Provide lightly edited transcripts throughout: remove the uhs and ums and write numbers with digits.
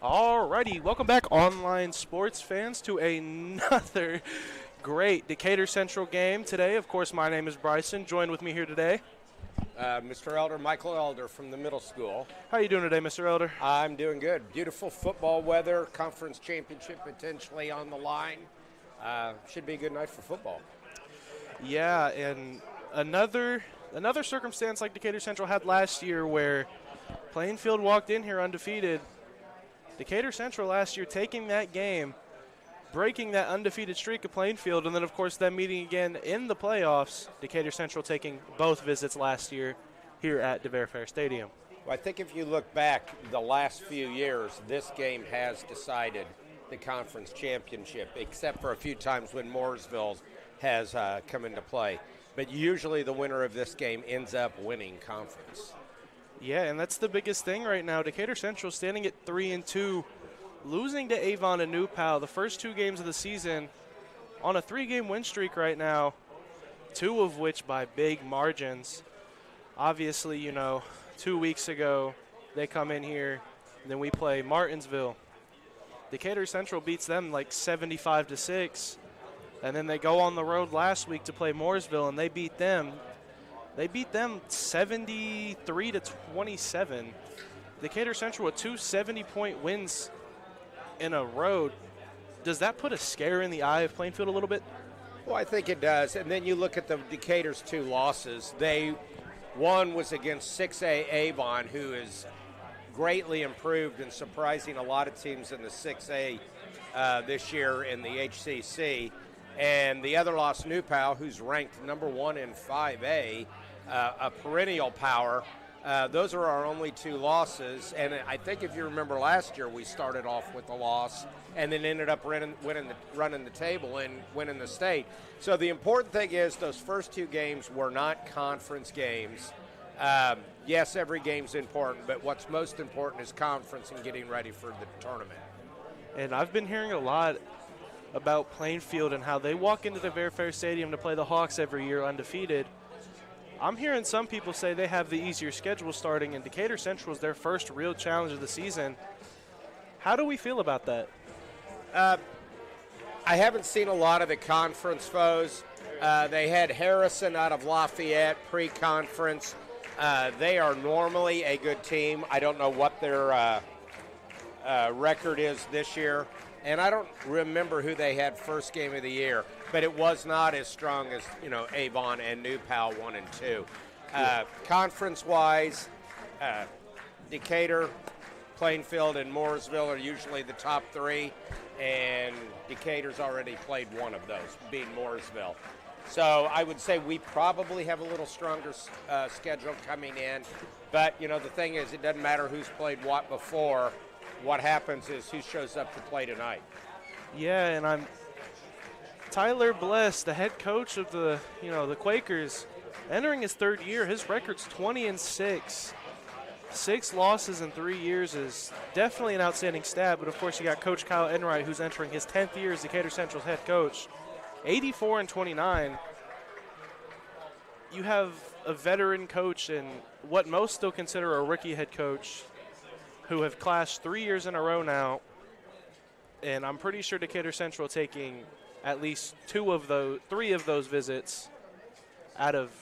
Alrighty, welcome back, online sports fans, to another great Decatur Central game today. Of course, my name is Bryson. Joined with me here today, Mr. Elder, Michael Elder from the middle school. How you doing today, Mr. Elder? I'm doing good. Beautiful football weather, conference championship potentially on the line. Should be a good night for football. Yeah, and another circumstance like Decatur Central had last year where Plainfield walked in here undefeated. Decatur Central last year taking that game, breaking that undefeated streak of Plainfield, and then, of course, them meeting again in the playoffs. Decatur Central taking both visits last year here at DeVere Stadium. Well, I think if you look back the last few years, this game has decided the conference championship, except for a few times when Mooresville has come into play. But usually the winner of this game ends up winning conference. Yeah, and that's the biggest thing right now. Decatur Central standing at 3-2, losing to Avon and New Pal the first two games of the season on a 3-game win streak right now, two of which by big margins. Obviously, 2 weeks ago they come in here, and then we play Martinsville. Decatur Central beats them like 75-6, and then they go on the road last week to play Mooresville, and they beat them. They beat them 73-27. Decatur Central with two 70-point wins in a row. Does that put a scare in the eye of Plainfield a little bit? Well, I think it does. And then you look at the Decatur's two losses. One was against 6A Avon, who is greatly improved and surprising a lot of teams in the 6A this year in the HCC. And the other loss, New Pal, who's ranked number 1 in 5A, a perennial power. Those are our only two losses. And I think if you remember last year, we started off with a loss and then ended up running the table and winning the state. So the important thing is those first two games were not conference games. Yes, every game's important, but what's most important is conference and getting ready for the tournament. And I've been hearing a lot about Plainfield and how they walk into the DeVere Stadium to play the Hawks every year undefeated. I'm hearing some people say they have the easier schedule starting, and Decatur Central is their first real challenge of the season. How do we feel about that? I haven't seen a lot of the conference foes. They had Harrison out of Lafayette pre-conference. They are normally a good team. I don't know what their record is this year. And I don't remember who they had first game of the year, but it was not as strong as, Avon and New Pal 1 and 2. Conference-wise, Decatur, Plainfield, and Mooresville are usually the top three, and Decatur's already played one of those, being Mooresville. So I would say we probably have a little stronger schedule coming in, but, the thing is, it doesn't matter who's played what before. What happens is who shows up to play tonight. Yeah, and I'm Tyler Bless, the head coach of the Quakers, entering his third year. His record's 20-6. 6 losses in 3 years is definitely an outstanding stat, but of course you got Coach Kyle Enright, who's entering his 10th year as Decatur Central's head coach. 84-29. You have a veteran coach and what most still consider a rookie head coach, who have clashed 3 years in a row now, and I'm pretty sure Decatur Central taking at least 3 of those visits out of,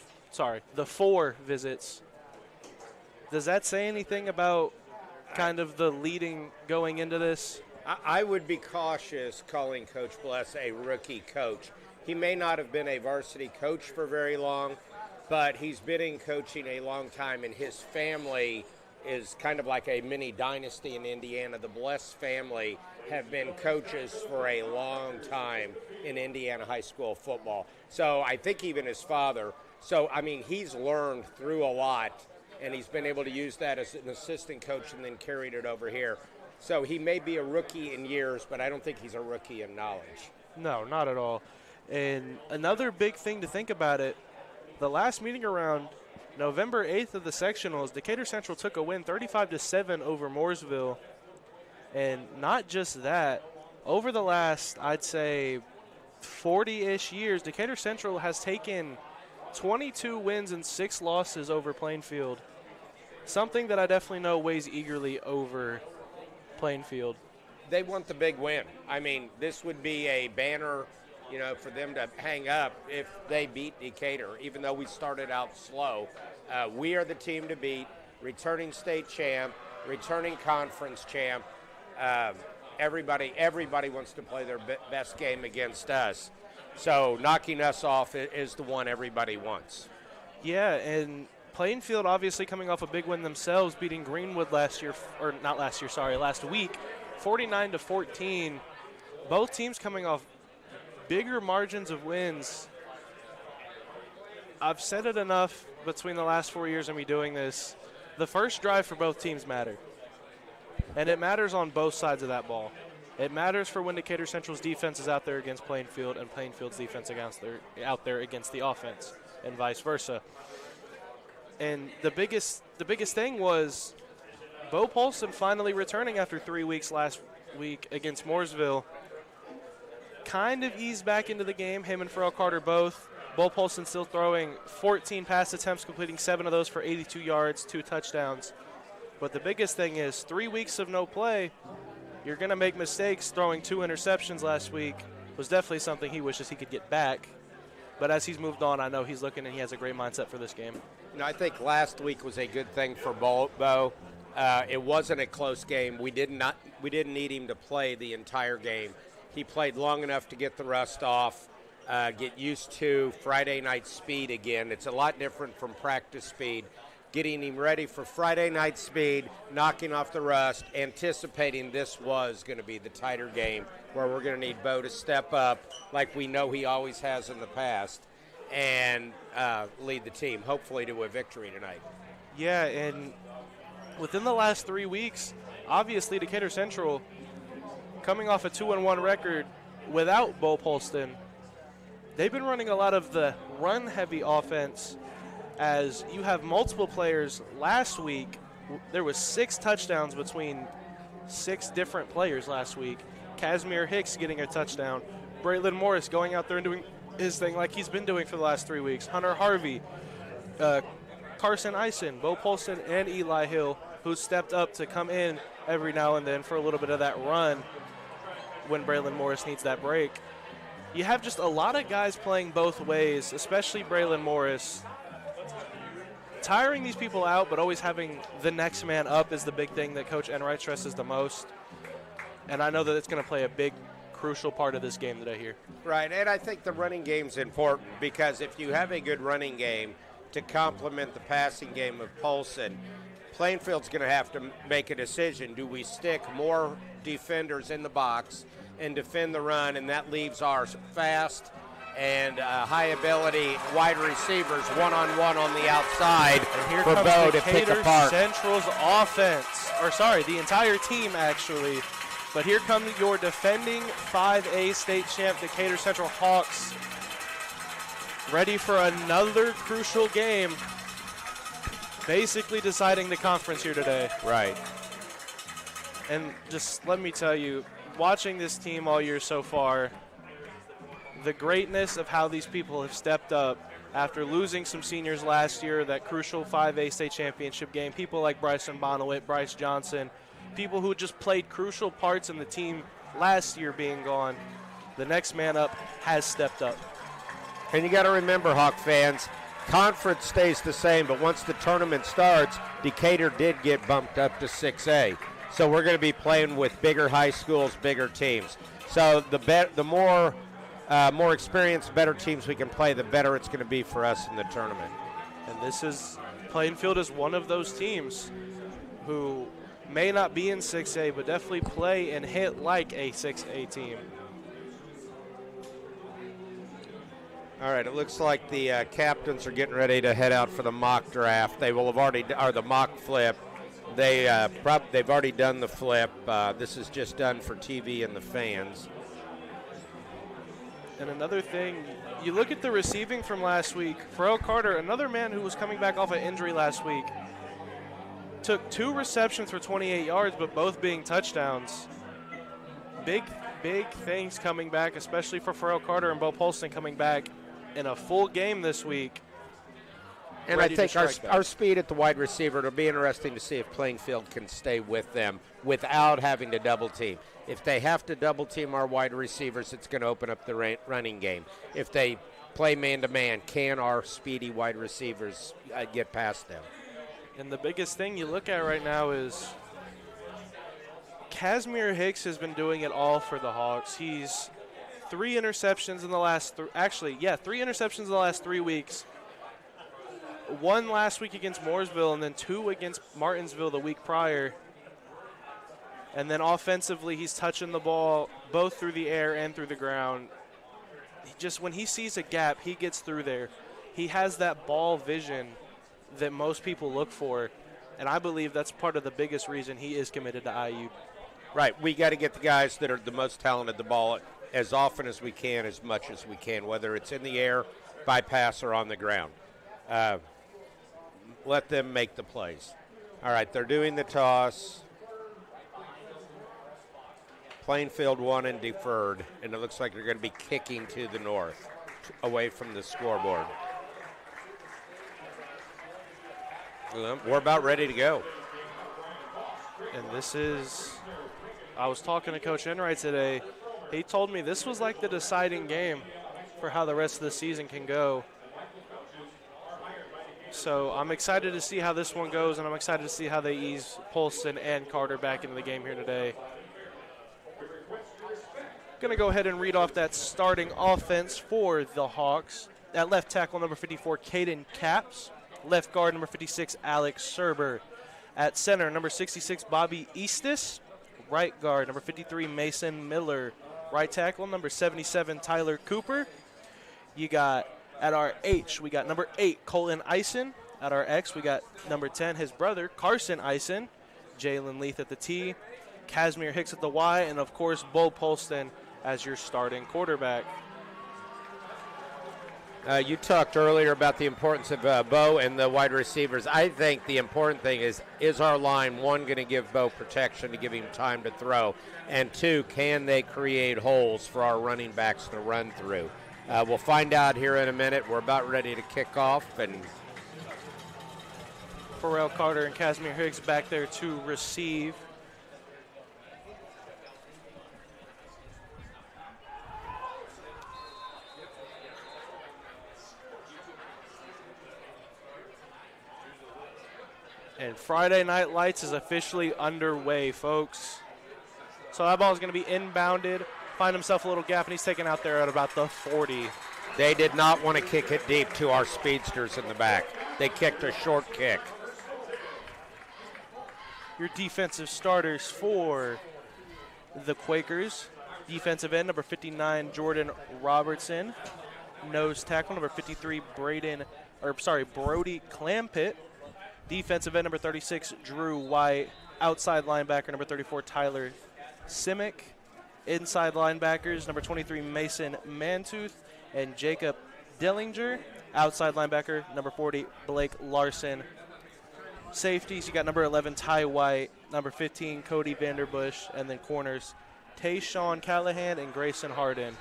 the 4 visits. Does that say anything about kind of the leading going into this? I would be cautious calling Coach Bless a rookie coach. He may not have been a varsity coach for very long, but he's been in coaching a long time, and his family is kind of like a mini dynasty in Indiana. The Bless family have been coaches for a long time in Indiana high school football. So I think even his father. So, he's learned through a lot, and he's been able to use that as an assistant coach and then carried it over here. So he may be a rookie in years, but I don't think he's a rookie in knowledge. No, not at all. And another big thing to think about it, the last meeting around November 8th of the sectionals, Decatur Central took a win 35-7 over Mooresville. And not just that, over the last, I'd say, 40-ish years, Decatur Central has taken 22 wins and 6 losses over Plainfield. Something that I definitely know weighs eagerly over Plainfield? They want the big win. I mean, this would be a banner, for them to hang up if they beat Decatur, even though we started out slow. We are the team to beat, returning state champ, returning conference champ. Everybody wants to play their best game against us. So knocking us off is the one everybody wants. Yeah, and Plainfield obviously coming off a big win themselves, beating Greenwood last week, 49-14. Both teams coming off bigger margins of wins. I've said it enough between the last 4 years of me doing this. The first drive for both teams matter. And it matters on both sides of that ball. It matters for when Decatur Central's defense is out there against Plainfield and Plainfield's defense out there against the offense, and vice versa. And the biggest thing was Bo Polson finally returning after 3 weeks last week against Mooresville. Kind of eased back into the game, him and Farrell Carter both. Bo Polson still throwing 14 pass attempts, completing 7 of those for 82 yards, 2 touchdowns. But the biggest thing is 3 weeks of no play, you're going to make mistakes. Throwing 2 interceptions last week was definitely something he wishes he could get back. But as he's moved on, I know he's looking and he has a great mindset for this game. I think last week was a good thing for Bo. It wasn't a close game. We didn't need him to play the entire game. He played long enough to get the rust off, get used to Friday night speed again. It's a lot different from practice speed. Getting him ready for Friday night speed, knocking off the rust, anticipating this was going to be the tighter game where we're going to need Bo to step up like we know he always has in the past and lead the team, hopefully to a victory tonight. Yeah, and within the last 3 weeks, obviously Decatur Central coming off a 2-1 record without Bo Polston, they've been running a lot of the run-heavy offense. As you have multiple players, last week there was 6 touchdowns between 6 different players last week. Casimir Hicks getting a touchdown. Braylon Morris going out there and doing his thing like he's been doing for the last 3 weeks. Hunter Harvey, Carson Eisen, Bo Polston, and Eli Hill, who stepped up to come in every now and then for a little bit of that run when Braylon Morris needs that break. You have just a lot of guys playing both ways, especially Braylon Morris. Tiring these people out, but always having the next man up is the big thing that Coach Enright stresses the most. And I know that it's going to play a big, crucial part of this game today here. Right, and I think the running game's important because if you have a good running game to complement the passing game of Polson, Plainfield's going to have to make a decision. Do we stick more defenders in the box and defend the run, and that leaves our fast and high-ability wide receivers one-on-one on the outside for Bo to pick apart. Central's offense, the entire team actually. But here come your defending 5A state champ Decatur Central Hawks, ready for another crucial game, basically deciding the conference here today. Right. And just let me tell you, watching this team all year so far, the greatness of how these people have stepped up after losing some seniors last year, that crucial 5A state championship game, people like Bryson Bonowit, Bryce Johnson, people who just played crucial parts in the team last year being gone, the next man up has stepped up. And you got to remember, Hawk fans, conference stays the same, but once the tournament starts, Decatur did get bumped up to 6A. So we're going to be playing with bigger high schools, bigger teams. So the more experienced, better teams we can play, the better it's going to be for us in the tournament. And Plainfield is one of those teams who may not be in 6A, but definitely play and hit like a 6A team. All right, it looks like the captains are getting ready to head out for the mock draft. They will have already, or the mock flip. They've already done the flip. This is just done for TV and the fans. And another thing, you look at the receiving from last week. Farrell Carter, another man who was coming back off an injury last week, took 2 receptions for 28 yards, but both being touchdowns. Big things coming back, especially for Farrell Carter and Bo Polston coming back in a full game this week. And I think our speed at the wide receiver, it'll be interesting to see if Plainfield can stay with them without having to double team. If they have to double team our wide receivers, it's going to open up the running game. If they play man-to-man, can our speedy wide receivers get past them? And the biggest thing you look at right now is Casimir Hicks has been doing it all for the Hawks. He's 3 interceptions in the last 3 interceptions in the last 3 weeks. 1 last week against Mooresville, and then 2 against Martinsville the week prior. And then offensively, he's touching the ball both through the air and through the ground. When he sees a gap, he gets through there. He has that ball vision that most people look for, and I believe that's part of the biggest reason he is committed to IU. Right. We got to get the guys that are the most talented the ball as often as we can, as much as we can, whether it's in the air, by pass, or on the ground. Let them make the plays. All right, they're doing the toss. Plainfield won and deferred, and it looks like they're going to be kicking to the north, away from the scoreboard. We're about ready to go. And I was talking to Coach Enright today. He told me this was like the deciding game for how the rest of the season can go. So I'm excited to see how this one goes, and I'm excited to see how they ease Polston and Carter back into the game here today. Going to go ahead and read off that starting offense for the Hawks. At left tackle, number 54, Caden Capps. Left guard, number 56, Alex Serber. At center, number 66, Bobby Eastis. Right guard, number 53, Mason Miller. Right tackle, number 77, Tyler Cooper. You got, at our H, we got number 8, Colton Eisen. At our X, we got number 10, his brother, Carson Eisen. Jalen Leith at the T. Casimir Hicks at the Y. And, of course, Bo Polston as your starting quarterback. You talked earlier about the importance of Bo and the wide receivers. I think the important thing is our line, 1, going to give Bo protection to give him time to throw, and 2, can they create holes for our running backs to run through? We'll find out here in a minute. We're about ready to kick off. And Pharrell Carter and Casimir Hicks back there to receive. And Friday Night Lights is officially underway, folks. So that ball is going to be inbounded, find himself a little gap, and he's taken out there at about the 40. They did not want to kick it deep to our speedsters in the back. They kicked a short kick. Your defensive starters for the Quakers. Defensive end, number 59, Jordan Robertson. Nose tackle, number 53, Brody Clampett. Defensive end, number 36, Drew White. Outside linebacker, number 34, Tyler Simic. Inside linebackers, number 23, Mason Mantooth and Jacob Dillinger. Outside linebacker, number 40, Blake Larson. Safeties, you got number 11, Ty White, number 15, Cody Vanderbush, and then corners, Tayshawn Callahan and Grayson Harden.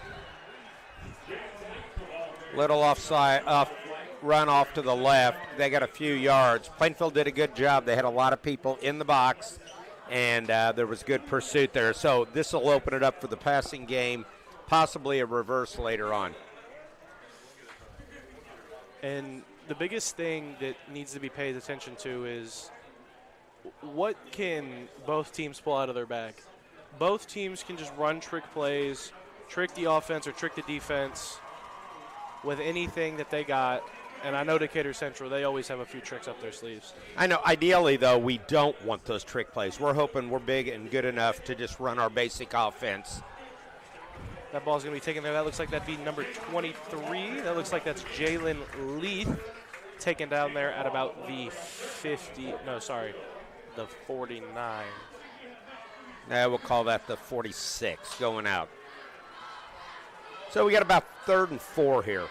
Little run off to the left. They got a few yards. Plainfield did a good job. They had a lot of people in the box, and there was good pursuit there. So this will open it up for the passing game, possibly a reverse later on. And the biggest thing that needs to be paid attention to is what can both teams pull out of their bag. Both teams can just run trick plays, trick the offense or trick the defense with anything that they got. And I know Decatur Central, they always have a few tricks up their sleeves. I know. Ideally, though, we don't want those trick plays. We're hoping we're big and good enough to just run our basic offense. That ball's going to be taken there. That looks like that'd be number 23. That looks like that's Jalen Leith taken down there at about the 49. We'll call that the 46 going out. So we got about 3rd and 4 here.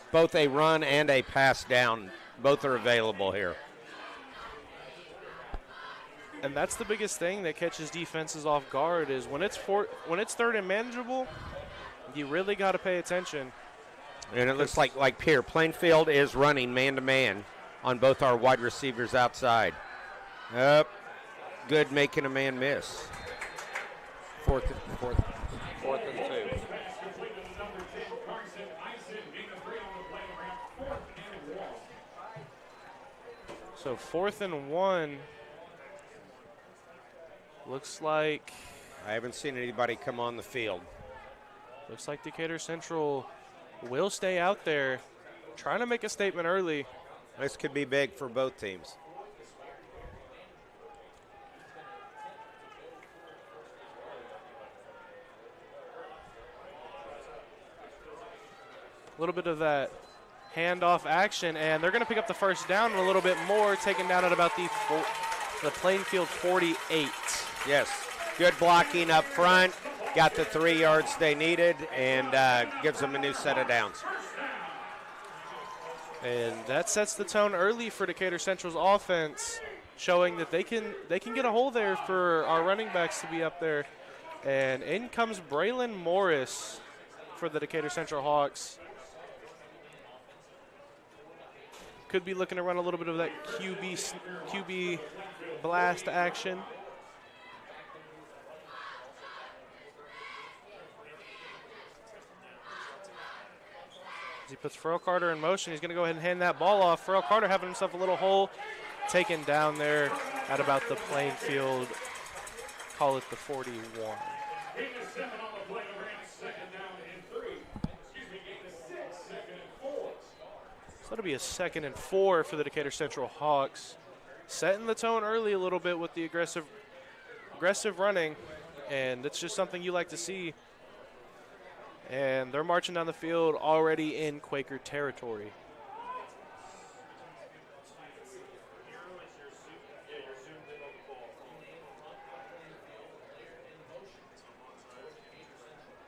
Both a run and a pass down. Both are available here. And that's the biggest thing that catches defenses off guard is when it's 3rd and manageable, you really got to pay attention. And it looks like here, Plainfield is running man-to-man. on both our wide receivers outside. Up, good, making a man miss. Fourth and 2. So 4th and 1. Looks like I haven't seen anybody come on the field. Decatur Central will stay out there, trying to make a statement early. This could be big for both teams. A little bit of that handoff action, and they're going to pick up the first down a little bit more, taken down at about the Plainfield 48. Yes, good blocking up front. Got the 3 yards they needed, and gives them a new set of downs. And that sets the tone early for Decatur Central's offense, showing that they can get a hole there for our running backs to be up there. And in comes Braylon Morris for the Decatur Central Hawks. Could be looking to run a little bit of that QB blast action. As he puts Pharrell Carter in motion, he's going to go ahead and hand that ball off. Pharrell Carter having himself a little hole, taken down there at about the Plainfield, call it the 41. So that'll be a 2nd and 4 for the Decatur Central Hawks. Setting the tone early a little bit with the aggressive running, and it's just something you like to see. And they're marching down the field already in Quaker territory.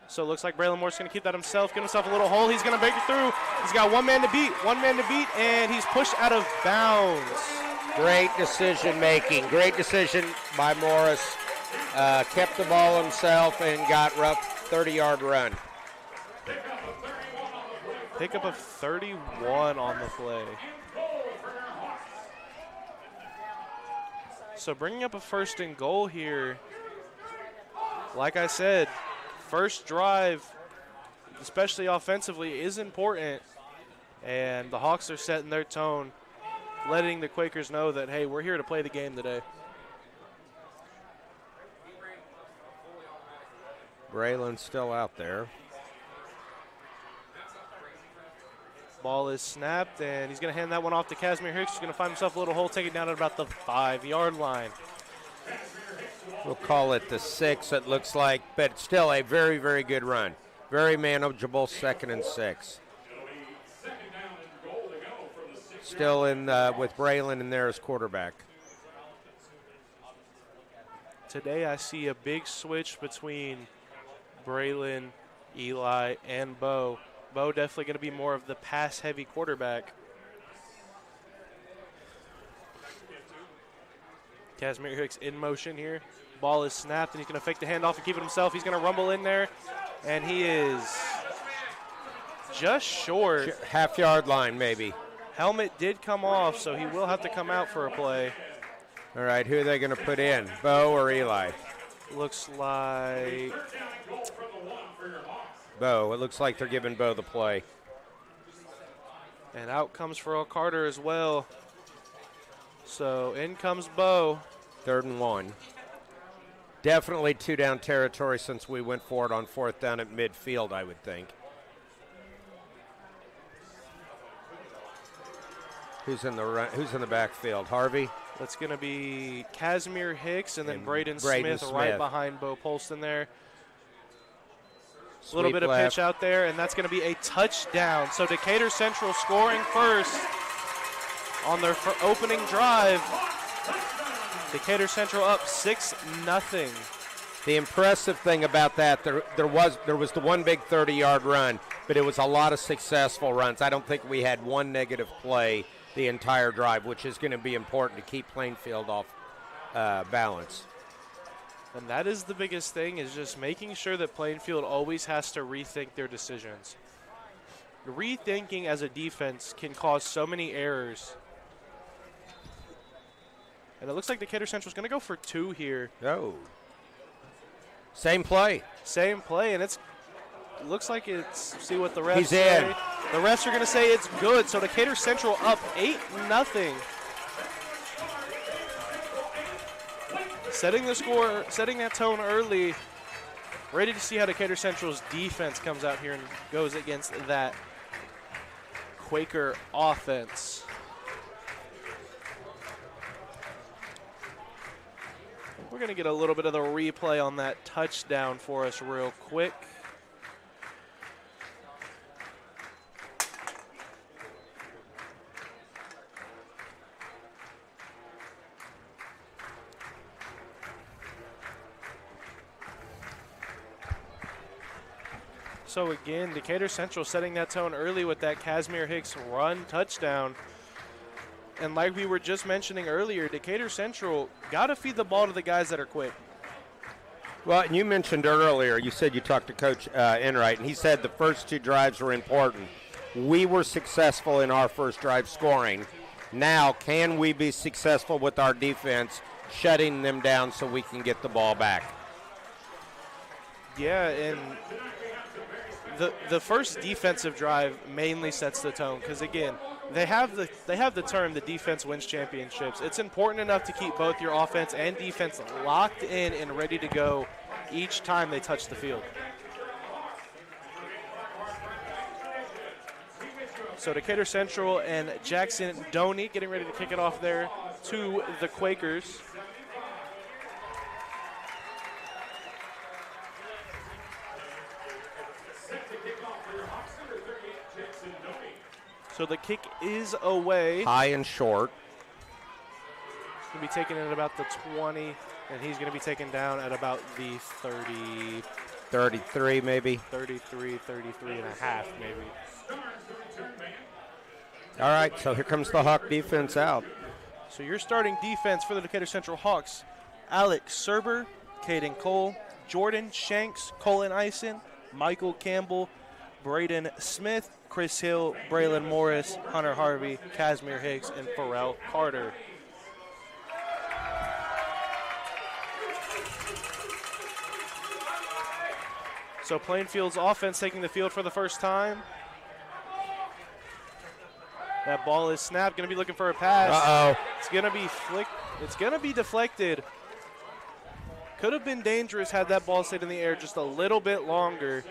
So it looks like Braylon Moore's going to keep that himself, get himself a little hole. He's going to break it through. He's got one man to beat, and he's pushed out of bounds. Great decision making. Great decision by Morris. Kept the ball himself and got rough 30-yard run. Pick up a 31 on the play. So bringing up a 1st and goal here. Like I said, first drive, especially offensively, is important. And the Hawks are setting their tone, letting the Quakers know that, hey, we're here to play the game today. Braylon's still out there. Ball is snapped, and he's going to hand that one off to Casimir Hicks. He's going to find himself a little hole, take it down at about the 5-yard line. We'll call it the 6, it looks like, but still a very, very good run. Very manageable 2nd and 6. Still in with Braylon in there as quarterback. Today I see a big switch between Braylon, Eli, and Bo. Bo definitely going to be more of the pass-heavy quarterback. Casimir Hicks in motion here. Ball is snapped, and he's going to fake the handoff and keep it himself. He's going to rumble in there, and he is just short. Half-yard line, maybe. Helmet did come off, so he will have to come out for a play. All right, who are they going to put in, Bo or Eli? Looks like Bo. It looks like they're giving Bo the play. And out comes Pharrell Carter as well. So in comes Bo. 3rd and 1. Definitely 2-down territory since we went for it on 4th down at midfield, I would think. Who's in the backfield? Harvey? That's going to be Casimir Hicks and then Braden Smith right behind Bo Polston there. A little bit of pitch out there, and that's going to be a touchdown. So Decatur Central scoring first on their opening drive. Decatur Central up 6-0. The impressive thing about that, there was the one big 30-yard run, but it was a lot of successful runs. I don't think we had one negative play the entire drive, which is going to be important to keep Plainfield off balance. And that is the biggest thing, is just making sure that Plainfield always has to rethink their decisions. Rethinking as a defense can cause so many errors And it looks like Decatur Central's going to go for 2 here. Oh. Same play. Same play, and looks like it's, see what the refs He's say. in. The refs are going to say it's good, so Decatur Central up 8-0. Setting the score, setting that tone early. Ready to see how Decatur Central's defense comes out here and goes against that Quaker offense. We're going to get a little bit of the replay on that touchdown for us real quick. So again, Decatur Central setting that tone early with that Casimir Hicks run touchdown. And like we were just mentioning earlier, Decatur Central got to feed the ball to the guys that are quick. Well, and you mentioned earlier, you said you talked to Coach Enright, and he said the first 2 drives were important. We were successful in our first drive scoring. Now, can we be successful with our defense, shutting them down so we can get the ball back? Yeah, and the first defensive drive mainly sets the tone because, again, they have the term the defense wins championships. It's important enough to keep both your offense and defense locked in and ready to go each time they touch the field. So Decatur Central and Jackson Doney getting ready to kick it off there to the Quakers. So the kick is away. High and short. Going to be taken at about the 20, and he's going to be taken down at about the 30. 33 maybe. 33 and a half maybe. All right, so here comes the Hawk defense out. So your starting defense for the Decatur Central Hawks: Alex Serber, Caden Cole, Jordan Shanks, Colin Eisen, Michael Campbell, Braden Smith, Chris Hill, Braylon Morris, Hunter Harvey, Casimir Hicks, and Pharrell Carter. So Plainfield's offense taking the field for the first time. That ball is snapped, going to be looking for a pass. Uh-oh. It's going to be It's going to be deflected. Could have been dangerous had that ball stayed in the air just a little bit longer.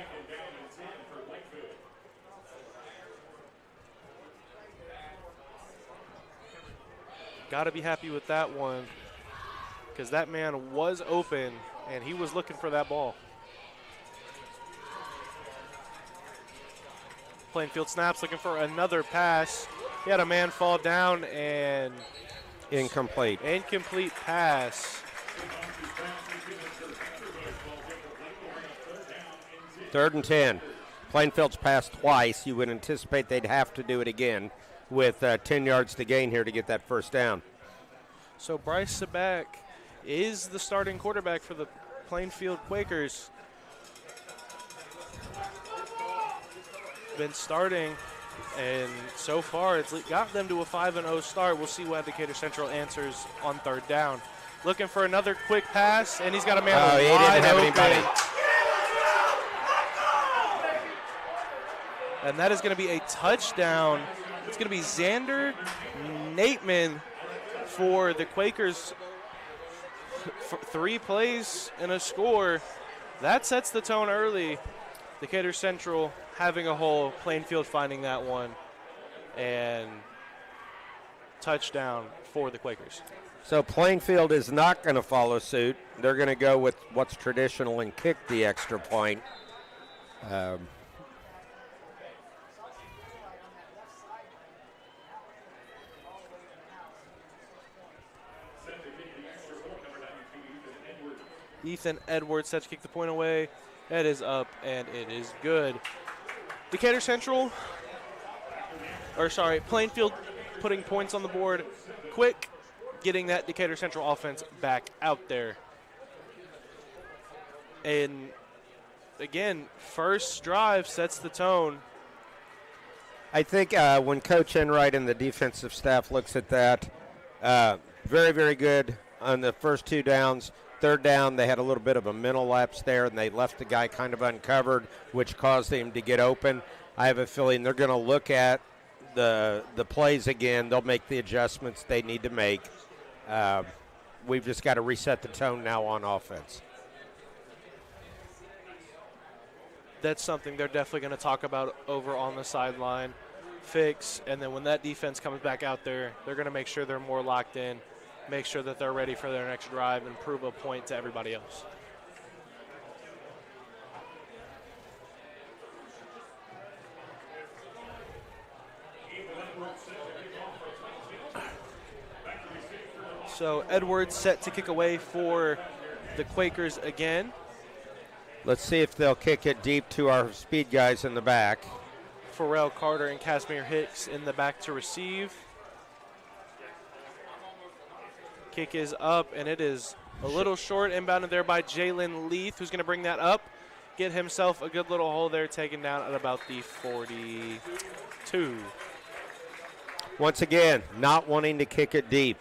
Got to be happy with that one because that man was open and he was looking for that ball. Plainfield snaps, looking for another pass. He had a man fall down and incomplete. Incomplete pass. 3rd and 10. Plainfield's passed twice. You would anticipate they'd have to do it again with 10 yards to gain here to get that first down. So Bryce Saback is the starting quarterback for the Plainfield Quakers. Been starting, and so far it's got them to a 5-0 start. We'll see what Decatur Central answers on 3rd down. Looking for another quick pass, and he's got a man wide he didn't have open. anybody. And that is going to be a touchdown. It's going to be Xander Nateman for the Quakers. 3 plays and a score. That sets the tone early. Decatur Central having a hole, Plainfield finding that one, and touchdown for the Quakers. So Plainfield is not going to follow suit. They're going to go with what's traditional and kick the extra point. Ethan Edwards set to kick the point away. That is up, and it is good. Decatur Central, Plainfield putting points on the board quick, getting that Decatur Central offense back out there. And again, first drive sets the tone. I think when Coach Enright and the defensive staff looks at that, very, very good on the first 2 downs. Third down, they had a little bit of a mental lapse there, and they left the guy kind of uncovered, which caused him to get open. I have a feeling they're going to look at the plays again. They'll make the adjustments they need to make. We've just got to reset the tone now on offense. That's something they're definitely going to talk about over on the sideline, fix, and then when that defense comes back out there, they're going to make sure they're more locked in, make sure that they're ready for their next drive and prove a point to everybody else. So Edwards set to kick away for the Quakers again. Let's see if they'll kick it deep to our speed guys in the back. Pharrell Carter and Casimir Hicks in the back to receive. Kick is up, and it is a little short, inbounded there by Jalen Leith, who's going to bring that up, get himself a good little hole there, taken down at about the 42. Once again, not wanting to kick it deep.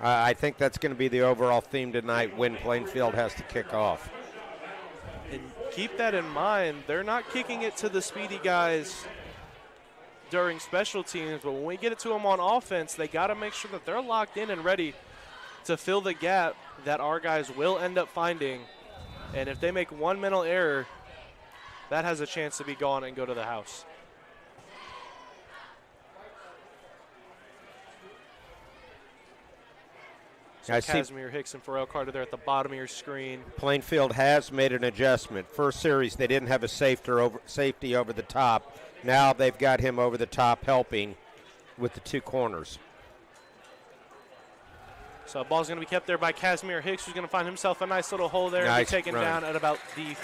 I think that's going to be the overall theme tonight when Plainfield has to kick off. And keep that in mind. They're not kicking it to the speedy guys during special teams, but when we get it to them on offense, they got to make sure that they're locked in and ready to fill the gap that our guys will end up finding. And if they make one mental error, that has a chance to be gone and go to the house. So Casimir Hicks and Pharrell Carter there at the bottom of your screen. Plainfield has made an adjustment. First series, they didn't have a safety over the top. Now they've got him over the top helping with the 2 corners. So the ball's going to be kept there by Casimir Hicks, who's going to find himself a nice little hole there and be taken down at about the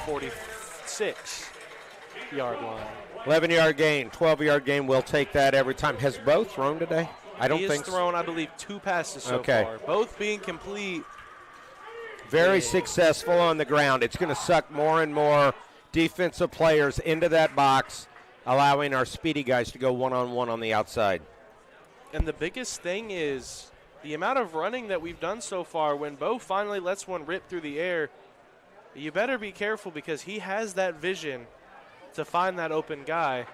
46-yard line. 11-yard gain, 12-yard gain. We'll take that every time. Has Bo thrown today? I don't think so. He has thrown, I believe, 2 passes so far, both being complete. Very successful on the ground. It's going to suck more and more defensive players into that box, allowing our speedy guys to go one-on-one on the outside. And the biggest thing is the amount of running that we've done so far. When Bo finally lets one rip through the air, you better be careful because he has that vision to find that open guy.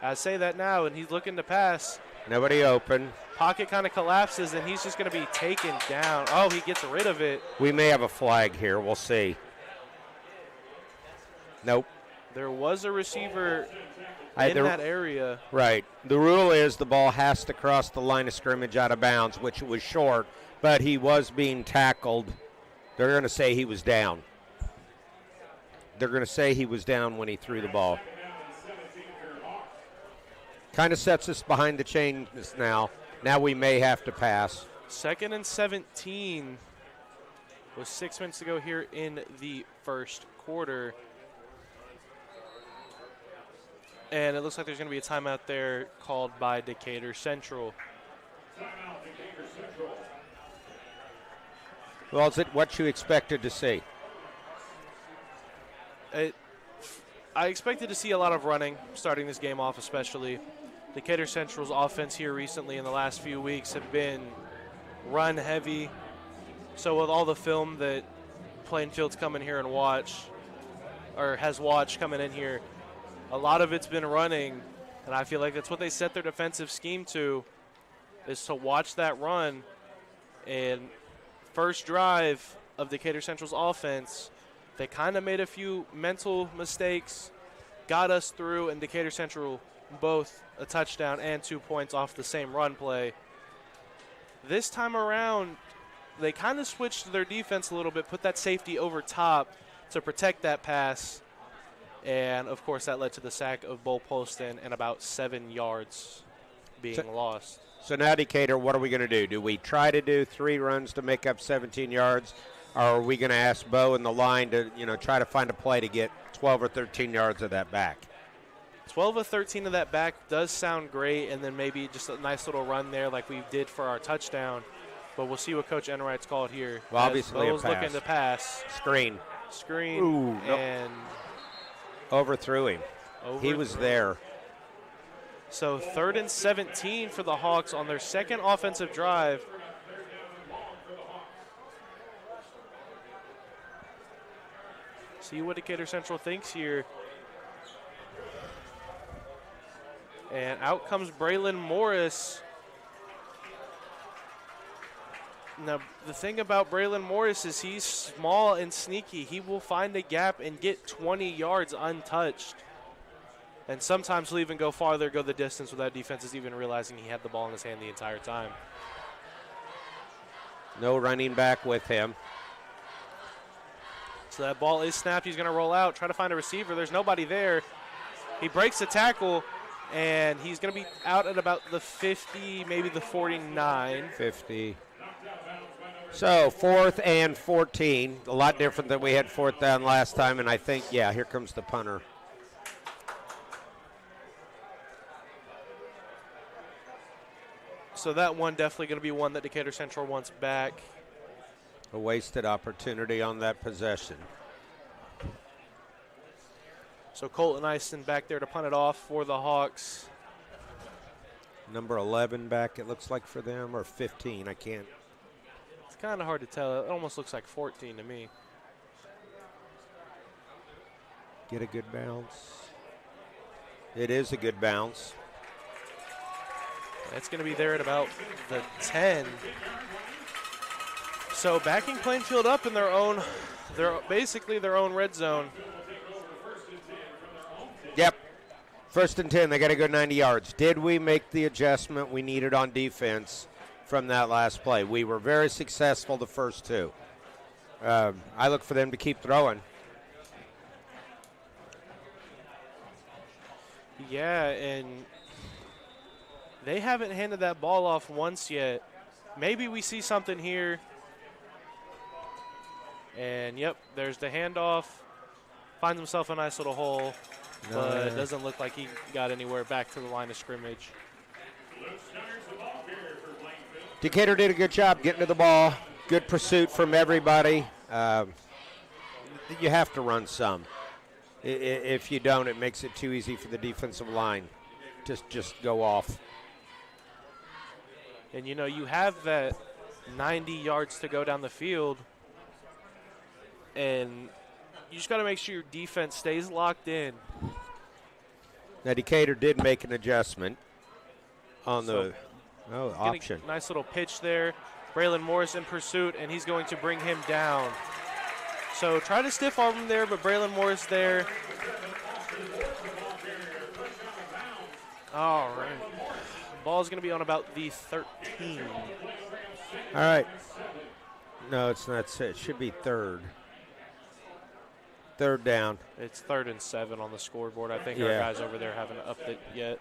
I say that now, and he's looking to pass. Nobody open. Pocket kind of collapses, and he's just going to be taken down. Oh, he gets rid of it. We may have a flag here. We'll see. Nope. There was a receiver in that area. Right. The rule is the ball has to cross the line of scrimmage out of bounds, which was short, but he was being tackled. They're going to say he was down. They're going to say he was down when he threw the ball. Kind of sets us behind the chains now. Now we may have to pass. 2nd and 17 with 6 minutes to go here in the first quarter. And it looks like there's going to be a timeout there called by Decatur Central. Well, is it what you expected to see? I expected to see a lot of running starting this game off, especially. Decatur Central's offense here recently in the last few weeks have been run heavy. So with all the film that Plainfield's come in here and watch, or has watched coming in here, a lot of it's been running, and I feel like that's what they set their defensive scheme to, is to watch that run. And first drive of Decatur Central's offense, they kind of made a few mental mistakes, got us through, and Decatur Central both a touchdown and 2 points off the same run play. This time around, they kind of switched their defense a little bit, put that safety over top to protect that pass. And, of course, that led to the sack of Bo Poston and about 7 yards being lost. So now, Decatur, what are we going to do? Do we try to do 3 runs to make up 17 yards, or are we going to ask Bo and the line to, try to find a play to get 12 or 13 yards of that back? 12 or 13 of that back does sound great, and then maybe just a nice little run there like we did for our touchdown. But we'll see what Coach Enright's called here. Well, obviously Bo's looking to pass. Screen. Ooh, and overthrew him. He was there. So 3rd and 17 for the Hawks on their second offensive drive. See what Decatur Central thinks here. And out comes Braylon Morris. Now, the thing about Braylon Morris is he's small and sneaky. He will find a gap and get 20 yards untouched. And sometimes he'll even go farther, go the distance without defenses even realizing he had the ball in his hand the entire time. No running back with him. So that ball is snapped. He's going to roll out, try to find a receiver. There's nobody there. He breaks the tackle, and he's going to be out at about the 50, maybe the 49. 50. So 4th and 14. A lot different than we had 4th down last time, and I think, yeah, here comes the punter. So that one definitely going to be one that Decatur Central wants back. A wasted opportunity on that possession. So Colton Eiston back there to punt it off for the Hawks. Number 11 back, it looks like, for them, or 15, I can't. It's kind of hard to tell. It almost looks like 14 to me. Get a good bounce. It is a good bounce. It's going to be there at about the 10. So backing Plainfield up in basically their own red zone. Yep. 1st and 10, they got to go 90 yards. Did we make the adjustment we needed on defense from that last play? We were very successful the first two. I look for them to keep throwing. Yeah, and they haven't handed that ball off once yet. Maybe we see something here. And, yep, there's the handoff. Finds himself a nice little hole, but it doesn't look like he got anywhere back to the line of scrimmage. Decatur did a good job getting to the ball. Good pursuit from everybody. You have to run some. If you don't, it makes it too easy for the defensive line to just go off. And, you know, you have that 90 yards to go down the field, and you just got to make sure your defense stays locked in. Now, Decatur did make an adjustment on the option. Nice little pitch there. Braylon Morris in pursuit, and he's going to bring him down. So try to stiff arm him there, but Braylon Morris there. All right. Ball's going to be on about the 13. All right. No, it's not. It should be 3rd. 3rd down. It's 3rd and 7 on the scoreboard. I think our guys over there haven't upped it yet.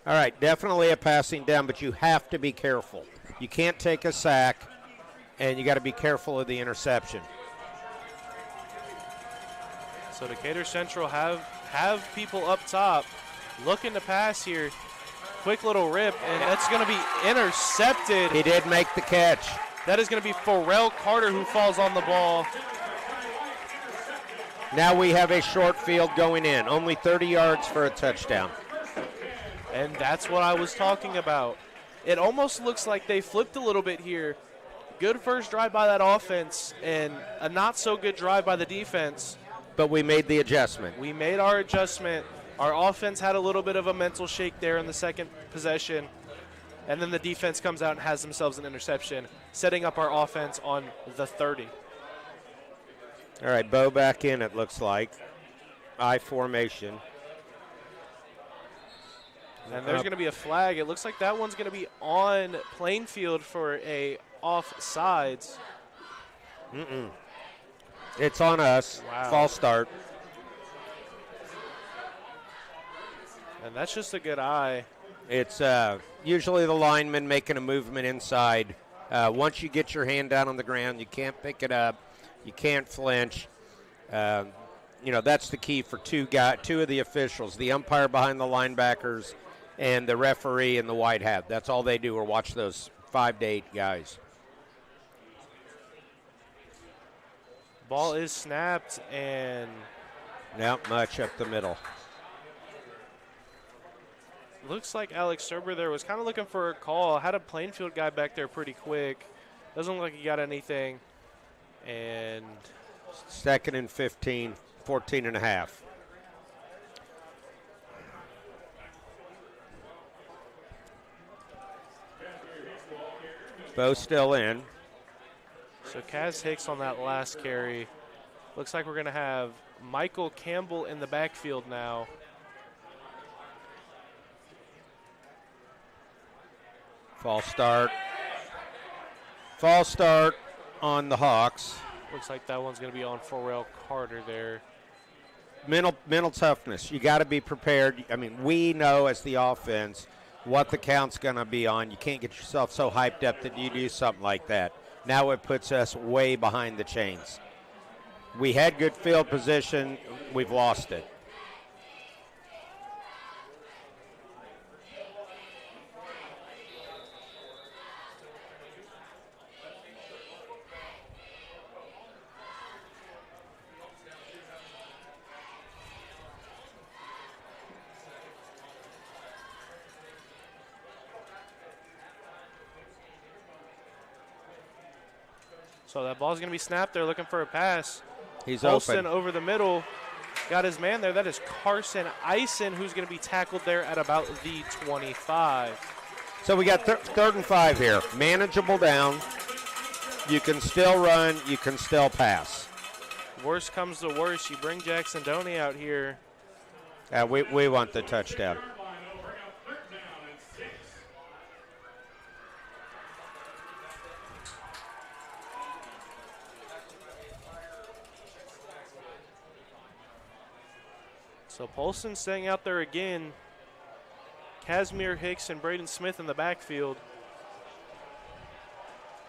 All right, definitely a passing down, but you have to be careful. You can't take a sack, and you got to be careful of the interception. So Decatur Central have people up top looking to pass here. Quick little rip, and that's going to be intercepted. He did make the catch. That is going to be Pharrell Carter who falls on the ball. Now we have a short field going in. Only 30 yards for a touchdown. And that's what I was talking about. It almost looks like they flipped a little bit here. Good first drive by that offense and a not so good drive by the defense. But we made the adjustment. We made our adjustment. Our offense had a little bit of a mental shake there in the second possession. And then the defense comes out and has themselves an interception, setting up our offense on the 30. All right, Bo back in, it looks like. I formation. And there's going to be a flag. It looks like that one's going to be on Plainfield for a offsides. It's on us. Wow. False start. And that's just a good eye. It's usually the lineman making a movement inside. Once you get your hand down on the ground, you can't pick it up. You can't flinch. That's the key for two of the officials, the umpire behind the linebackers and the referee in the white hat. That's all they do, or watch those 5 to 8 guys. Ball is snapped, and not much up the middle. Looks like Alex Serber there was kind of looking for a call. Had a Plainfield guy back there pretty quick. Doesn't look like he got anything. And 2nd and 15, 14 and a half. Bo still in. so Kaz Hicks on that last carry. Looks like we're going to have Michael Campbell in the backfield now. False start. False start on the Hawks. Looks like that one's going to be on Pharrell Carter there. Mental toughness. You got to be prepared. I mean, we know as the offense what the count's going to be on. You can't get yourself so hyped up that you do something like that. Now it puts us way behind the chains. We had good field position. We've lost it. So that ball's going to be snapped. They're looking for a pass. He's Olsen open. over the middle. Got his man there. That is Carson Eisen, who's going to be tackled there at about the 25. So we got 3rd and 5 here. Manageable down. You can still run. You can still pass. Worst comes to worst. You bring Jackson Doney out here. We want the touchdown. So Polson staying out there again. Casimir Hicks and Braden Smith in the backfield.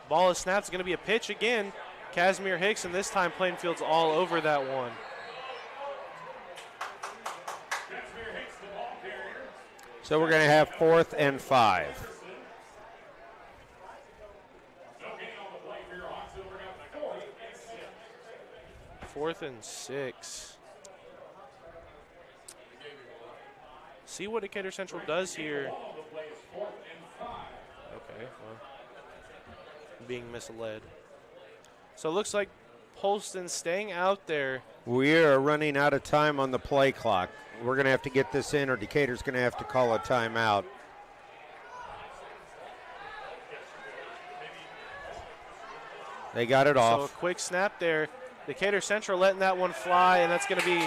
Ball is snapped. It's going to be a pitch again. Casimir Hicks, and this time Plainfield's all over that one. So we're going to have 4th and 5. Fourth and 6. See what Decatur Central does here. Okay, well, being misled. So it looks like Polston staying out there. We are running out of time on the play clock. We're going to have to get this in, or Decatur's going to have to call a timeout. They got it off. So a quick snap there. Decatur Central letting that one fly, and that's going to be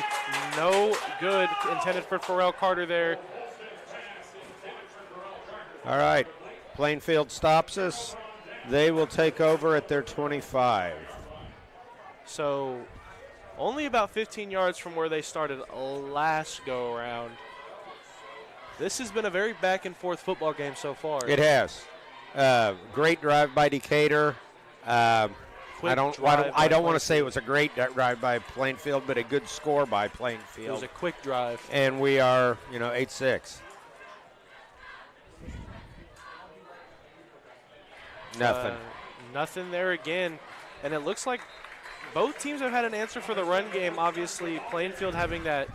no good. Intended for Pharrell Carter there. All right. Plainfield stops us. They will take over at their 25. So only about 15 yards from where they started last go-around. This has been a very back-and-forth football game so far. It has. Great drive by Decatur. I don't want to say it was a great drive by Plainfield, but a good score by Plainfield. It was a quick drive. And we are, 8-6. Nothing. Nothing there again. And it looks like both teams have had an answer for the run game. Obviously, Plainfield having that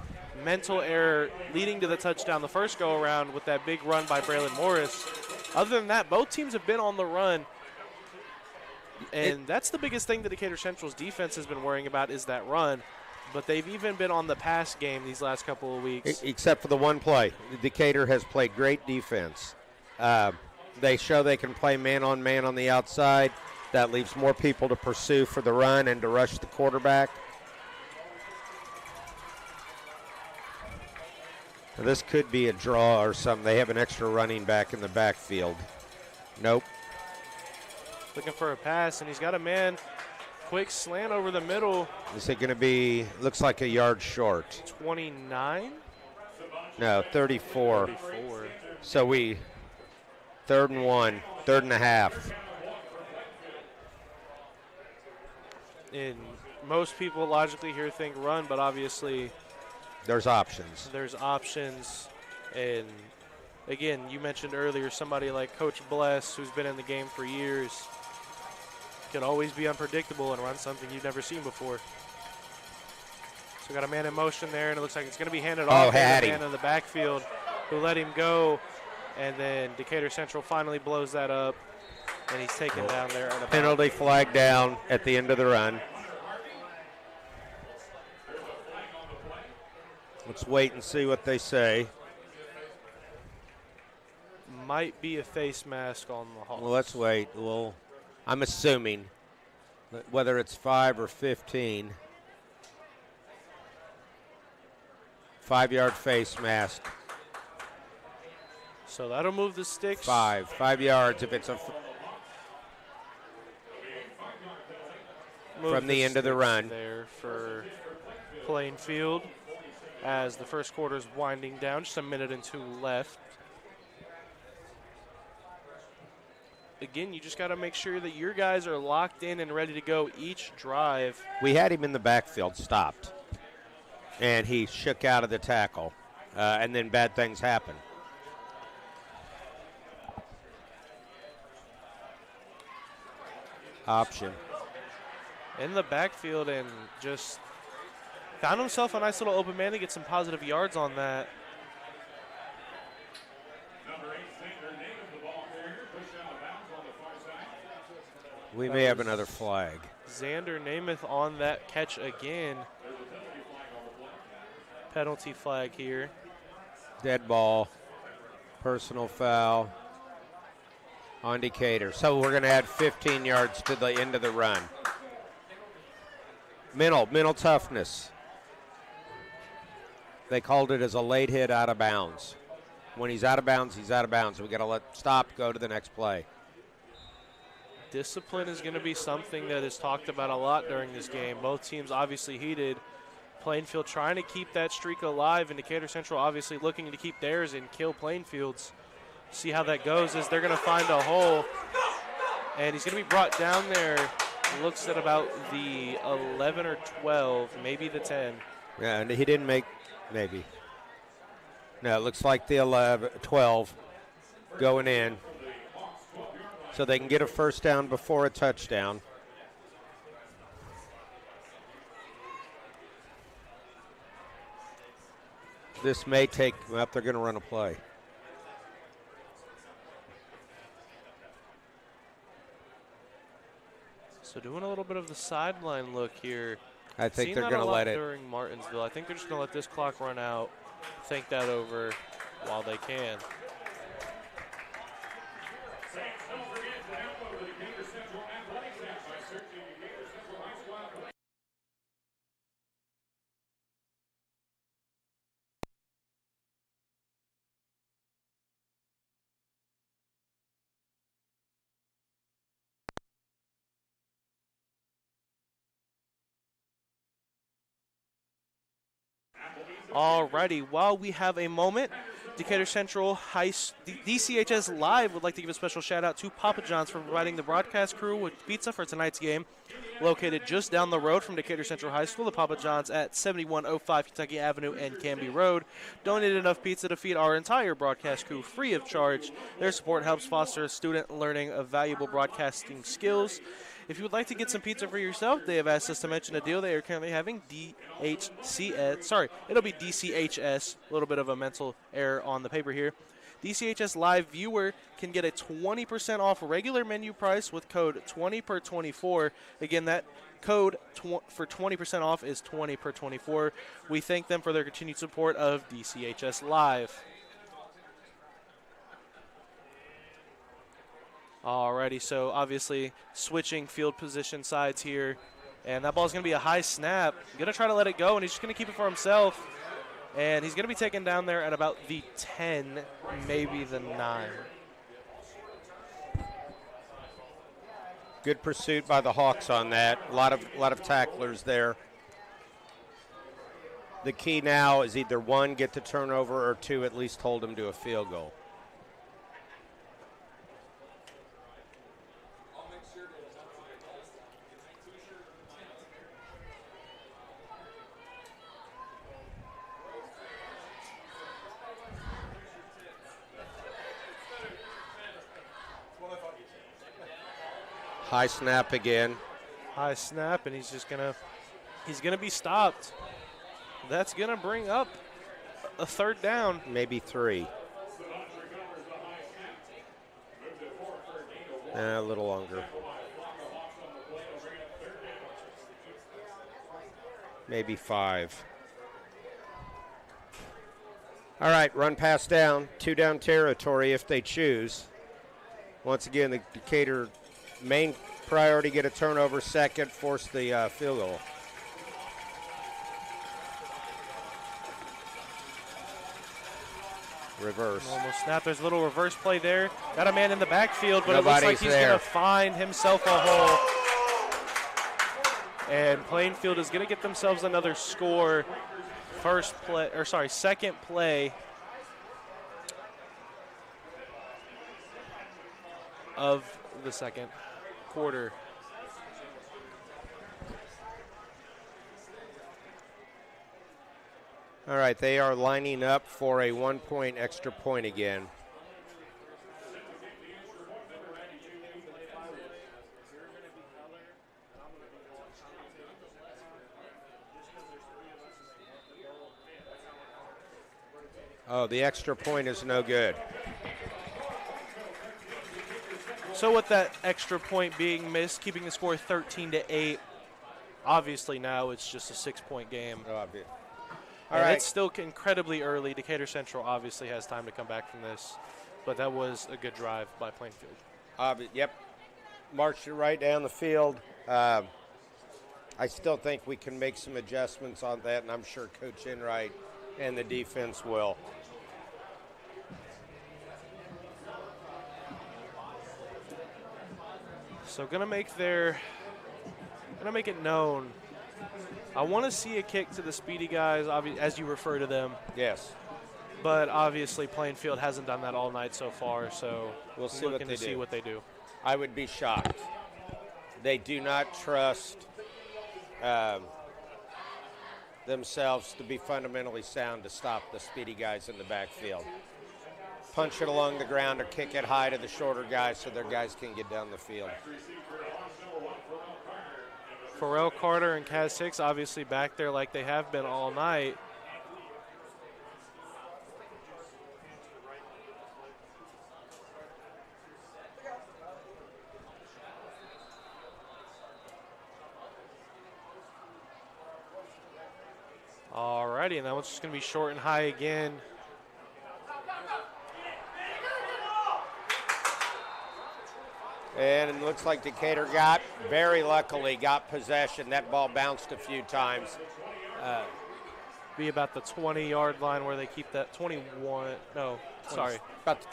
mental error leading to the touchdown the first go-around with that big run by Braylon Morris. Other than that, both teams have been on the run. And that's the biggest thing that Decatur Central's defense has been worrying about is that run. But they've even been on the pass game these last couple of weeks. Except for the one play. Decatur has played great defense. They show they can play man-on-man on the outside. That leaves more people to pursue for the run and to rush the quarterback. Now, this could be a draw or something. They have an extra running back in the backfield. Nope. Looking for a pass, and he's got a man. Quick slant over the middle. Is it going to be, looks like a yard short. 29? No, 34. 34. So 3rd and 1, 3rd and a half. And most people logically here think run, but obviously there's options. There's options. And again, you mentioned earlier somebody like Coach Bless, who's been in the game for years, can always be unpredictable and run something you've never seen before. So got a man in motion there, and it looks like it's going to be handed off. Had him. Man in the backfield. who let him go, and then Decatur Central finally blows that up, and he's taken down there. And penalty flag down at the end of the run. Let's wait and see what they say. Might be a face mask on the Hawks. Well, let's wait. Well, I'm assuming whether it's 5 or 15. 5-yard face mask. So that'll move the sticks. 5 yards if it's from the end of the run. There for Plainfield as the first quarter is winding down. Just a minute and 2 left. Again, you just got to make sure that your guys are locked in and ready to go each drive. We had him in the backfield, stopped, and he shook out of the tackle, and then bad things happen. Option. In the backfield and just found himself a nice little open man to get some positive yards on that. We may have another flag. Xander Namath on that catch again. Penalty flag here. Dead ball. Personal foul on Decatur. So we're going to add 15 yards to the end of the run. Mental toughness. They called it as a late hit out of bounds. When he's out of bounds, he's out of bounds. We got to stop, go to the next play. Discipline is going to be something that is talked about a lot during this game. Both teams obviously heated. Plainfield trying to keep that streak alive, and Decatur Central obviously looking to keep theirs and kill Plainfield's. See how that goes as they're going to find a hole, and he's going to be brought down there. Looks at about the 11 or 12, maybe the 10. Yeah, and he didn't make, maybe. No, it looks like the 12 going in. So they can get a first down before a touchdown. This may take them up. They're going to run a play. So doing a little bit of the sideline look here. I think they're going to let it. During Martinsville. I think they're just going to let this clock run out, think that over while they can. Alrighty, while we have a moment, Decatur Central DCHS Live would like to give a special shout out to Papa John's for providing the broadcast crew with pizza for tonight's game. Located just down the road from Decatur Central High School, the Papa John's at 7105 Kentucky Avenue and Canby Road donated enough pizza to feed our entire broadcast crew free of charge. Their support helps foster student learning of valuable broadcasting skills. If you would like to get some pizza for yourself, they have asked us to mention a deal they are currently having. It'll be DCHS. A little bit of a mental error on the paper here. DCHS Live viewer can get a 20% off regular menu price with code 20per24. Again, that code for 20% off is 20per24. We thank them for their continued support of DCHS Live. Alrighty, so obviously switching field position sides here. And that ball is going to be a high snap. Going to try to let it go, and he's just going to keep it for himself. And he's going to be taken down there at about the 10, maybe the 9. Good pursuit by the Hawks on that. A lot of tacklers there. The key now is either 1, get the turnover, or 2, at least hold them to a field goal. High snap again. High snap, and he's gonna be stopped. That's gonna bring up a third down. Maybe 3. A little longer. Maybe 5. All right, run pass down, 2 down territory if they choose. Once again, the Decatur main priority, get a turnover. Second, force the field goal. Reverse. Almost snapped. There's a little reverse play there. Got a man in the backfield, but Nobody's it looks like he's going to find himself a hole. And Plainfield is going to get themselves another score. Second play of the second quarter. All right, they are lining up for a 1-point extra point again. Oh, the extra point is no good. So with that extra point being missed, keeping the score 13-8, obviously now it's just a 6-point game. Obvious. All right. It's still incredibly early. Decatur Central obviously has time to come back from this, but that was a good drive by Plainfield. Yep. Marched it right down the field. I still think we can make some adjustments on that, and I'm sure Coach Enright and the defense will. So gonna make it known. I want to see a kick to the speedy guys, as you refer to them. Yes. But obviously Plainfield hasn't done that all night so far, so we'll see what they do. I would be shocked. They do not trust themselves to be fundamentally sound to stop the speedy guys in the backfield. Punch it along the ground or kick it high to the shorter guys so their guys can get down the field. Pharrell Carter and Kaz Hicks obviously back there like they have been all night. Alrighty, and that one's just going to be short and high again. And it looks like Decatur very luckily got possession. That ball bounced a few times. Be about the 20-yard line where they keep that 21. No, sorry. About the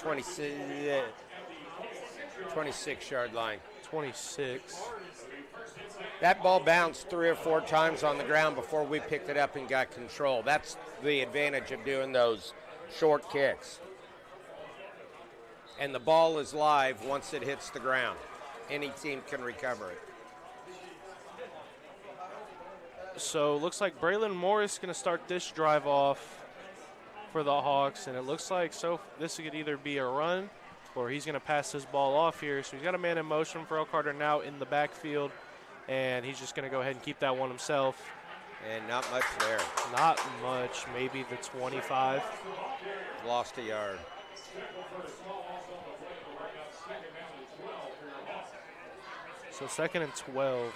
26-yard line. 26. That ball bounced 3 or 4 times on the ground before we picked it up and got control. That's the advantage of doing those short kicks. And the ball is live once it hits the ground. Any team can recover it. So looks like Braylon Morris is going to start this drive off for the Hawks, and it looks like this could either be a run or he's going to pass his ball off here. So he's got a man in motion. Pharrell Carter now in the backfield, and he's just going to go ahead and keep that one himself. And not much there. Not much, maybe the 25. Lost a yard. So 2nd and 12.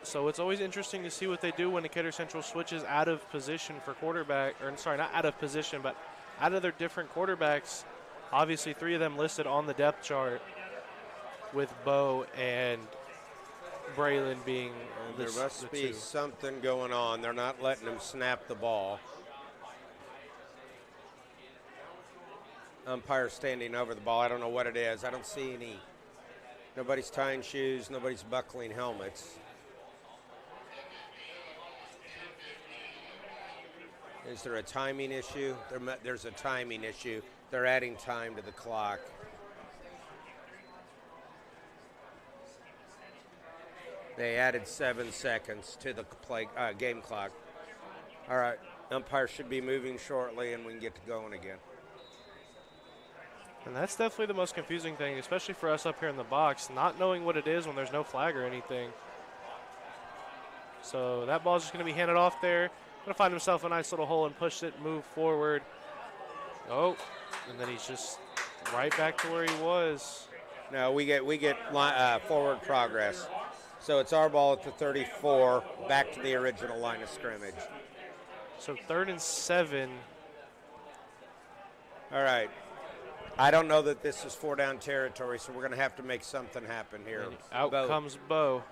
So it's always interesting to see what they do when Decatur Central switches out of position for quarterback, or sorry, not out of position, but out of their different quarterbacks. Obviously 3 of them listed on the depth chart, with Bo and Braylon being there must be something going on. They're not letting him snap the ball. Umpire standing over the ball. I don't know what it is. I don't see any. Nobody's tying shoes. Nobody's buckling helmets. Is there a timing issue? There's a timing issue. They're adding time to the clock. They added 7 seconds to the game clock. All right, umpire should be moving shortly, and we can get to going again. And that's definitely the most confusing thing, especially for us up here in the box, not knowing what it is when there's no flag or anything. So that ball's just going to be handed off there. Going to find himself a nice little hole and push it, move forward. Oh, and then he's just right back to where he was. No, we get forward progress. So it's our ball at the 34, back to the original line of scrimmage. So 3rd and 7. All right. I don't know that this is 4-down territory, so we're going to have to make something happen here. And out comes Bo.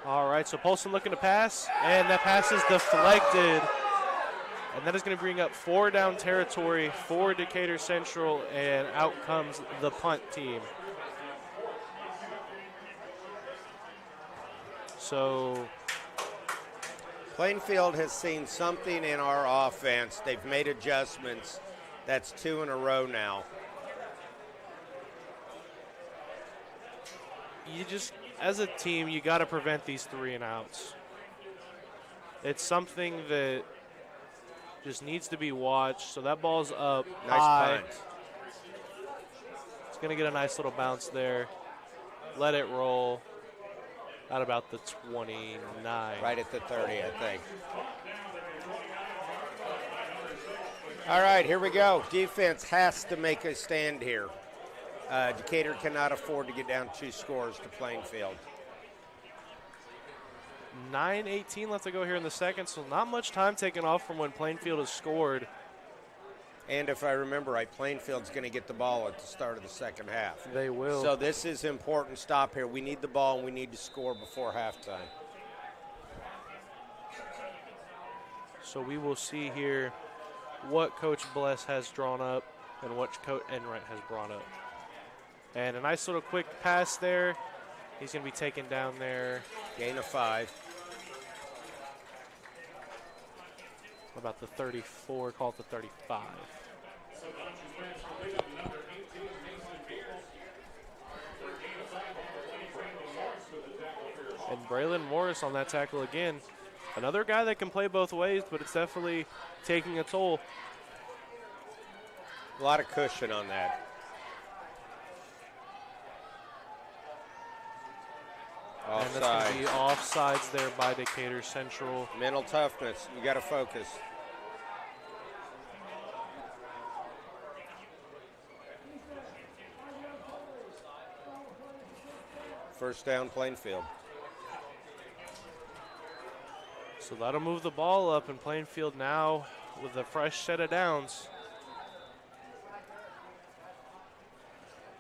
All right, so Polson looking to pass, and that pass is deflected. And that is going to bring up 4-down territory for Decatur Central, and out comes the punt team. So Plainfield has seen something in our offense. They've made adjustments. That's 2 in a row now. You just, as a team, you got to prevent these 3-and-outs. It's something that just needs to be watched. So that ball's up high. Nice punt. It's going to get a nice little bounce there. Let it roll at about the 29. Right at the 30, I think. All right, here we go. Defense has to make a stand here. Decatur cannot afford to get down 2 scores to Plainfield. 9:18 left to go here in the second, so not much time taken off from when Plainfield has scored. And if I remember right, Plainfield's going to get the ball at the start of the second half. They will. So this is an important stop here. We need the ball, and we need to score before halftime. So we will see here what Coach Bless has drawn up and what Coach Enright has brought up. And a nice little quick pass there. He's going to be taken down there. Gain of 5. About the 34, call it the 35. And Braylon Morris on that tackle again. Another guy that can play both ways, but it's definitely taking a toll. A lot of cushion on that. And that's going to be offsides there by Decatur Central. Mental toughness. You got to focus. First down, Plainfield. So that'll move the ball up, and Plainfield now with a fresh set of downs.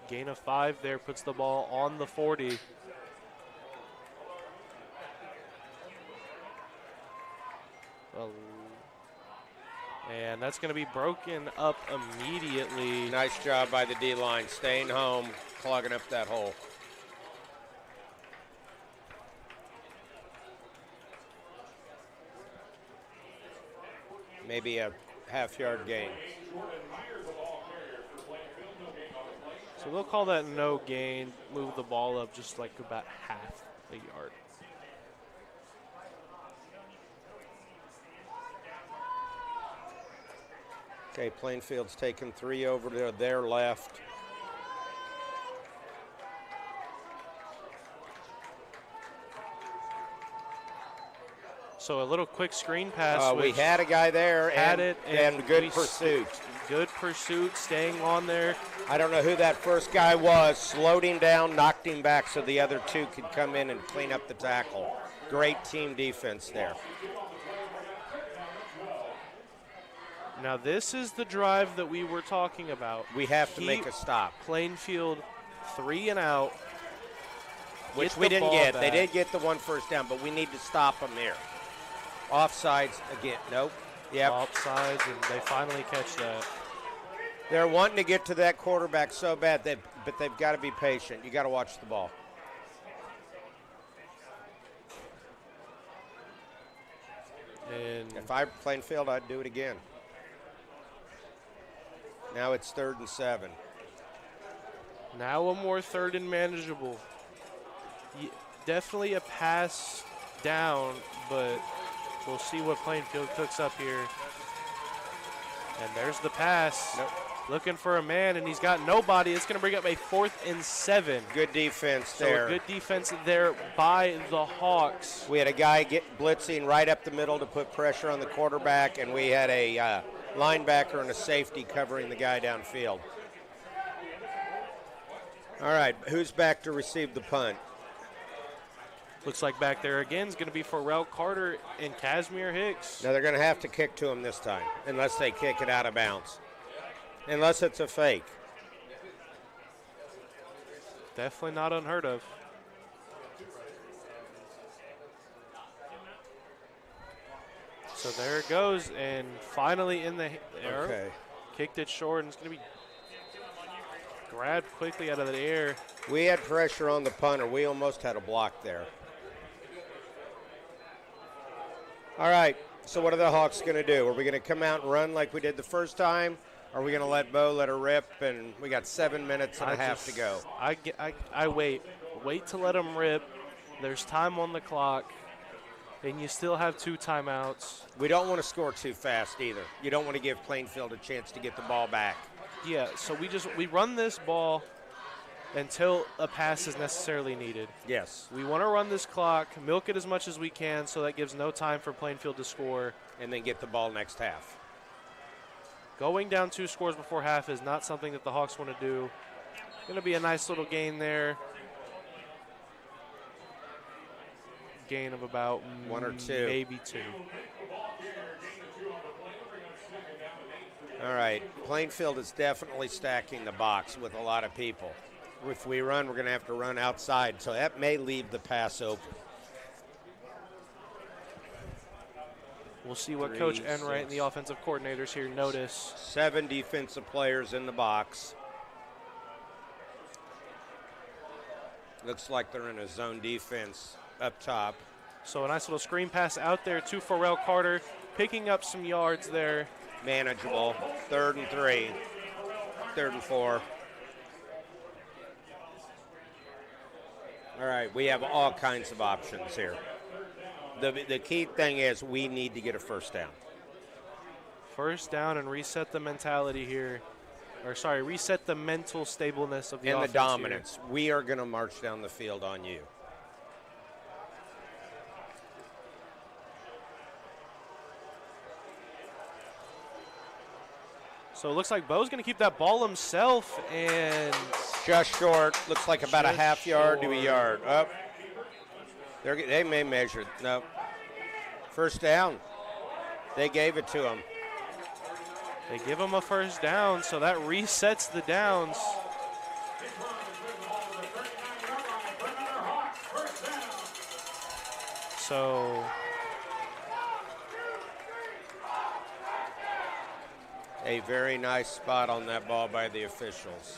Gain of 5 there puts the ball on the 40. And that's going to be broken up immediately. Nice job by the D-line, staying home, clogging up that hole. Maybe a half-yard gain. So they'll call that no gain, move the ball up just like about half a yard. Okay, Plainfield's taken 3 over to their left. So a little quick screen pass. We had a guy there and good pursuit. Good pursuit, staying on there. I don't know who that first guy was. Slowed him down, knocked him back so the other 2 could come in and clean up the tackle. Great team defense there. Now this is the drive that we were talking about. We have to make a stop. Plainfield 3 and out. Which we didn't get. They did get the 1 first down, but we need to stop them here. Offsides again. Nope. Yep. Offsides, and they finally catch that. They're wanting to get to that quarterback so bad, but they've got to be patient. You got to watch the ball. And if I Plainfield, I'd do it again. Now it's 3rd and 7. Now a more 3rd and manageable. Definitely a pass down, but we'll see what Plainfield cooks up here. And there's the pass. Nope. Looking for a man, and he's got nobody. It's going to bring up a 4th and 7. Good defense there. So a good defense there by the Hawks. We had a guy blitzing right up the middle to put pressure on the quarterback, and we had a linebacker and a safety covering the guy downfield. All right, who's back to receive the punt? Looks like back there again is going to be Pharrell Carter and Casimir Hicks. Now they're going to have to kick to him this time, unless they kick it out of bounds. Unless it's a fake. Definitely not unheard of. So there it goes, and finally in the air. Okay. Kicked it short, and it's going to be grabbed quickly out of the air. We had pressure on the punter. We almost had a block there. All right, so what are the Hawks going to do? Are we going to come out and run like we did the first time? Are we going to let Bo let her rip? And we got 7 minutes and a half to go. I wait. Wait to let them rip. There's time on the clock, and you still have 2 timeouts. We don't want to score too fast either. You don't want to give Plainfield a chance to get the ball back. Yeah, so we run this ball until a pass is necessarily needed. Yes. We want to run this clock, milk it as much as we can so that gives no time for Plainfield to score. And then get the ball next half. Going down 2 scores before half is not something that the Hawks want to do. Going to be a nice little gain there. Gain of about 1 or 2. Maybe 2. All right, Plainfield is definitely stacking the box with a lot of people. If we run, we're going to have to run outside, so that may leave the pass open. We'll see what Coach Enright and the offensive coordinators here notice. 7 defensive players in the box. Looks like they're in a zone defense up top. So a nice little screen pass out there to Pharrell Carter, picking up some yards there. Manageable. 3rd and 3. 3rd and 4. All right, we have all kinds of options here. The key thing is we need to get a first down. First down and reset the mentality here. Or sorry, reset the mental stableness of the offense. And the dominance. Here. We are going to march down the field on you. So it looks like Bo's going to keep that ball himself, and just short. Looks like about a half yard to a yard. Up. They may measure. No. First down. They gave it to him. They give him a first down, so that resets the downs. So a very nice spot on that ball by the officials.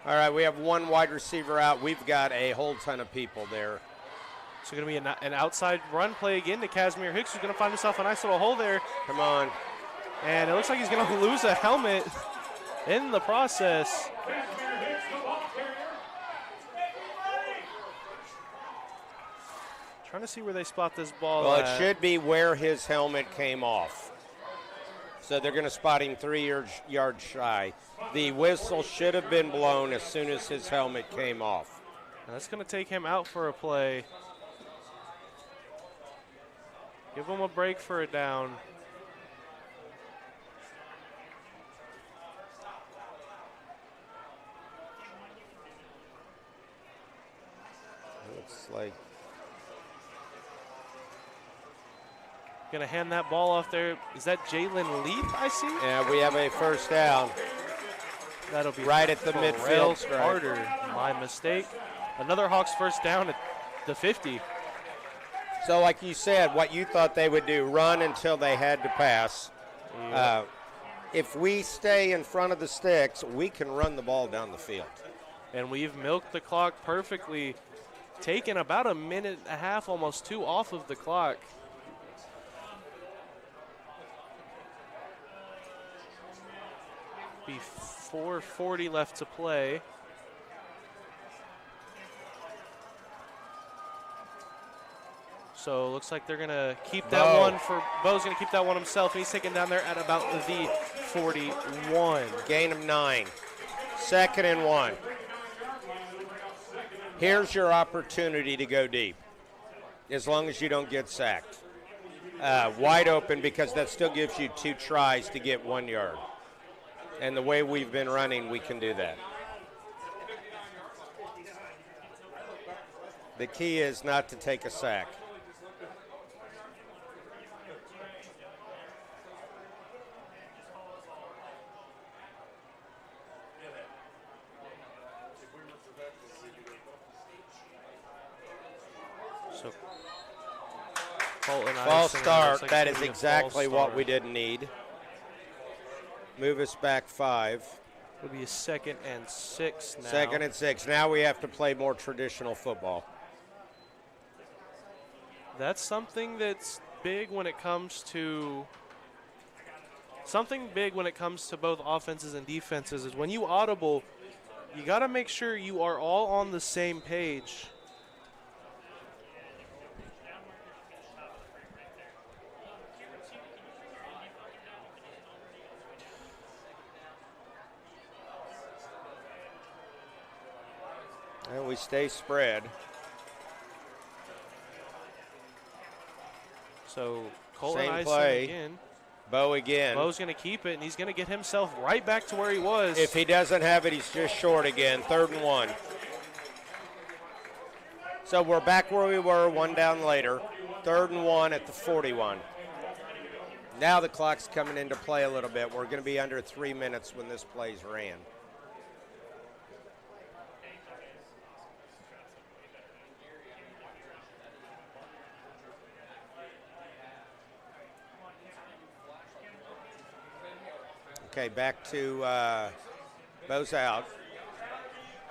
All right, we have 1 wide receiver out. We've got a whole ton of people there. So going to be an outside run play again to Casimir Hicks, who's going to find himself a nice little hole there. Come on. And it looks like he's going to lose a helmet in the process. Trying to see where they spot this ball. Well, it should be where his helmet came off. So they're going to spot him 3 yards shy. The whistle should have been blown as soon as his helmet came off. And that's going to take him out for a play. Give him a break for a down. Looks like. Going to hand that ball off there. Is that Jalen Leap I see? Yeah, we have a first down. That'll be right at the midfield stripe. Carter. My mistake. Another Hawks first down at the 50. So like you said, what you thought they would do, run until they had to pass. Yeah. If we stay in front of the sticks, we can run the ball down the field. And we've milked the clock perfectly, taken about a minute and a half, almost 2 off of the clock. be 4:40 left to play. So it looks like they're going to keep that one for Bo's going to keep that one himself, and he's taken down there at about the 41. Gain of 9. 2nd and 1. Here's your opportunity to go deep, as long as you don't get sacked. Wide open, because that still gives you 2 tries to get 1 yard. And the way we've been running, we can do that. The key is not to take a sack. So false start. That is exactly what we didn't need. Move us back 5. It'll be a 2nd and 6 now. 2nd and 6. Now we have to play more traditional football. That's something that's big when it comes to both offenses and defenses is when you audible, you got to make sure you are all on the same page. And we stay spread. So Colton Same Eisen play. again. Bo again. Bo's going to keep it, and he's going to get himself right back to where he was. If he doesn't have it, he's just short again. 3rd and 1. So we're back where we were, 1 down later. 3rd and 1 at the 41. Now the clock's coming into play a little bit. We're going to be under 3 minutes when this play's ran. Okay, back to Bo's out.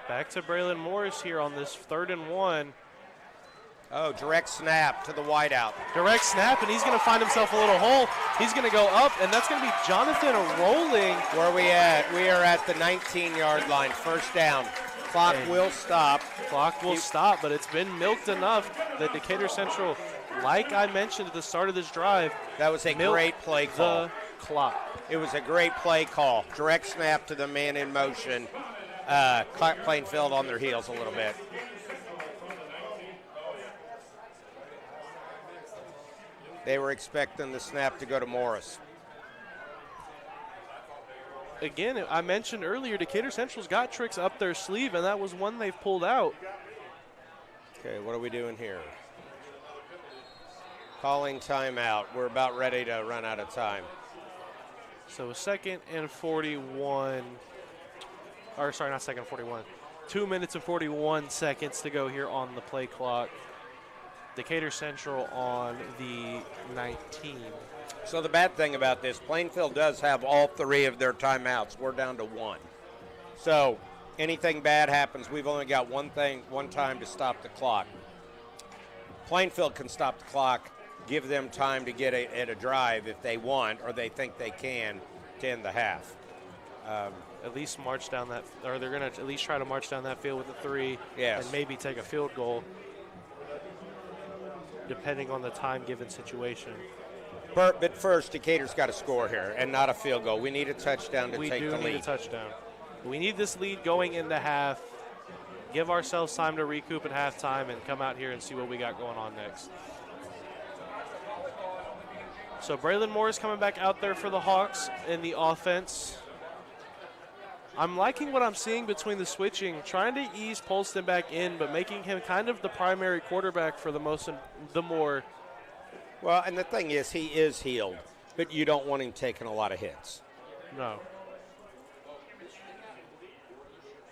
Back to Braylon Morris here on this 3rd and 1. Oh, direct snap to the wideout. Direct snap, and he's going to find himself a little hole. He's going to go up, and that's going to be Jonathan rolling. Where are we at? We are at the 19-yard line, 1st down. Clock will stop. Clock will stop, but it's been milked enough that Decatur Central, like I mentioned at the start of this drive, that was a great play call. The clock. It was a great play call. Direct snap to the man in motion. Caught Plainfield on their heels a little bit. They were expecting the snap to go to Morris. Again, I mentioned earlier, Decatur Central's got tricks up their sleeve, and that was one they've pulled out. Okay, what are we doing here? Calling timeout. We're about ready to run out of time. So 2nd and 41. Or sorry, not 2nd and 41. 2 minutes and 41 seconds to go here on the play clock. Decatur Central on the 19. So the bad thing about this, Plainfield does have all 3 of their timeouts. We're down to 1. So anything bad happens, we've only got one time to stop the clock. Plainfield can stop the clock, give them time to get a drive if they want or they think they can to end the half. At least march down that, or they're going to at least try to march down that field with a 3 yes, and maybe take a field goal, depending on the time-given situation. But first, Decatur's got to score here and not a field goal. We need a touchdown to take the lead. We do need a touchdown. We need this lead going into half. Give ourselves time to recoup at halftime and come out here and see what we got going on next. So Braylon Morris coming back out there for the Hawks in the offense. I'm liking what I'm seeing between the switching, trying to ease Polston back in, but making him kind of the primary quarterback for the more. Well, and the thing is, he is healed, but you don't want him taking a lot of hits. No.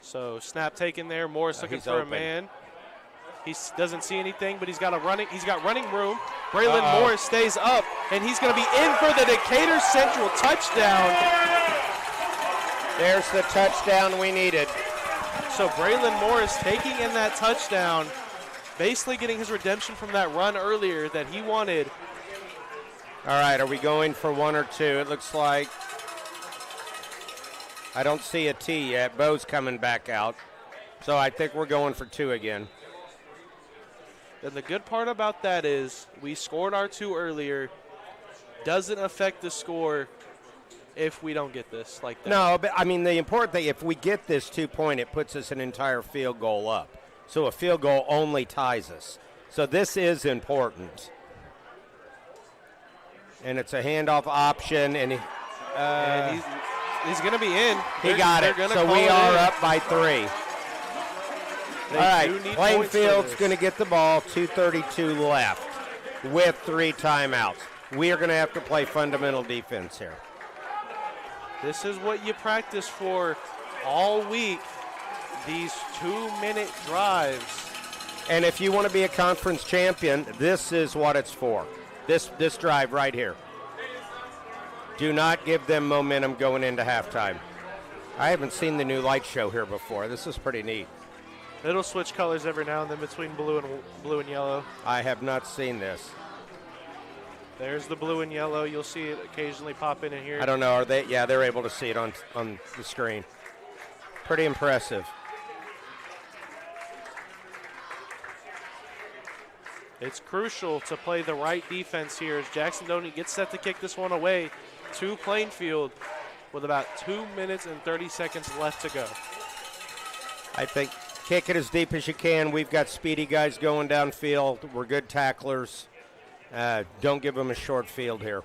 So snap taken there. Morris looking for open. a man. He doesn't see anything, but he's got running room. Braylon Morris stays up, and he's going to be in for the Decatur Central touchdown. There's the touchdown we needed. So Braylon Morris taking in that touchdown, basically getting his redemption from that run earlier that he wanted. All right, are we going for 1 or 2? It looks like. I don't see a T yet. Bo's coming back out. So I think we're going for 2 again. And the good part about that is we scored our 2 earlier. Doesn't affect the score if we don't get this like that. No, but I mean, the important thing, if we get this 2-point, it puts us an entire field goal up. So a field goal only ties us. So this is important. And it's a handoff option, and he's going to be in. He got it. So we are up by 3. All right, Plainfield's going to get the ball, 2:32 left with 3 timeouts. We are going to have to play fundamental defense here. This is what you practice for all week, these 2-minute drives. And if you want to be a conference champion, this is what it's for. This drive right here. Do not give them momentum going into halftime. I haven't seen the new light show here before. This is pretty neat. It'll switch colors every now and then between blue and yellow. I have not seen this. There's the blue and yellow. You'll see it occasionally pop in here. I don't know. Are they? Yeah, they're able to see it on the screen. Pretty impressive. It's crucial to play the right defense here as Jackson Doney gets set to kick this one away to Plainfield with about 2 minutes and 30 seconds left to go. I think kick it as deep as you can. We've got speedy guys going downfield. We're good tacklers. Don't give them a short field here.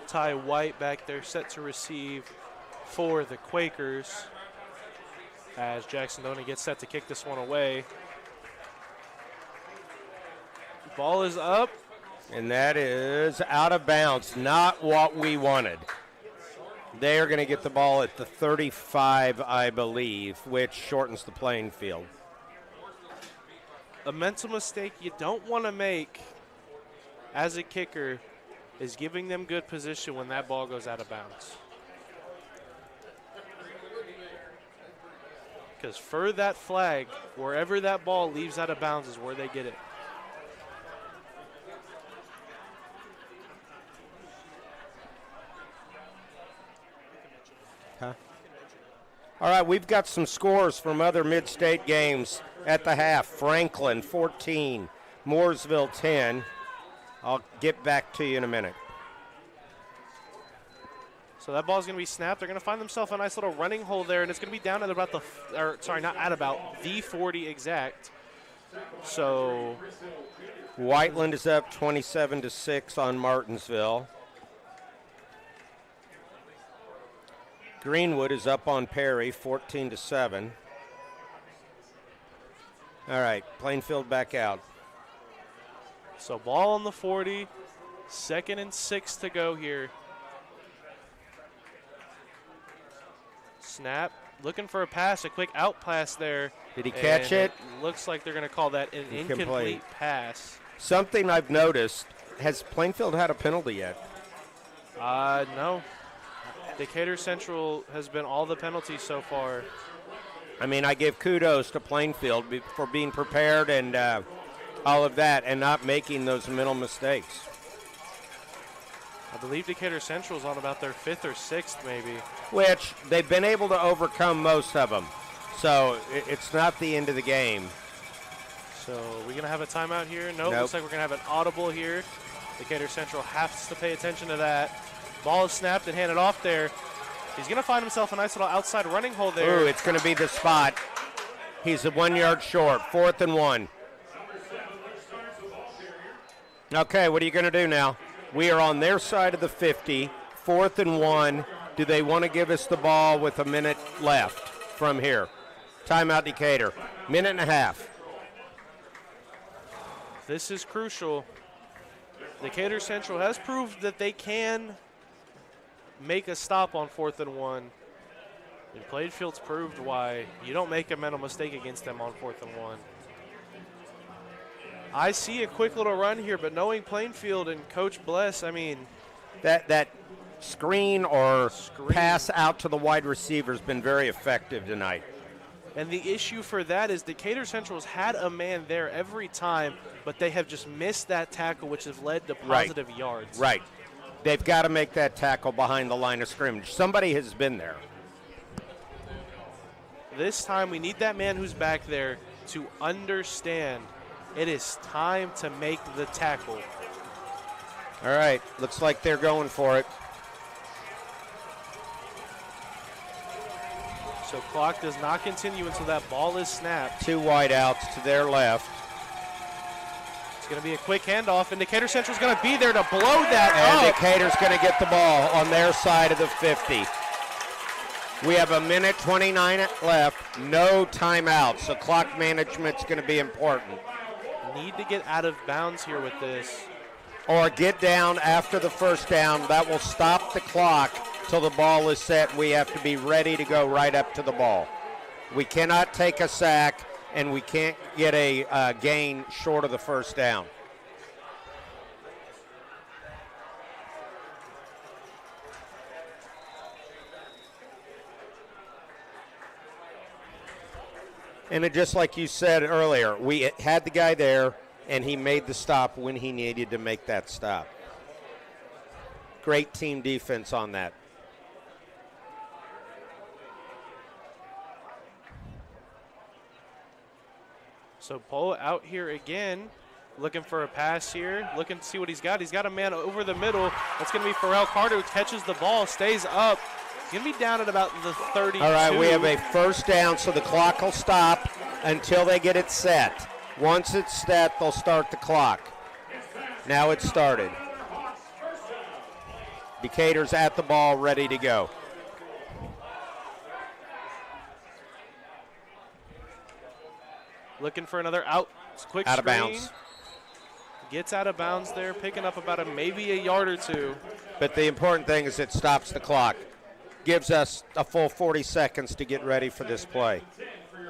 Ty White back there set to receive for the Quakers as Jackson Doney gets set to kick this one away. Ball is up. And that is out of bounds, not what we wanted. They are going to get the ball at the 35, I believe, which shortens the playing field. A mental mistake you don't want to make as a kicker is giving them good position when that ball goes out of bounds. Because for that flag, wherever that ball leaves out of bounds is where they get it. Huh? All right, we've got some scores from other mid-state games at the half. Franklin 14, Mooresville 10. I'll get back to you in a minute. So that ball's going to be snapped. They're going to find themselves a nice little running hole there, and it's going to be down at about the 40 exact. So Whiteland is up 27-6 on Martinsville. Greenwood is up on Perry 14-7. All right, Plainfield back out. So ball on the 40, 2nd and 6 to go here. Snap, looking for a pass, a quick out pass there. Did he catch it? Looks like they're going to call that an incomplete pass. Something I've noticed, has Plainfield had a penalty yet? No. Decatur Central has been all the penalties so far. I mean, I give kudos to Plainfield for being prepared and all of that and not making those mental mistakes. I believe Decatur Central's on about their 5th or 6th maybe. Which they've been able to overcome most of them. So it's not the end of the game. So are we going to have a timeout here? Nope. Looks like we're going to have an audible here. Decatur Central has to pay attention to that. Ball is snapped and handed off there. He's going to find himself a nice little outside running hole there. Ooh, it's going to be the spot. He's 1 yard short, 4th and 1. Okay, what are you going to do now? We are on their side of the 50, 4th and 1. Do they want to give us the ball with a minute left from here? Timeout Decatur, minute and a half. This is crucial. Decatur Central has proved that they can make a stop on 4th and 1. And Plainfield's proved why you don't make a mental mistake against them on 4th and 1. I see a quick little run here, but knowing Plainfield and Coach Bless, I mean, That screen or pass out to the wide receiver has been very effective tonight. and the issue for that is Decatur Central's had a man there every time, but they have just missed that tackle, which has led to positive yards. Right. They've got to make that tackle behind the line of scrimmage. Somebody has been there. This time we need that man who's back there to understand it is time to make the tackle. All right, looks like they're going for it. So clock does not continue until that ball is snapped. 2 wide outs to their left. It's going to be a quick handoff, and Decatur Central's going to be there to blow that And up. Decatur's going to get the ball on their side of the 50. We have 1:29 left, no timeout, so clock management's going to be important. Need to get out of bounds here with this. Or get down after the first down. That will stop the clock till the ball is set. We have to be ready to go right up to the ball. We cannot take a sack, and we can't get a gain short of the first down. And just like you said earlier, we had the guy there, and he made the stop when he needed to make that stop. Great team defense on that. So Poe out here again, looking for a pass here, looking to see what he's got. He's got a man over the middle. That's going to be Pharrell Carter, who catches the ball, stays up. He's going to be down at about the 32. All right, we have a first down, so the clock will stop until they get it set. Once it's set, they'll start the clock. Now it's started. Decatur's at the ball, ready to go. Looking for another out. Quick Out of screen. bounds. Gets out of bounds there, picking up about maybe a yard or two. But the important thing is it stops the clock. Gives us a full 40 seconds to get ready for this play.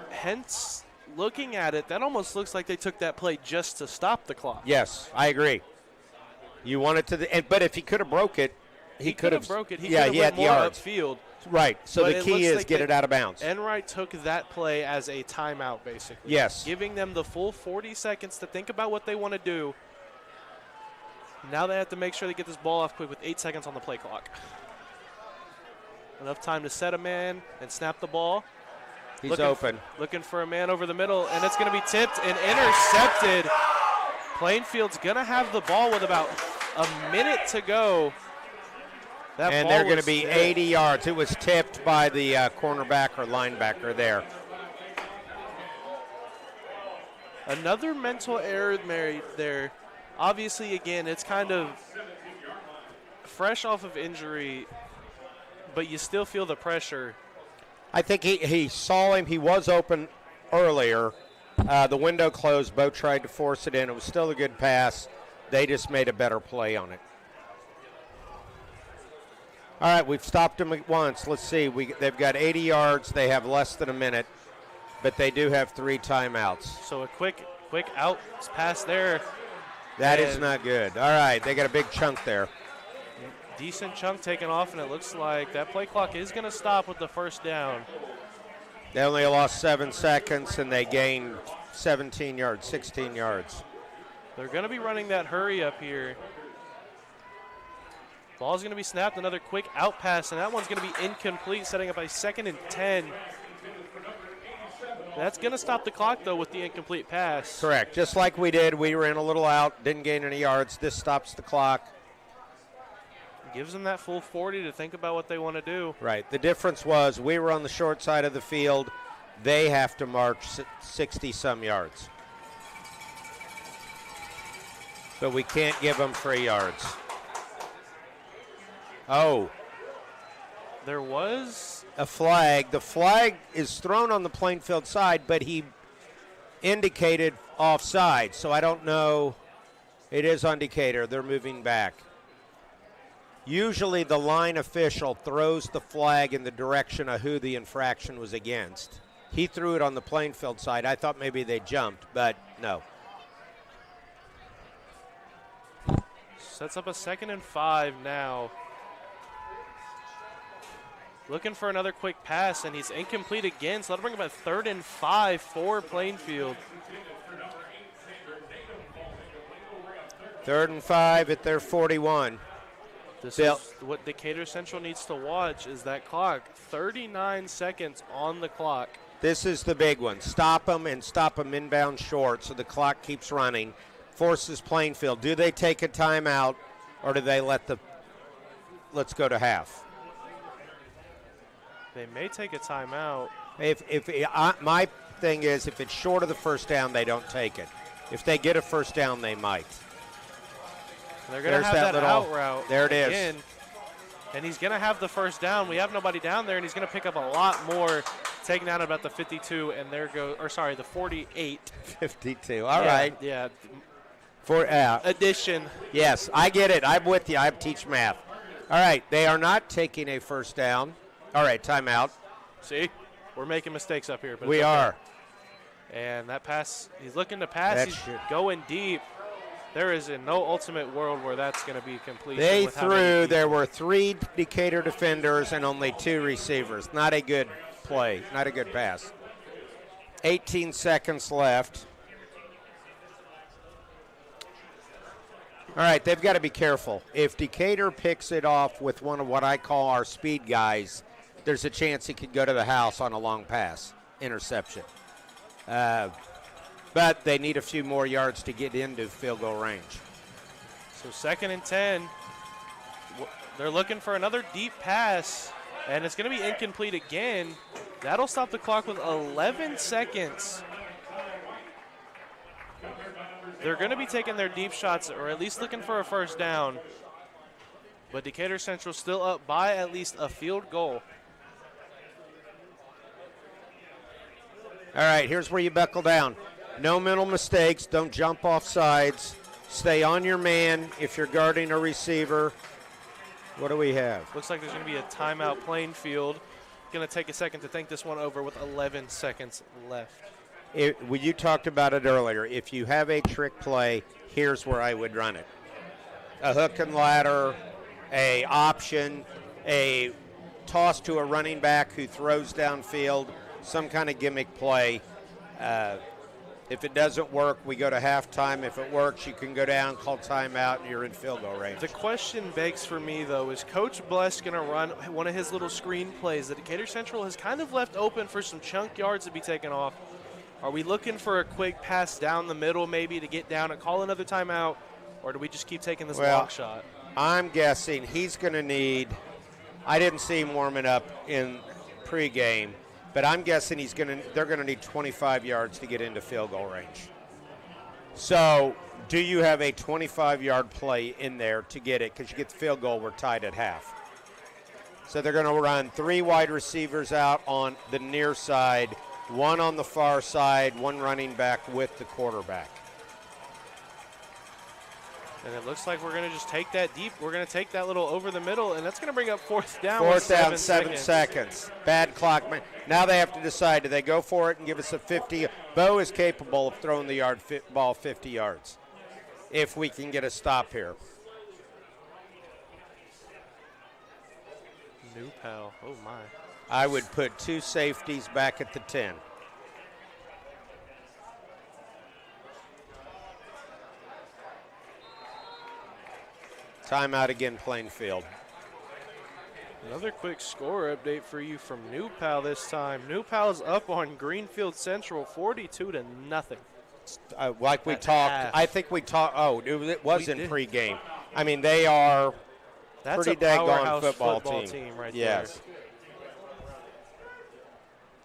Hence, looking at it, that almost looks like they took that play just to stop the clock. Yes, I agree. You want it to but if he could have broke it, he could have broke it. He yeah, could he have had went more yards. upfield. Right. So But the it key looks is like get they- it out of bounds. Enright took that play as a timeout, basically. Yes. Giving them the full 40 seconds to think about what they want to do. Now they have to make sure they get this ball off quick with 8 seconds on the play clock. Enough time to set a man and snap the ball. He's open. Looking for a man over the middle, and it's going to be tipped and intercepted. Plainfield's going to have the ball with about a minute to go. And they're going to be 80 yards. It was tipped by the cornerback or linebacker there. Another mental error there. Obviously, again, it's kind of fresh off of injury, but you still feel the pressure. I think he saw him. He was open earlier. The window closed. Bo tried to force it in. It was still a good pass. They just made a better play on it. All right, we've stopped them at once. Let's see. They've got 80 yards. They have less than a minute, but they do have 3 timeouts. So a quick out pass there. That is not good. All right, they got a big chunk there. Decent chunk taken off, and it looks like that play clock is going to stop with the first down. They only lost 7 seconds, and they gained 17 yards, 16 yards. They're going to be running that hurry up here. Ball's going to be snapped. Another quick out pass, and that one's going to be incomplete, setting up a 2nd and 10. That's going to stop the clock, though, with the incomplete pass. Correct. Just like we did. We ran a little out, didn't gain any yards. This stops the clock. Gives them that full 40 to think about what they want to do. Right. The difference was we were on the short side of the field. They have to march 60-some yards. But we can't give them 3 yards. Oh. There was a flag. The flag is thrown on the Plainfield side, but he indicated offside. So I don't know. It is on Decatur. They're moving back. Usually the line official throws the flag in the direction of who the infraction was against. He threw it on the Plainfield side. I thought maybe they jumped, but no. Sets up a 2nd and 5 now. Looking for another quick pass, and he's incomplete again, so that'll bring him a 3rd and 5 for Plainfield. 3rd and 5 at their 41. This is what Decatur Central needs to watch is that clock. 39 seconds on the clock. This is the big one. Stop them and stop them inbound short so the clock keeps running. Forces Plainfield. Do they take a timeout or do they let's go to half? They may take a timeout. My thing is if it's short of the first down, they don't take it. If they get a first down, they might. They're going to have that out route. There it again, is. And he's going to have the first down. We have nobody down there, and he's going to pick up a lot more, taking down about the 52, and the 48. 52. All right. Yeah. For addition. Yes, I get it. I'm with you. I teach math. All right. They are not taking a first down. All right, timeout. See? We're making mistakes up here. But we are. And that pass, he's looking to pass. He's going deep. There is in no ultimate world where that's going to be complete. There were 3 Decatur defenders and only 2 receivers. Not a good play, not a good pass. 18 seconds left. All right, they've got to be careful. If Decatur picks it off with one of what I call our speed guys, there's a chance he could go to the house on a long pass, interception. But they need a few more yards to get into field goal range. So 2nd and 10. They're looking for another deep pass, and it's going to be incomplete again. That'll stop the clock with 11 seconds. They're going to be taking their deep shots, or at least looking for a first down. But Decatur Central still up by at least a field goal. All right, here's where you buckle down. No mental mistakes. Don't jump off sides. Stay on your man if you're guarding a receiver. What do we have? Looks like there's going to be a timeout. Plainfield going to take a second to think this one over with 11 seconds left. You talked about it earlier. If you have a trick play, here's where I would run it. A hook and ladder, a option, a toss to a running back who throws downfield, some kind of gimmick play. If it doesn't work, we go to halftime. If it works, you can go down, call timeout, and you're in field goal range. The question begs for me, though, is Coach Bless going to run one of his little screen plays that Decatur Central has kind of left open for some chunk yards to be taken off? Are we looking for a quick pass down the middle maybe to get down and call another timeout, or do we just keep taking this long shot? I'm guessing he's going to need – I didn't see him warming up in pregame. But I'm guessing they're going to need 25 yards to get into field goal range. So do you have a 25-yard play in there to get it? Because you get the field goal, we're tied at half. So they're going to run 3 wide receivers out on the near side, 1 on the far side, 1 running back with the quarterback. And it looks like we're going to just take that deep. We're going to take that little over the middle, and that's going to bring up 4th down. 4th down, 7 seconds. Bad clock. Now they have to decide, do they go for it and give us a 50? Bo is capable of throwing the ball 50 yards if we can get a stop here. New pal. Oh, my. I would put 2 safeties back at the 10. Timeout again, Plainfield. Another quick score update for you from New Pal this time. New Pal's up on Greenfield Central 42-0. Like we talked, half. I think we talked. Oh, it was in pregame. I mean, they are pretty daggone football team right yes. there.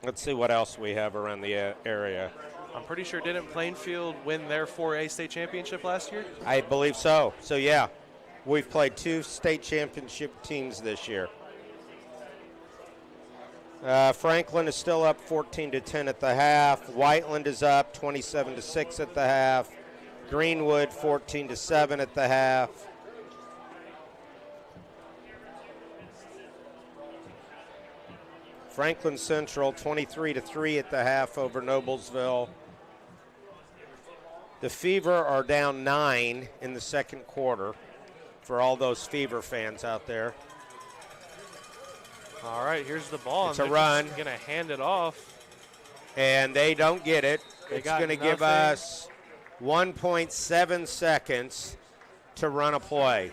Let's see what else we have around the area. I'm pretty sure didn't Plainfield win their 4A state championship last year? I believe so. So, yeah. We've played 2 state championship teams this year. Franklin is still up 14-10 at the half. Whiteland is up 27-6 at the half. Greenwood 14-7 at the half. Franklin Central 23-3 at the half over Noblesville. The Fever are down 9 in the second quarter. for all those Fever fans out there. All right, here's the ball. It's a run. Going to hand it off. And they don't get it. It's going to give us 1.7 seconds to run a play.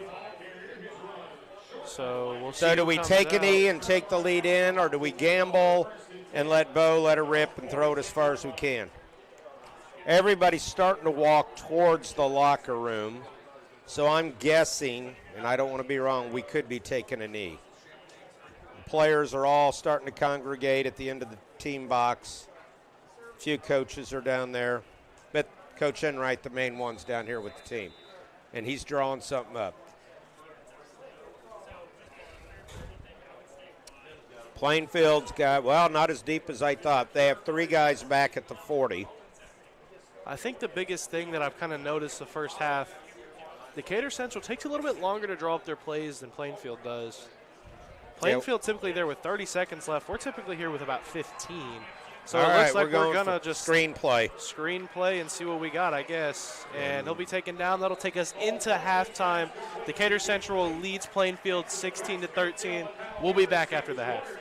So we'll see. So do we take a knee and take the lead in, or do we gamble and let Bo let her rip and throw it as far as we can? Everybody's starting to walk towards the locker room. So I'm guessing, and I don't want to be wrong, we could be taking a knee. The players are all starting to congregate at the end of the team box. A few coaches are down there. But Coach Enright, the main one's down here with the team. And he's drawing something up. Plainfield's got, well, not as deep as I thought. They have 3 guys back at the 40. I think the biggest thing that I've kind of noticed the first half, Decatur Central takes a little bit longer to draw up their plays than Plainfield does. Plainfield typically there with 30 seconds left. We're typically here with about 15. So all it looks like we're going to just screenplay and see what we got, I guess. And he'll be taken down. That'll take us into halftime. Decatur Central leads Plainfield 16-13. We'll be back after the half.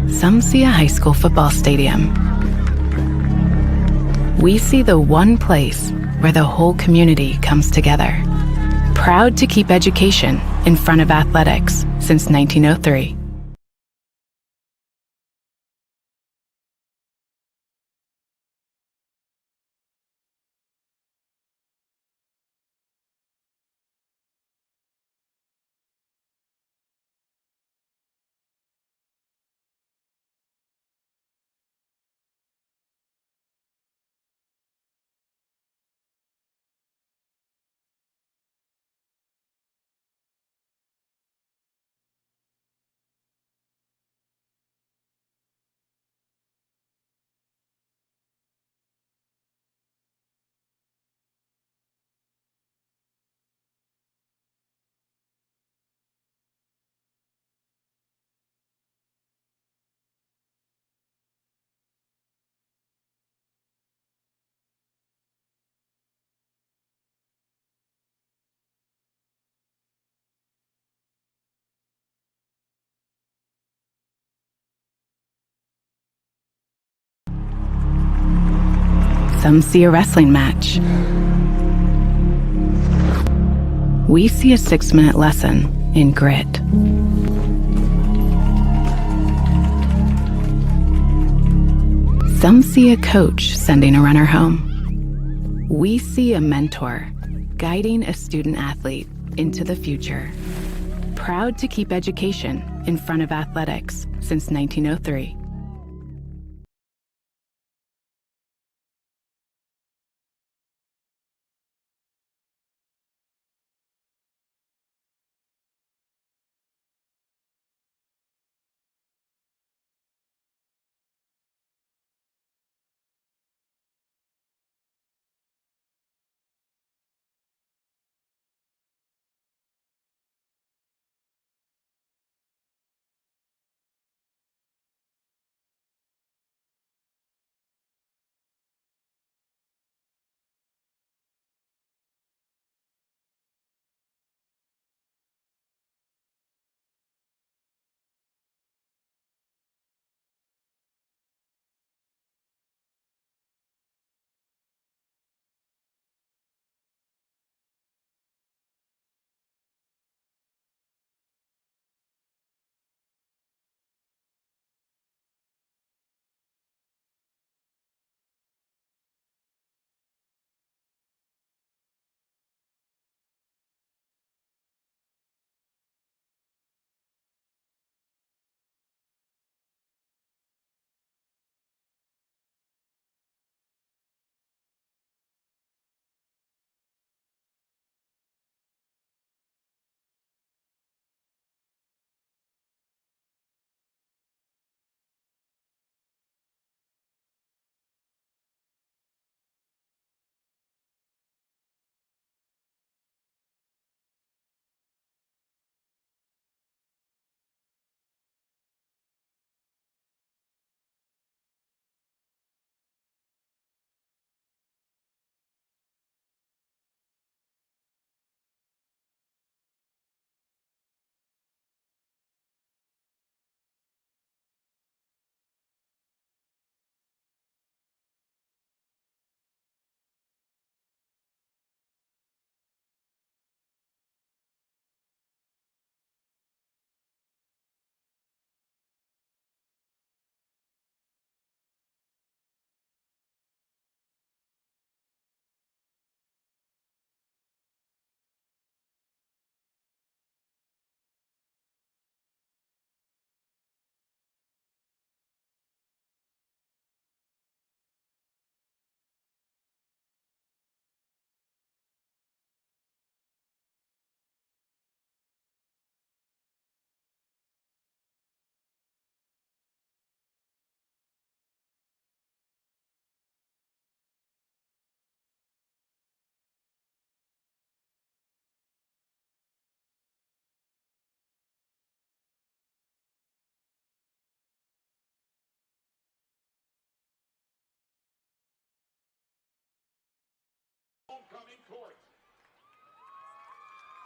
Some see a high school football stadium. We see the one place where the whole community comes together. Proud to keep education in front of athletics since 1903. Some see a wrestling match. We see a 6-minute lesson in grit. Some see a coach sending a runner home. We see a mentor guiding a student athlete into the future. Proud to keep education in front of athletics since 1903. Homecoming court.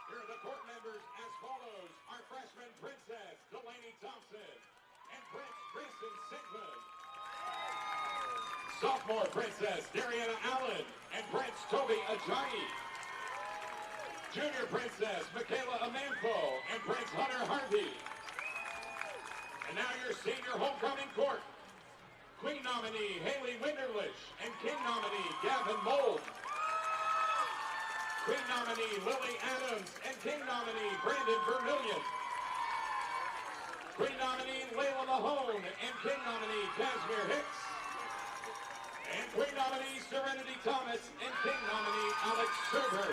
Here are the court members as follows. Our freshman princess, Delaney Thompson, and Prince Tristan Sinkman. Sophomore princess, Dariana Allen, and Prince Toby Ajayi. Junior princess, Michaela Amanfo, and Prince Hunter Harvey. And now your senior homecoming court. Queen nominee, Haley Winderlich, and King nominee, Gavin Mold. Queen nominee, Lily Adams, and King nominee, Brandon Vermillion. Queen nominee, Layla Mahone, and King nominee, Casimir Hicks. And Queen nominee, Serenity Thomas, and King nominee, Alex Serber.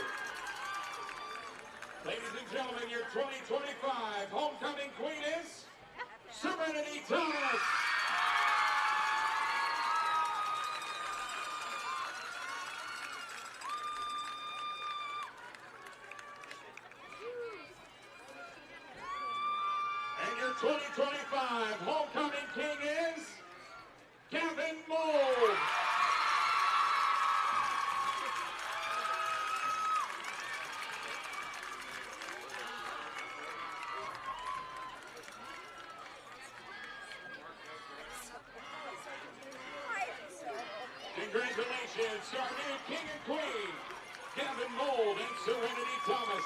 Ladies and gentlemen, your 2025 homecoming queen is Serenity Thomas. And your 2025 homecoming king is Gavin Mold. Congratulations to our new king and queen, Gavin Mold and Serenity Thomas.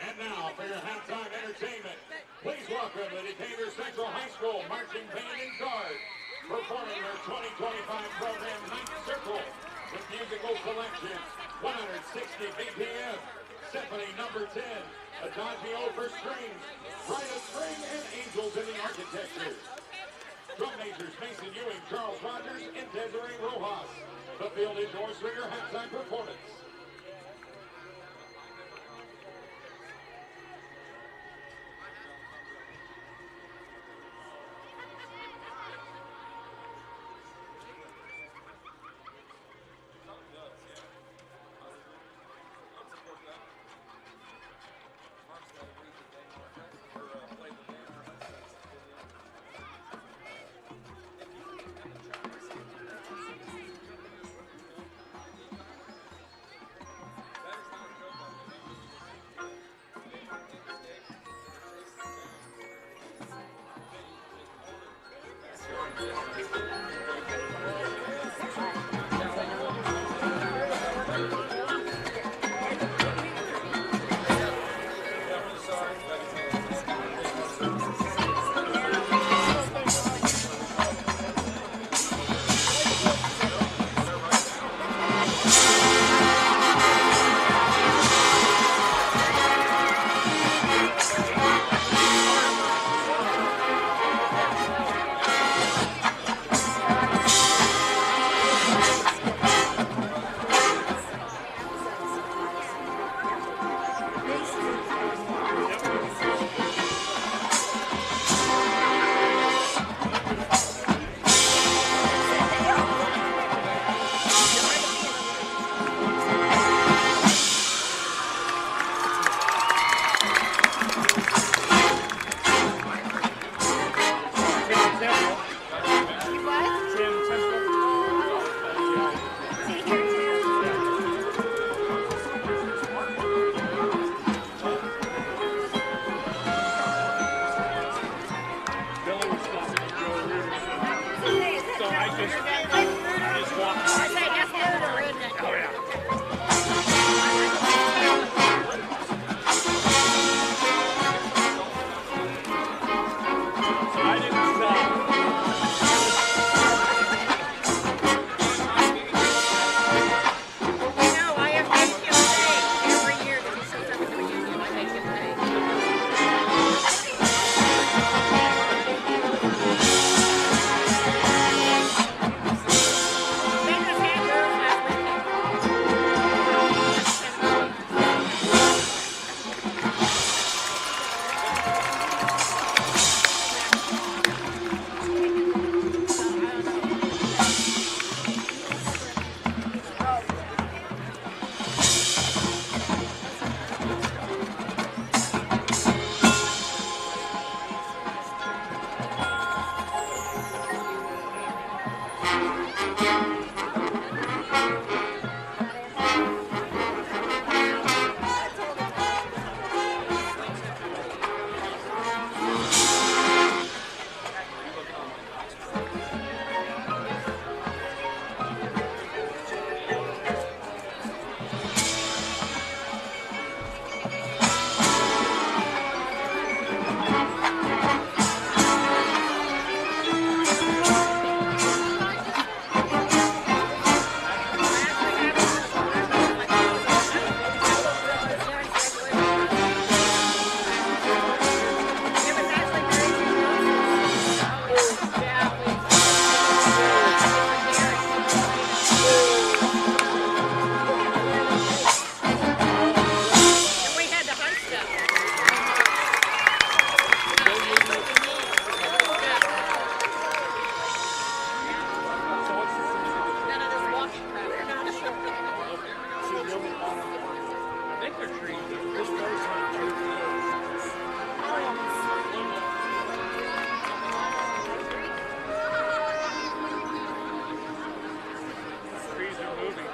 And now for your halftime entertainment, please welcome the Decatur Central High School Marching Band and Guard, performing their 2025 program Ninth Circle with musical selections, 160 BPM, Symphony number 10, Adagio for strings, Rite of Spring, and Angels in the Architecture. Drum majors Mason Ewing, Charles Rogers, and Desiree Rojas. The field is yours for your halftime performance. Trees are moving.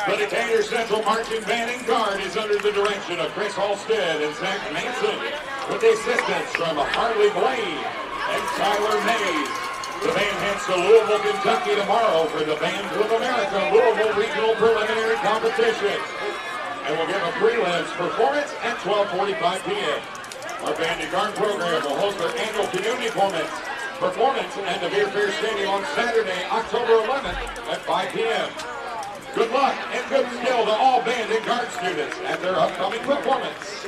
The Decatur Central Marching Band and Guard is under the direction of Chris Halstead and Zach Manson, with the assistance from Harley Blade and Tyler Mays. The band heads to Louisville, Kentucky tomorrow for the Bands of America Louisville Regional Preliminary Competition. And we'll give a prelims performance at 12:45 p.m. Our Band and Guard program will host their annual community performance at the Beer Fair Stadium on Saturday, October 11th at 5 p.m. Good luck and good skill to all Band and Guard students at their upcoming performance.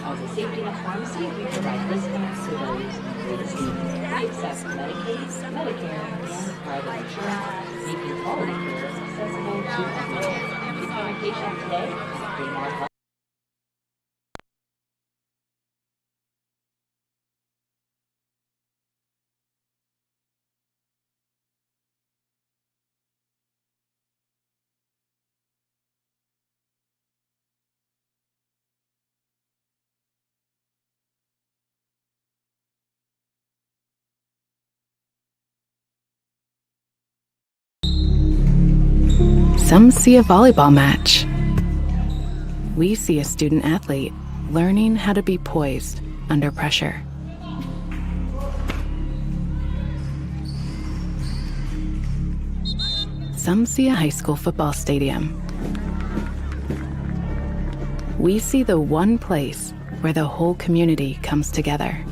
As a safety net pharmacy, we provide discounts to those who receive. We accept Medicaid, Medicare, and private insurance, making quality care accessible to everyone. Become a patient today, gain more health. Some see a volleyball match. We see a student athlete learning how to be poised under pressure. Some see a high school football stadium. We see the one place where the whole community comes together.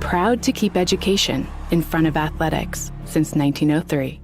Proud to keep education in front of athletics since 1903.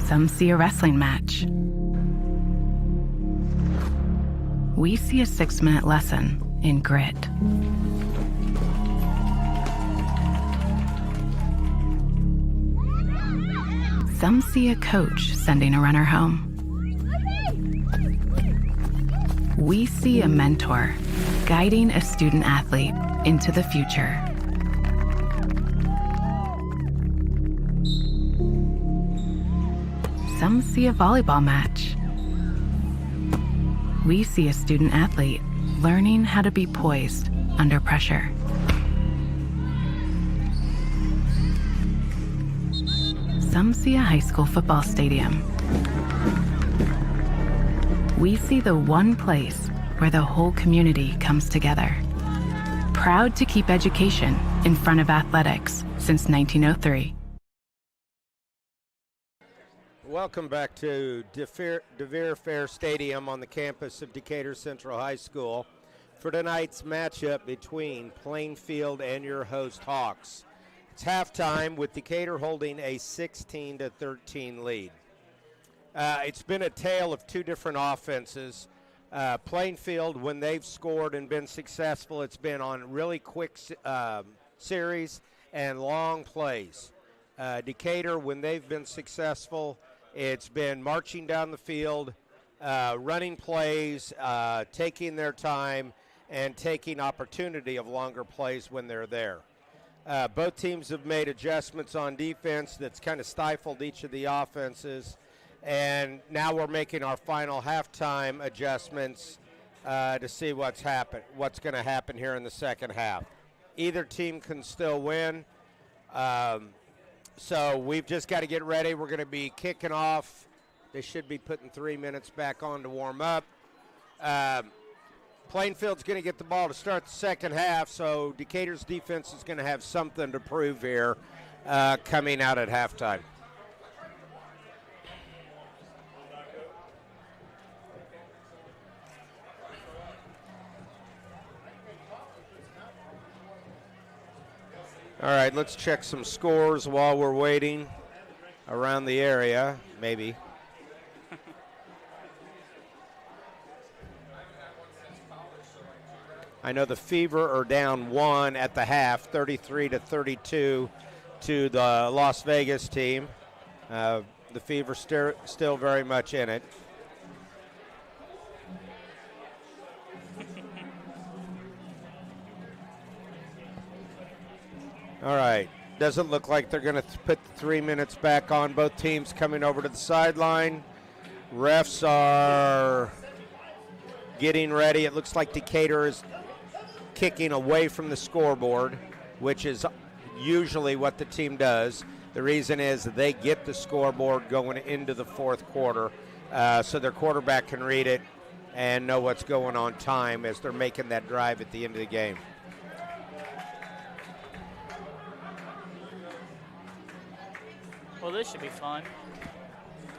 Some see a wrestling match. We see a 6-minute lesson in grit. Some see a coach sending a runner home. We see a mentor guiding a student athlete into the future. Some see a volleyball match. We see a student athlete learning how to be poised under pressure. Some see a high school football stadium. We see the one place where the whole community comes together. Proud to keep education in front of athletics since 1903. Welcome back to DeVere Fair Stadium on the campus of Decatur Central High School for tonight's matchup between Plainfield and your host Hawks. It's halftime with Decatur holding a 16-13 lead. It's been a tale of two different offenses. Plainfield, when they've scored and been successful, it's been on really quick series and long plays. Decatur, when they've been successful, it's been marching down the field, running plays, taking their time, and taking opportunity of longer plays when they're there. Both teams have made adjustments on defense that's kind of stifled each of the offenses. And now we're making our final halftime adjustments to see what's going to happen here in the second half. Either team can still win. So we've just got to get ready. We're going to be kicking off. They should be putting 3 minutes back on to warm up. Plainfield's going to get the ball to start the second half, so Decatur's defense is going to have something to prove here coming out at halftime. All right, let's check some scores while we're waiting around the area, maybe. I know the Fever are down 1 at the half, 33-32 to the Las Vegas team. The Fever still very much in it. All right, doesn't look like they're going to put the 3 minutes back on. Both teams coming over to the sideline. Refs are getting ready. It looks like Decatur is kicking away from the scoreboard, which is usually what the team does. The reason is they get the scoreboard going into the fourth quarter so their quarterback can read it and know what's going on time as they're making that drive at the end of the game. Well, this should be fun.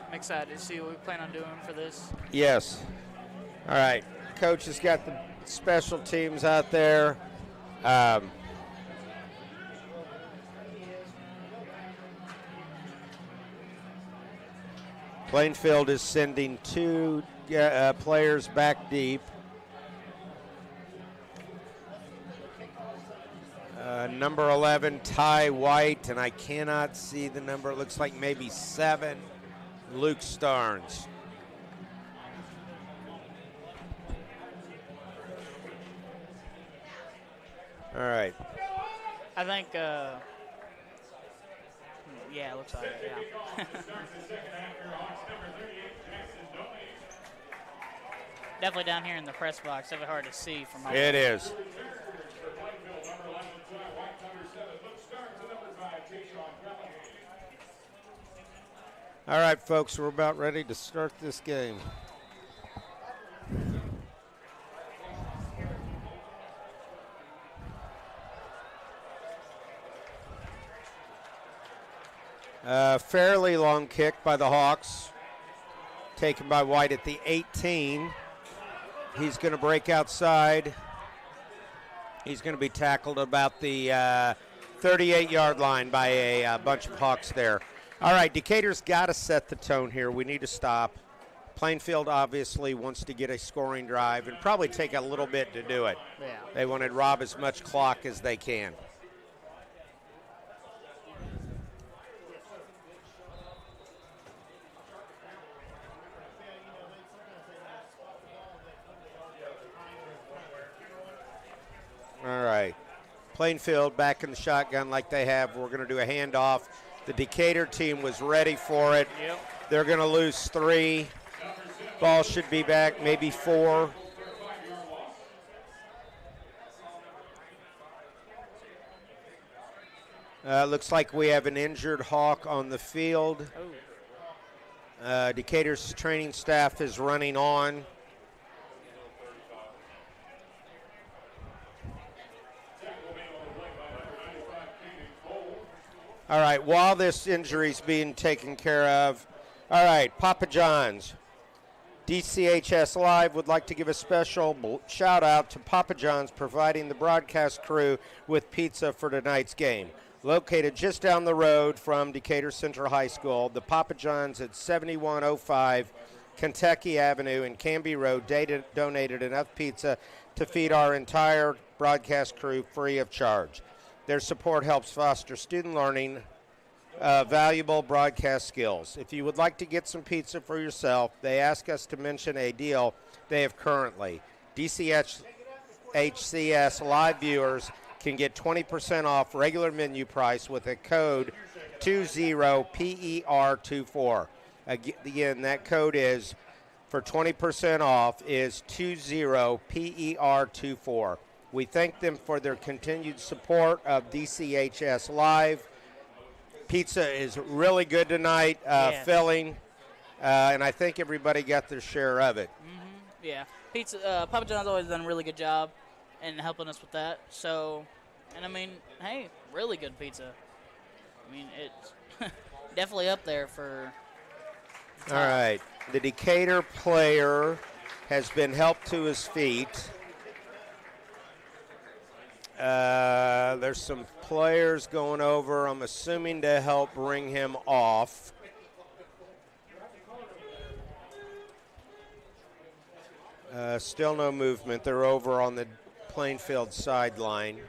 I'm excited to see what we plan on doing for this. Yes. All right. Coach has got the special teams out there. Plainfield is sending two players back deep. Number 11, Ty White, and I cannot see the number. It looks like maybe 7, Luke Starnes. All right. I think, yeah, it looks like it, yeah. Definitely down here in the press box, definitely hard to see from my It is. All right, folks, we're about ready to start this game. Fairly long kick by the Hawks, taken by White at the 18. He's going to break outside. He's going to be tackled about the 38-yard line by a bunch of Hawks there. All right, Decatur's got to set the tone here. We need to stop. Plainfield obviously wants to get a scoring drive and probably take a little bit to do it. Yeah. They want to rob as much clock as they can. All right. Plainfield back in the shotgun like they have. We're going to do a handoff. The Decatur team was ready for it. Yep. They're going to lose 3. Ball should be back, maybe 4. Looks like we have an injured Hawk on the field. Decatur's training staff is running on. All right, while this injury's being taken care of, all right, Papa John's. DCHS Live would like to give a special shout out to Papa John's providing the broadcast crew with pizza for tonight's game. Located just down the road from Decatur Central High School, the Papa John's at 7105 Kentucky Avenue and Canby Road donated enough pizza to feed our entire broadcast crew free of charge. Their support helps foster student learning, valuable broadcast skills. If you would like to get some pizza for yourself, they ask us to mention a deal they have currently. DCHCS Live viewers can get 20% off regular menu price with a code 20PER24. Again, that code is for 20% off is 20PER24. We thank them for their continued support of DCHS Live. Pizza is really good tonight, filling, and I think everybody got their share of it. Mm-hmm. Yeah, pizza. Papa John's always done a really good job in helping us with that. So, and I mean, hey, really good pizza. I mean, it's definitely up there for. All right, the Decatur player has been helped to his feet. There's some players going over, I'm assuming, to help bring him off. Still no movement. They're over on the Plainfield sideline.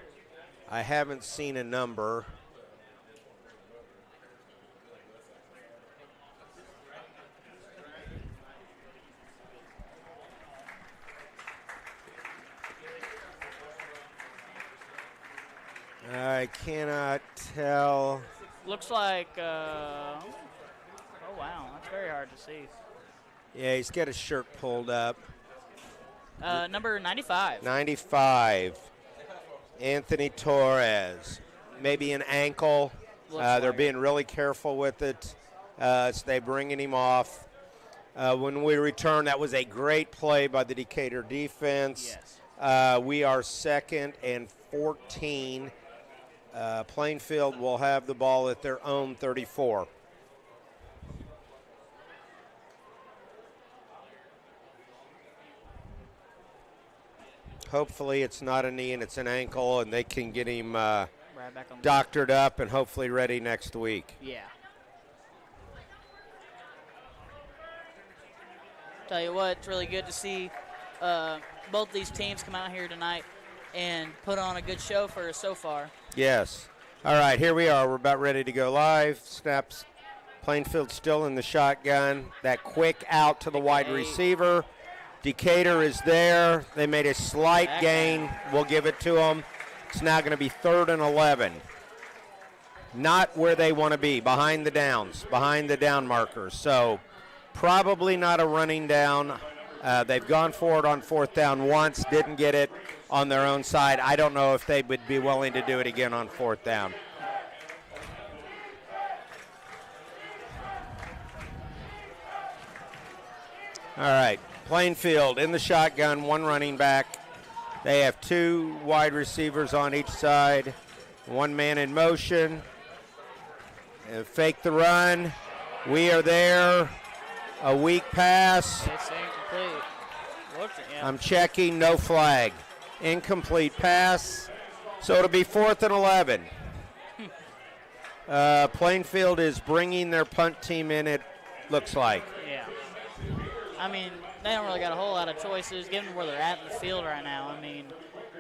I haven't seen a number. I cannot tell. Looks like, oh wow, that's very hard to see. Yeah, he's got his shirt pulled up. Number 95. 95, Anthony Torres. Maybe an ankle. They're being really careful with it. So they're bringing him off. When we return, that was a great play by the Decatur defense. Yes. We are 2nd and 14. Plainfield will have the ball at their own 34. Hopefully it's not a knee and it's an ankle, and they can get him Right back on doctored up and hopefully ready next week. Yeah. Tell you what, it's really good to see both these teams come out here tonight and put on a good show for us so far. Yes. All right, here we are. We're about ready to go live. Snaps. Plainfield still in the shotgun. That quick out to the wide receiver. Decatur is there. They made a slight gain. We'll give it to them. It's now going to be 3rd and 11. Not where they want to be, behind the downs, behind the down markers. So probably not a running down. They've gone for it on 4th down once, didn't get it on their own side. I don't know if they would be willing to do it again on 4th down. All right, Plainfield in the shotgun, 1 running back. They have 2 wide receivers on each side, 1 man in motion. And fake the run. We are there. A weak pass. It's incomplete. I'm checking, no flag. Incomplete pass. So it'll be 4th and 11. Plainfield is bringing their punt team in, it looks like. Yeah. I mean, they don't really got a whole lot of choices given where they're at in the field right now. I mean,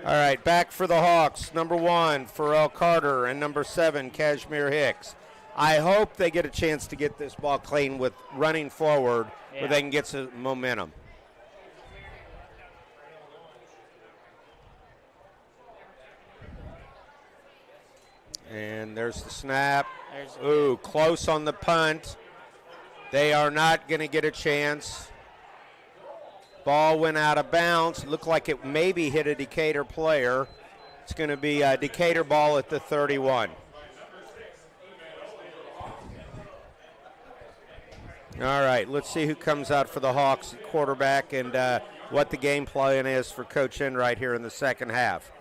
All right, back for the Hawks. Number 1, Pharrell Carter, and number 7, Kashmir Hicks. I hope they get a chance to get this ball clean with running forward where they can get some momentum. And there's the snap. Ooh, close on the punt. They are not going to get a chance. Ball went out of bounds. Looked like it maybe hit a Decatur player. It's going to be a Decatur ball at the 31. All right, let's see who comes out for the Hawks at quarterback and what the game plan is for Coach Enright here in the second half.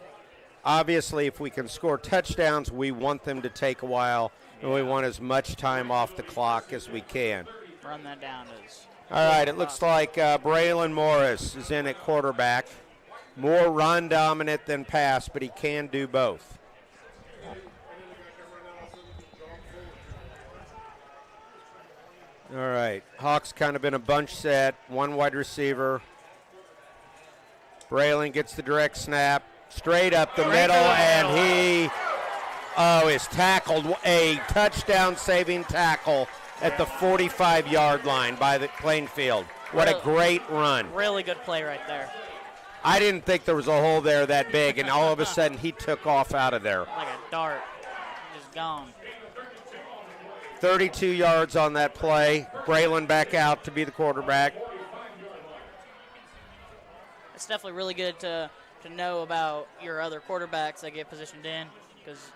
Obviously, if we can score touchdowns, we want them to take a while, and we want as much time off the clock as we can. Run that down as. All right, it looks like Braylon Morris is in at quarterback. More run dominant than pass, but he can do both. All right, Hawks kind of in a bunch set, one wide receiver. Braylon gets the direct snap, straight up the middle, and he is tackled. A touchdown-saving tackle at the 45-yard line by the Plainfield. What a great run. Really good play right there. I didn't think there was a hole there that big, and all of a sudden he took off out of there. Like a dart. Just gone. 32 yards on that play. Braylon back out to be the quarterback. It's definitely really good to know about your other quarterbacks that get positioned in because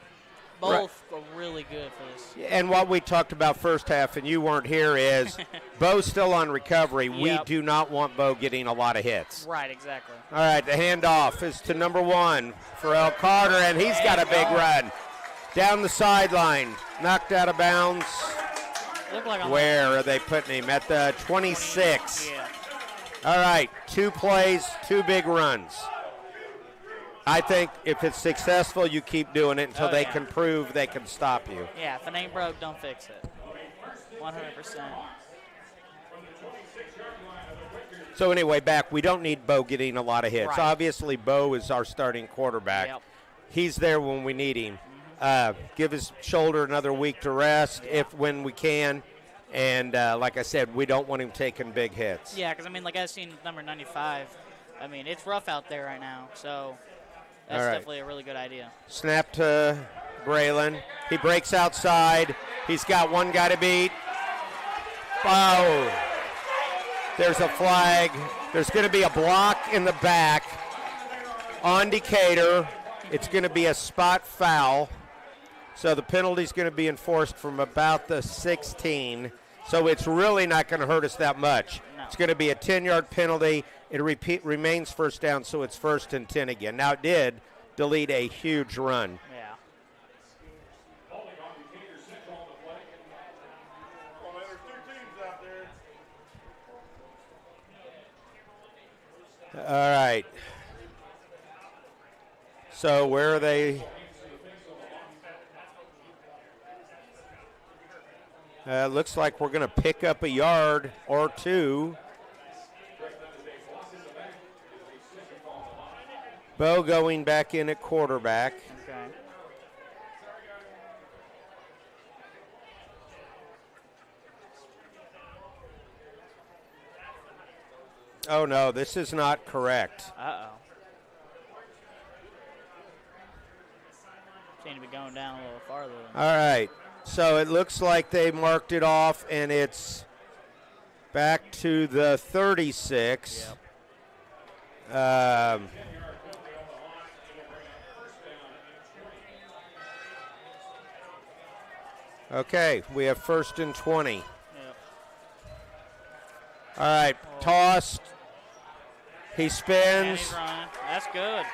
both are really good for this. And what we talked about first half, and you weren't here, is Bo's still on recovery. Yep. We do not want Bo getting a lot of hits. Right, exactly. All right, the handoff is to number 1, Pharrell Carter, and he's got a big run. Down the sideline, knocked out of bounds. Where are they putting him? At the 26. Yeah. All right, 2 plays, 2 big runs. I think if it's successful, you keep doing it until they can prove they can stop you. Yeah, if it ain't broke, don't fix it. 100%. So anyway, back, we don't need Bo getting a lot of hits. Right. Obviously, Bo is our starting quarterback. Yep. He's there when we need him. Give his shoulder another week to rest when we can. And like I said, we don't want him taking big hits. Yeah, because, I mean, like I've seen number 95. I mean, it's rough out there right now. So that's definitely a really good idea. Snap to Braylon. He breaks outside. He's got one guy to beat. Oh, there's a flag. There's going to be a block in the back on Decatur. It's going to be a spot foul. So the penalty's going to be enforced from about the 16. So it's really not going to hurt us that much. No. It's going to be a 10-yard penalty. It remains first down, so it's 1st and 10 again. Now it did delete a huge run. Yeah. All right. So where are they? Looks like we're going to pick up a yard or 2. Bo going back in at quarterback. Okay. Oh, no, this is not correct. Uh-oh. Seem to be going down a little farther. All right. So it looks like they marked it off, and it's back to the 36. Yep. Okay, we have 1st and 20. Yep. All right, tossed. He And spins. he's running. That's good.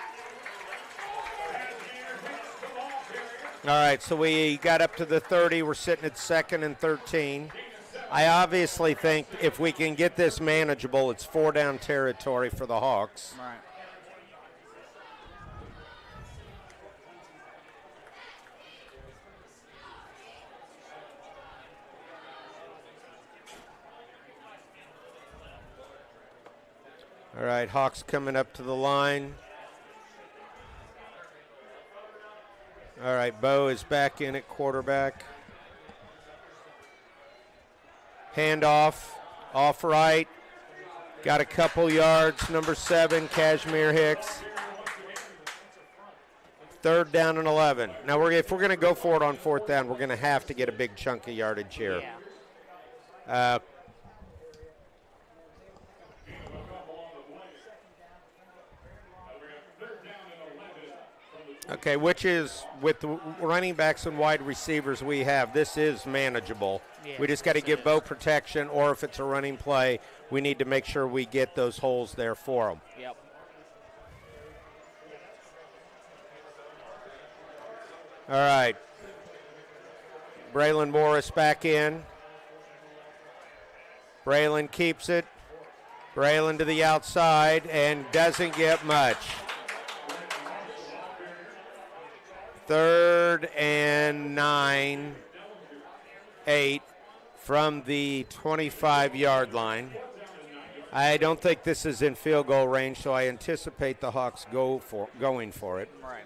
All right, so we got up to the 30. We're sitting at 2nd and 13. I obviously think if we can get this manageable, it's 4-down territory for the Hawks. Right. All right, Hawks coming up to the line. All right, Bo is back in at quarterback. Handoff, off right. Got a couple yards, number 7, Kashmir Hicks. 3rd down and 11. Now, if we're going to go for it on 4th down, we're going to have to get a big chunk of yardage here. Yeah. Okay, which is, with the running backs and wide receivers we have, this is manageable. Yeah, we just got to yes, give it Bo is. protection, or if it's a running play, we need to make sure we get those holes there for them. Yep. All right. Braylon Morris back in. Braylon keeps it. Braylon to the outside and doesn't get much. 3rd and 9, 8 from the 25-yard line. I don't think this is in field goal range, so I anticipate the Hawks going for it. Right.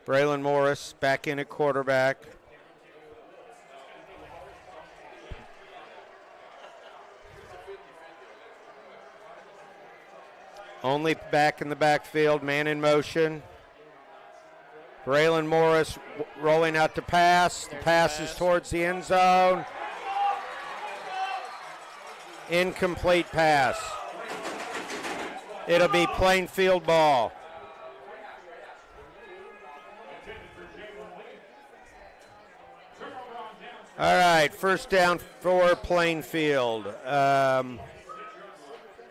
Braylon Morris back in at quarterback. Only back in the backfield, man in motion. Braylon Morris rolling out to pass. The pass is towards the end zone. Incomplete pass. It'll be Plainfield ball. All right, 1st down for Plainfield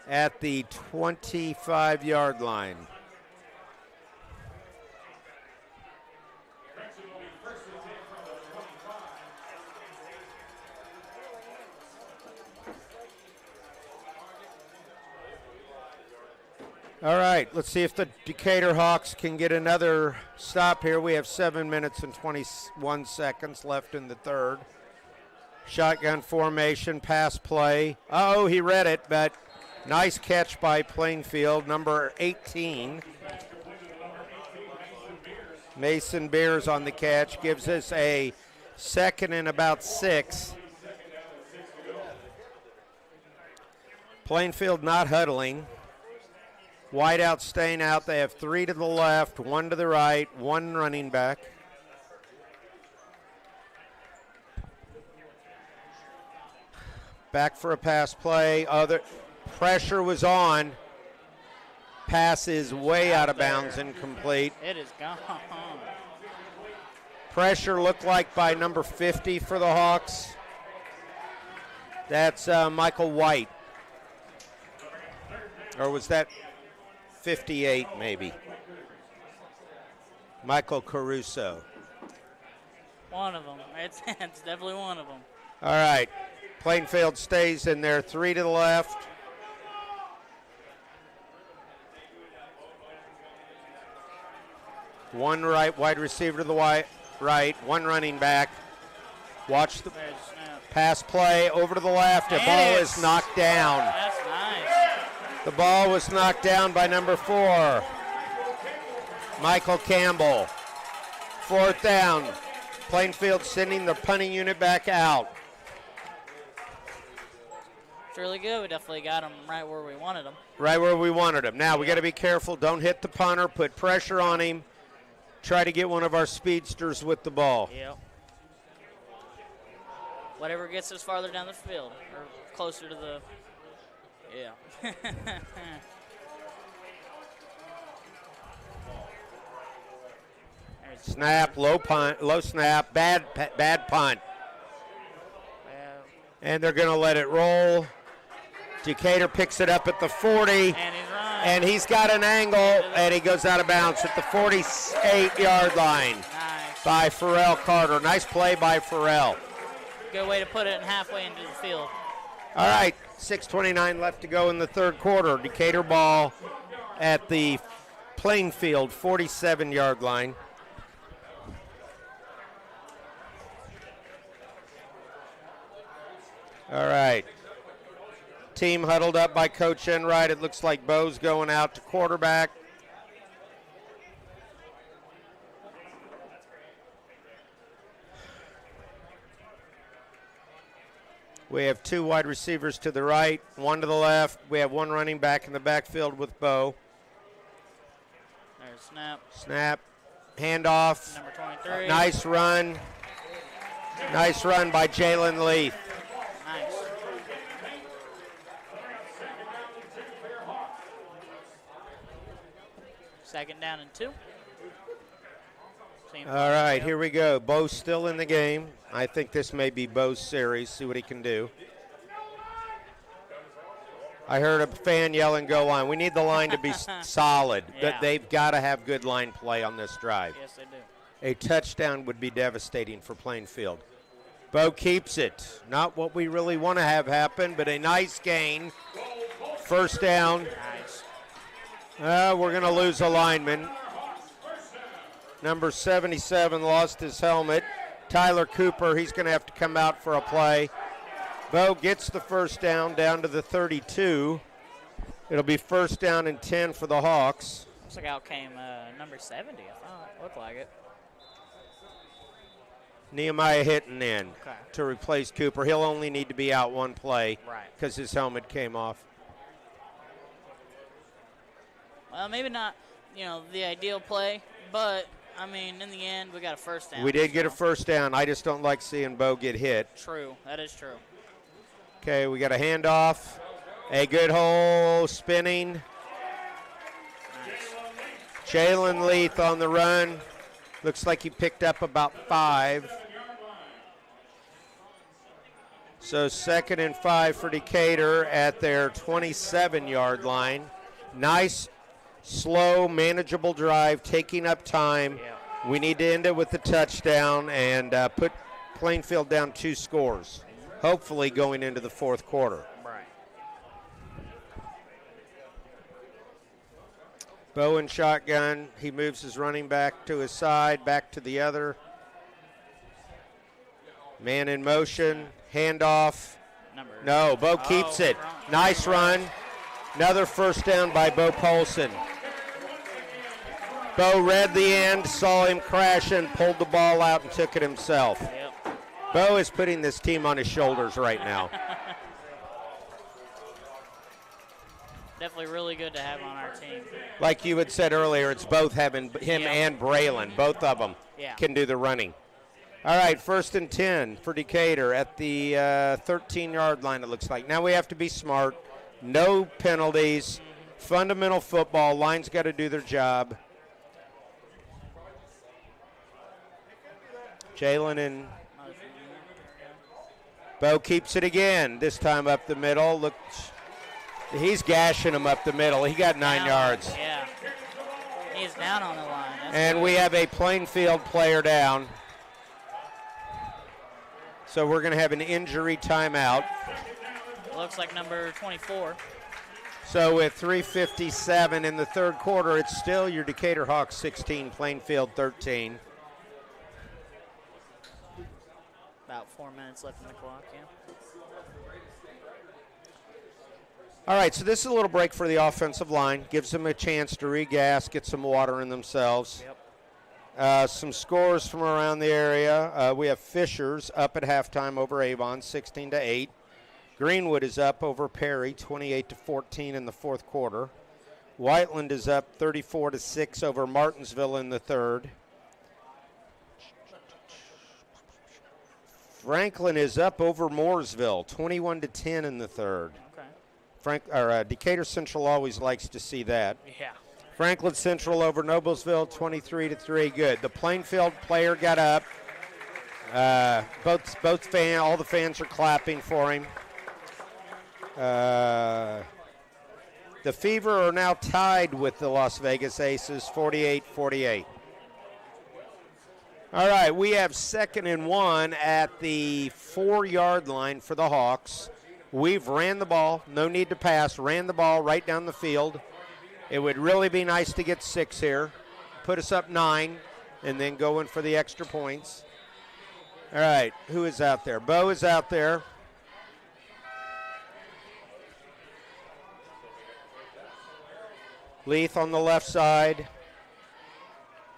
at the 25-yard line. All right, let's see if the Decatur Hawks can get another stop here. We have 7 minutes and 21 seconds left in the 3rd. Shotgun formation, pass play. Oh, he read it, but nice catch by Plainfield, number 18. Mason Beers on the catch, gives us a 2nd and about 6. Plainfield not huddling. Whiteout staying out. They have 3 to the left, 1 to the right, 1 running back. Back for a pass play. Other pressure was on. Pass is way out of bounds, incomplete. It is gone. Pressure looked like by number 50 for the Hawks. That's Michael White. Or was that 58 maybe? Michael Caruso. One of them. It's definitely one of them. All right. Plainfield stays in there, 3 to the left. One right wide receiver to the right, 1 running back. Watch the pass play over to the left. The ball is knocked down. That's nice. The ball was knocked down by number 4, Michael Campbell. 4th down. Plainfield sending the punting unit back out. It's really good. We definitely got him right where we wanted him. Right where we wanted him. Now we got to be careful. Don't hit the punter. Put pressure on him. Try to get one of our speedsters with the ball. Yep. Whatever gets us farther down the field or closer to the. Yeah. Snap, low punt, low snap, bad punt. And they're going to let it roll. Decatur picks it up at the 40. And he's running. And he's got an angle, and he goes out of bounds at the 48-yard line. Nice. By Pharrell Carter. Nice play by Pharrell. Good way to put it halfway into the field. All right, 6:29 left to go in the 3rd quarter. Decatur ball at the Plainfield 47-yard line. All right. Team huddled up by Coach Enright. It looks like Bo's going out to quarterback. We have 2 wide receivers to the right, 1 to the left. We have 1 running back in the backfield with Bo. There's snap. Snap. Handoff. Number 23. Nice run. Nice run by Jalen Leith. Nice. Second down and 2. Same All right, play. here we go. Bo's still in the game. I think this may be Bo's series. See what he can do. I heard a fan yelling, "Go line." We need the line to be solid. Yeah. They've got to have good line play on this drive. Yes, they do. A touchdown would be devastating for Plainfield. Bo keeps it. Not what we really want to have happen, but a nice gain. First down. Nice. We're going to lose a lineman. Number 77 lost his helmet. Tyler Cooper, he's going to have to come out for a play. Bo gets the first down to the 32. It'll be first down and 10 for the Hawks. Looks like out came number 70. I thought looked like it. Nehemiah hitting in Okay. to replace Cooper. He'll only need to be out 1 play Right. because his helmet came off. Well, maybe not, the ideal play, but I mean, in the end, we got a first down. We did get a so- first down. I just don't like seeing Bo get hit. True. That is true. Okay, we got a handoff. A good hole, spinning. Nice. Jalen Leith on the run. Looks like he picked up about 5. So 2nd and 5 for Decatur at their 27-yard line. Nice, slow, manageable drive, taking up time. Yeah. We need to end it with a touchdown and put Plainfield down 2 scores, hopefully going into the 4th quarter. Right. Bo in shotgun. He moves his running back to his side, back to the other. Man in motion. Handoff. No, Bo keeps it. Nice run. Another first down by Bo Polson. Bo read the end, saw him crash and pulled the ball out and took it himself. Yep. Bo is putting this team on his shoulders right now. Definitely really good to have on our team. Like you had said earlier, it's both having him Yeah. and Braylon. Both of them Yeah. can do the running. All right, 1st and 10 for Decatur at the 13-yard line, it looks like. Now we have to be smart. No penalties. Fundamental football. Line's got to do their job. Jalen and Bo keeps it again. This time up the middle. Look, he's gashing him up the middle. He got 9 yards. Yeah. He's down on the line. That's And good. we have a Plainfield player down. So we're going to have an injury timeout. Looks like number 24. So with 3:57 in the 3rd quarter, it's still your Decatur Hawks 16, Plainfield 13. About 4 minutes left in the clock, yeah. All right, so this is a little break for the offensive line. Gives them a chance to regas, get some water in themselves. Yep. Some scores from around the area. We have Fishers up at halftime over Avon, 16-8. Greenwood is up over Perry, 28-14 in the 4th quarter. Whiteland is up 34-6 over Martinsville in the 3rd. Franklin is up over Mooresville, 21-10 in the 3rd. Okay. Decatur Central always likes to see that. Yeah. Franklin Central over Noblesville, 23-3. Good. The Plainfield player got up. All the fans are clapping for him. The Fever are now tied with the Las Vegas Aces, 48-48. All right, we have 2nd and 1 at the 4-yard line for the Hawks. We've ran the ball, no need to pass, ran the ball right down the field. It would really be nice to get 6 here, put us up 9, and then go in for the extra points. All right, who is out there? Bo is out there. Leith on the left side.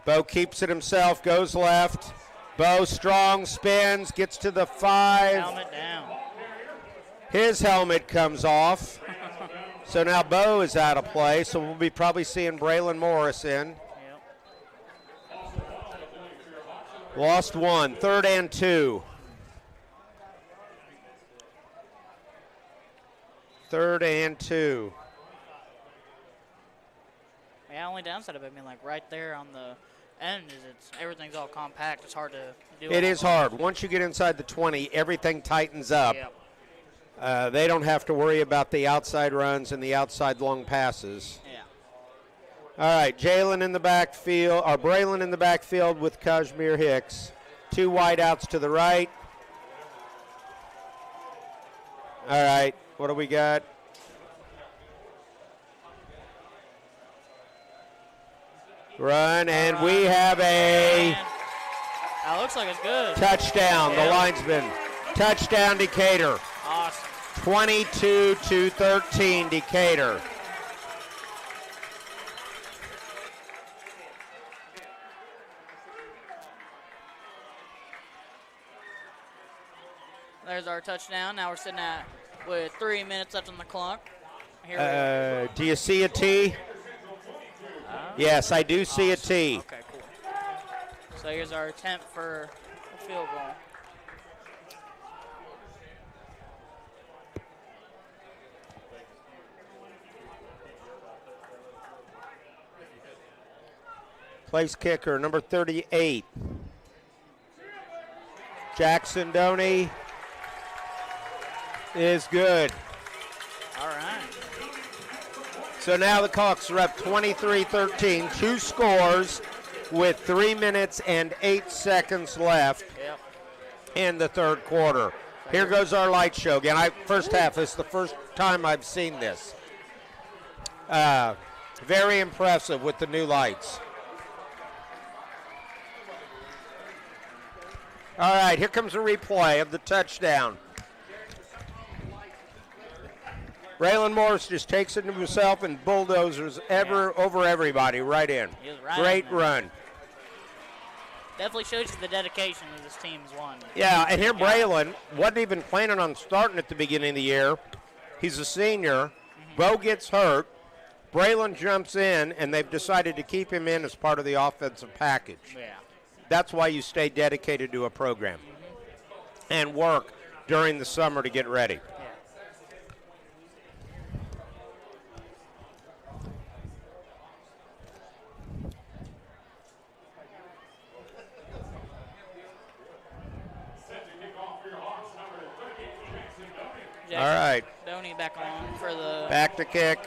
Bo keeps it himself, goes left. Bo strong, spins, gets to the 5. Helmet down. His helmet comes off. So now Bo is out of play, so we'll be probably seeing Braylon Morris in. Lost 1, 3rd and 2. 3rd and 2. Yeah, only downside of it being like right there on the end is everything's all compact. It's hard to do. It is hard. Once you get inside the 20, everything tightens up. Yep. They don't have to worry about the outside runs and the outside long passes. Yeah. All right, Braylon in the backfield with Kashmir Hicks. 2 wideouts to the right. All right, what do we got? Run, and we have a That looks like it's good. touchdown. Yeah. The linesman. Touchdown, Decatur. Awesome. 22-13, Decatur. There's our touchdown. Now we're sitting at with 3 minutes left on the clock. Here Do you see a T? Yes, I do see a T. Okay, cool. So here's our attempt for a field goal. Place kicker, number 38. Jackson Doney is good. All right. So now the Hawks are up 23-13, 2 scores with 3 minutes and 8 seconds left Yep. in the 3rd quarter. Here goes our light show again. First half is the first time I've seen this. Very impressive with the new lights. All right, here comes a replay of the touchdown. Braylon Morris just takes it to himself and bulldozers over everybody right in. He was right Great in there. run. Definitely shows you the dedication that this team's won. Yeah, and here Braylon wasn't even planning on starting at the beginning of the year. He's a senior. Bo gets hurt. Braylon jumps in, and they've decided to keep him in as part of the offensive package. Yeah. That's why you stay dedicated to a program and work during the summer to get ready. All right. Doney back on for the Back to kick.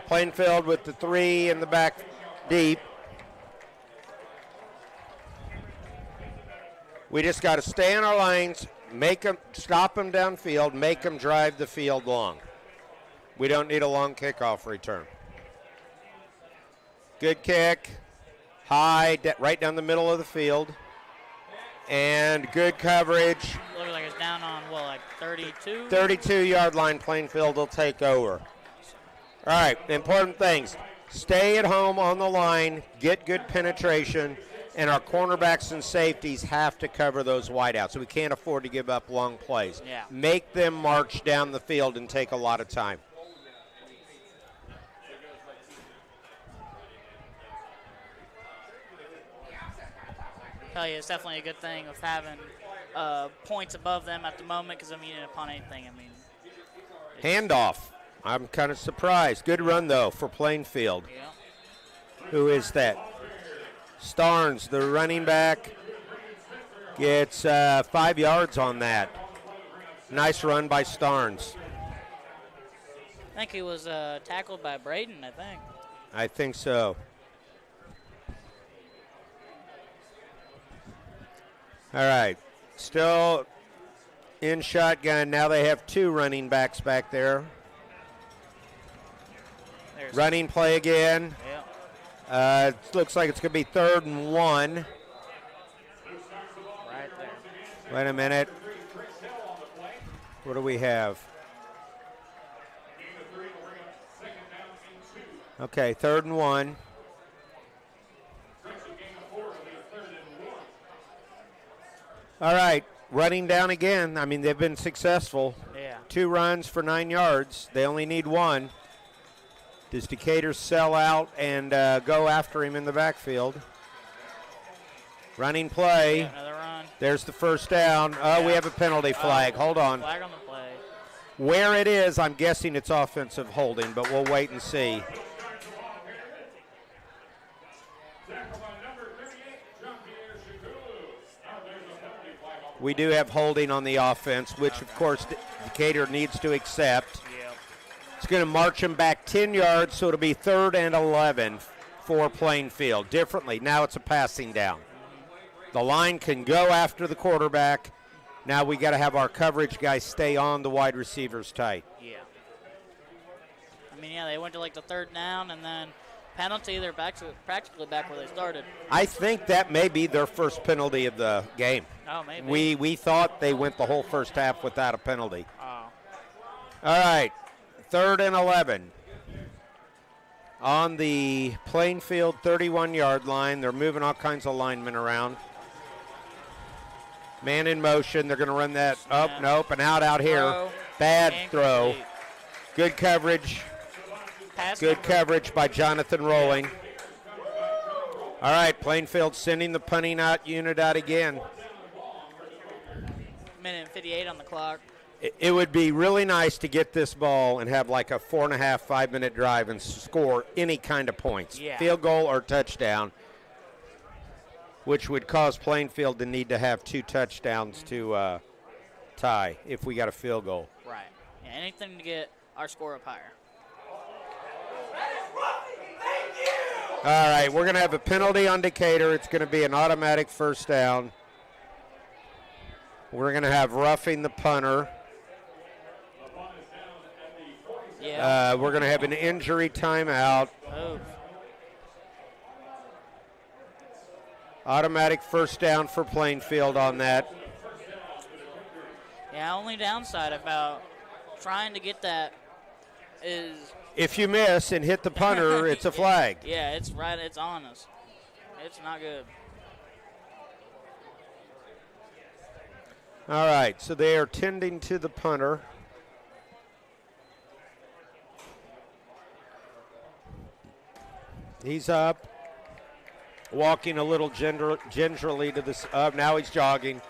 Plainfield with the 3 in the back deep. We just got to stay in our lanes, stop them downfield, make them drive the field long. We don't need a long kickoff return. Good kick. High, right down the middle of the field. And good coverage. looks like it's down on, like 32? 32-yard line. Plainfield will take over. All right, important things. Stay at home on the line, get good penetration, and our cornerbacks and safeties have to cover those wideouts. So we can't afford to give up long plays. Yeah. Make them march down the field and take a lot of time. Tell you, it's definitely a good thing of having points above them at the moment because, upon anything, Handoff. I'm kind of surprised. Good run, though, for Plainfield. Yeah. Who is that? Starnes, the running back, gets 5 yards on that. Nice run by Starnes. I think he was tackled by Braden, I think. I think so. All right. Still in shotgun. Now they have 2 running backs back there. Running play again. Yeah. It looks like it's going to be 3rd and 1. Right there. Wait a minute. What do we have? Okay, 3rd and 1. All right, running down again. I mean, they've been successful. Yeah. 2 runs for 9 yards. They only need 1. Does Decatur sell out and go after him in the backfield? Running play. Yeah, another run. There's the first down. Oh, we have a penalty flag. Hold on. Flag on the play. Where it is, I'm guessing it's offensive holding, but we'll wait and see. We do have holding on the offense, which, of course, Decatur needs to accept. Yep. It's going to march him back 10 yards, so it'll be 3rd and 11 for Plainfield. Differently, now it's a passing down. The line can go after the quarterback. Now we got to have our coverage guys stay on the wide receivers tight. Yeah. I mean, yeah, they went to like the 3rd down, and then penalty. They're practically back where they started. I think that may be their first penalty of the game. Oh, maybe. We thought they went the whole first half without a penalty. Oh. All right, 3rd and 11. On the Plainfield 31-yard line. They're moving all kinds of linemen around. Man in motion. They're going to run that up, nope, and out here. Throw. Bad throw. Incomplete. Good coverage. Pass Good number- coverage by Jonathan Rolling. All right, Plainfield sending the punting out unit out again. Minute and 58 on the clock. It would be really nice to get this ball and have like a 4.5, 5-minute drive and score any kind of points. Yeah. Field goal or touchdown, which would cause Plainfield to need to have 2 touchdowns to tie if we got a field goal. Right. Yeah, anything to get our score up higher. All right, we're going to have a penalty on Decatur. It's going to be an automatic first down. We're going to have roughing the punter. Yeah. We're going to have an injury timeout. Move. Automatic first down for Plainfield on that. Yeah, only downside about trying to get that is If you miss and hit the punter, it's a flag. Yeah, it's right. It's on us. It's not good. All right, so they are tending to the punter. He's up, walking a little gingerly to this. Now he's jogging.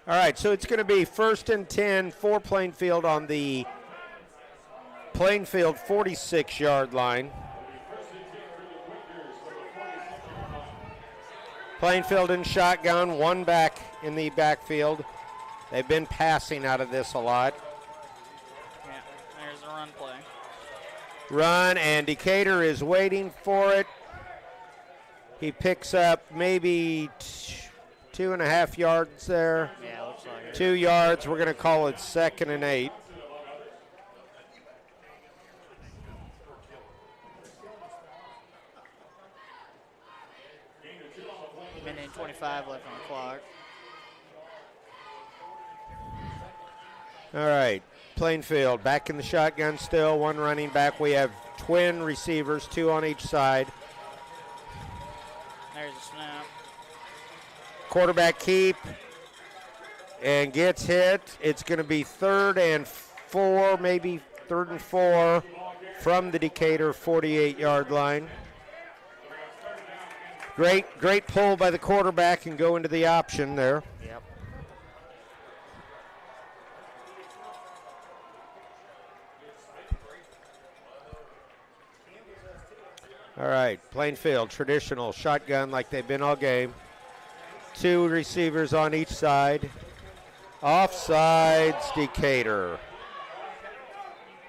All right, so it's going to be 1st and 10 for Plainfield on the Plainfield 46-yard line. Plainfield in shotgun, 1 back in the backfield. They've been passing out of this a lot. Yeah, there's a run play. Run, and Decatur is waiting for it. He picks up maybe 2.5 yards there. Yeah, looks like it. 2 yards. We're going to call it 2nd and 8. Minute and 25 left on the clock. All right, Plainfield back in the shotgun still, 1 running back. We have twin receivers, 2 on each side. There's a snap. Quarterback keep and gets hit. It's going to be 3rd and 4, maybe 3rd and 4 from the Decatur 48-yard line. Great pull by the quarterback and go into the option there. Yep. All right, Plainfield, traditional shotgun like they've been all game. 2 receivers on each side. Offsides, Decatur.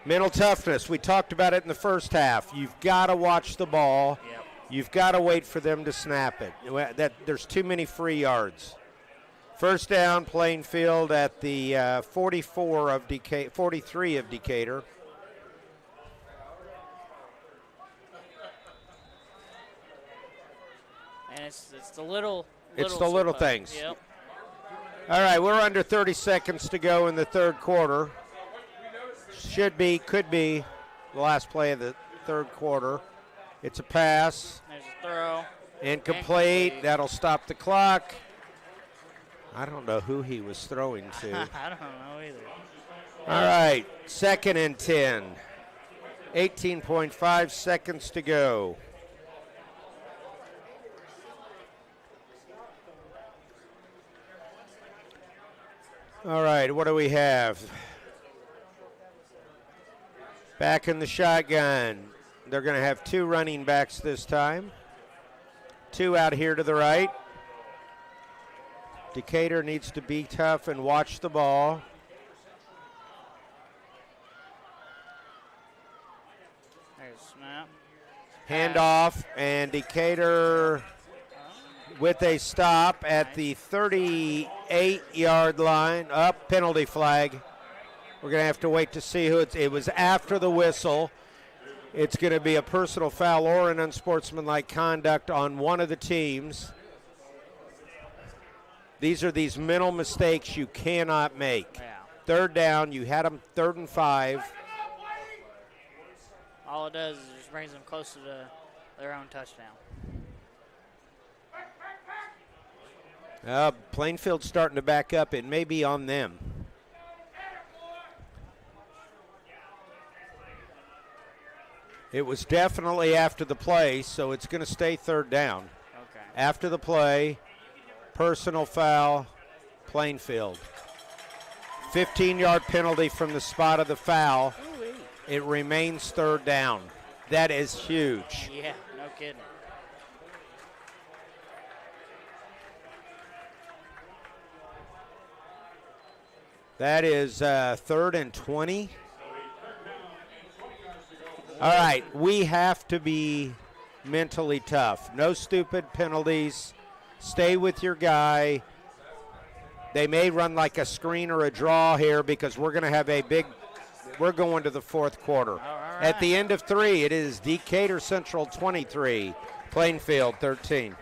Mental toughness, we talked about it in the first half. You've got to watch the ball. Yep. You've got to wait for them to snap it. There's too many free yards. First down, Plainfield at the 43 of Decatur. And it's the little It's the little slip-up. things. Yep. All right, we're under 30 seconds to go in the third quarter. Could be the last play of the third quarter. It's a pass. There's a throw. Incomplete. That'll stop the clock. I don't know who he was throwing to. I don't know either. All right, 2nd and 10. 18.5 seconds to go. All right, what do we have? Back in the shotgun. They're going to have 2 running backs this time. 2 out here to the right. Decatur needs to be tough and watch the ball. There's a snap. Handoff, and Decatur with a stop at the 38-yard line. Up, penalty flag. We're going to have to wait to see who it was after the whistle. It's going to be a personal foul or an unsportsmanlike conduct on one of the teams. These are these mental mistakes you cannot make. Yeah. 3rd down, you had them 3rd and 5. All it does is it just brings them closer to their own touchdown. Plainfield's starting to back up. It may be on them. It was definitely after the play, so it's going to stay 3rd down. Okay. After the play, personal foul, Plainfield. 15-yard penalty from the spot of the foul. Ooh-wee. It remains 3rd down. That is huge. Yeah, no kidding. That is 3rd and 20. All right, we have to be mentally tough. No stupid penalties. Stay with your guy. They may run like a screen or a draw here because we're going to have we're going to the 4th quarter. Right. At the end of 3, it is Decatur Central 23, Plainfield 13.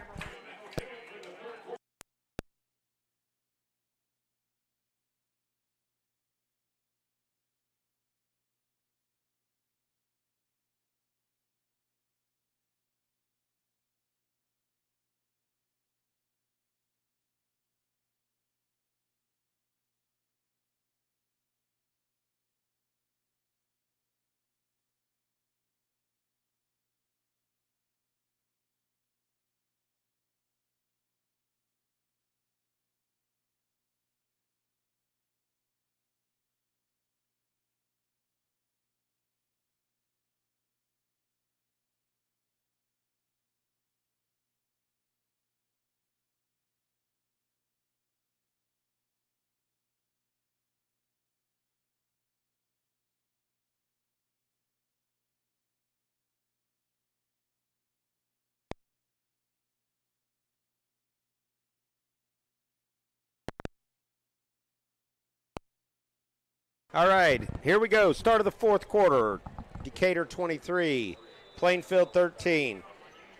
All right, here we go. Start of the 4th quarter. Decatur 23, Plainfield 13.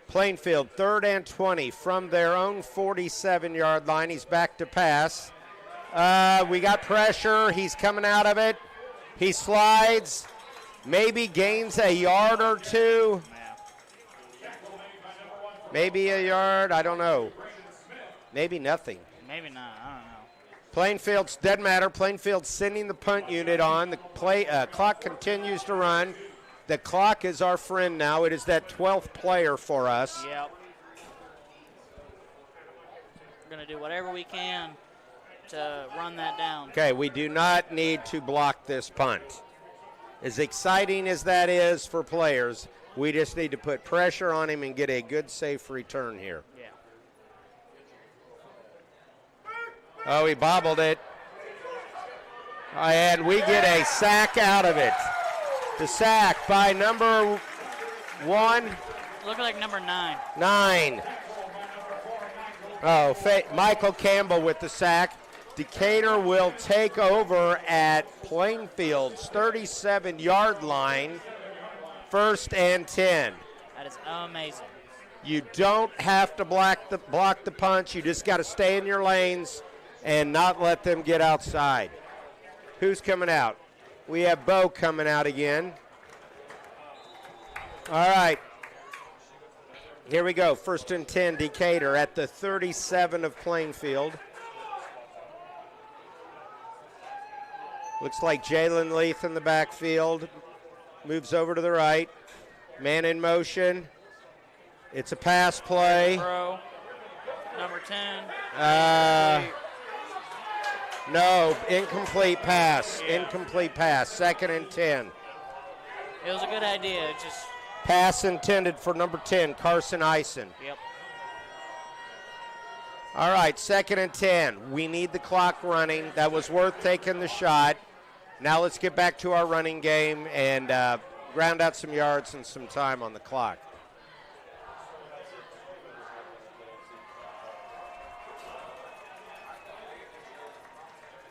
Plainfield 3rd and 20 from their own 47-yard line. He's back to pass. We got pressure. He's coming out of it. He slides, maybe gains a yard or 2. Maybe a yard, I don't know. Maybe nothing. Maybe not, I don't know. Plainfield's doesn't matter. Plainfield's sending the punt unit on. The clock continues to run. The clock is our friend now. It is that 12th player for us. Yep. We're going to do whatever we can to run that down. Okay, we do not need to block this punt. As exciting as that is for players, we just need to put pressure on him and get a good, safe return here. Yeah. Oh, he bobbled it. And we get a sack out of it. The sack by number 1. Look like number 9. 9. Oh, Michael Campbell with the sack. Decatur will take over at Plainfield's 37-yard line. 1st and 10. That is amazing. You don't have to block the punch. You just got to stay in your lanes. and not let them get outside. Who's coming out? We have Bo coming out again. All right. Here we go. 1st and 10, Decatur at the 37 of Plainfield. Looks like Jalen Leith in the backfield. Moves over to the right. Man in motion. It's a pass play. Throw. Number 10. No, incomplete pass. Yeah. Incomplete pass. 2nd and 10. It was a good idea. It just. Pass intended for number 10, Carson Eisen. Yep. All right, 2nd and 10. We need the clock running. That was worth taking the shot. Now let's get back to our running game and ground out some yards and some time on the clock.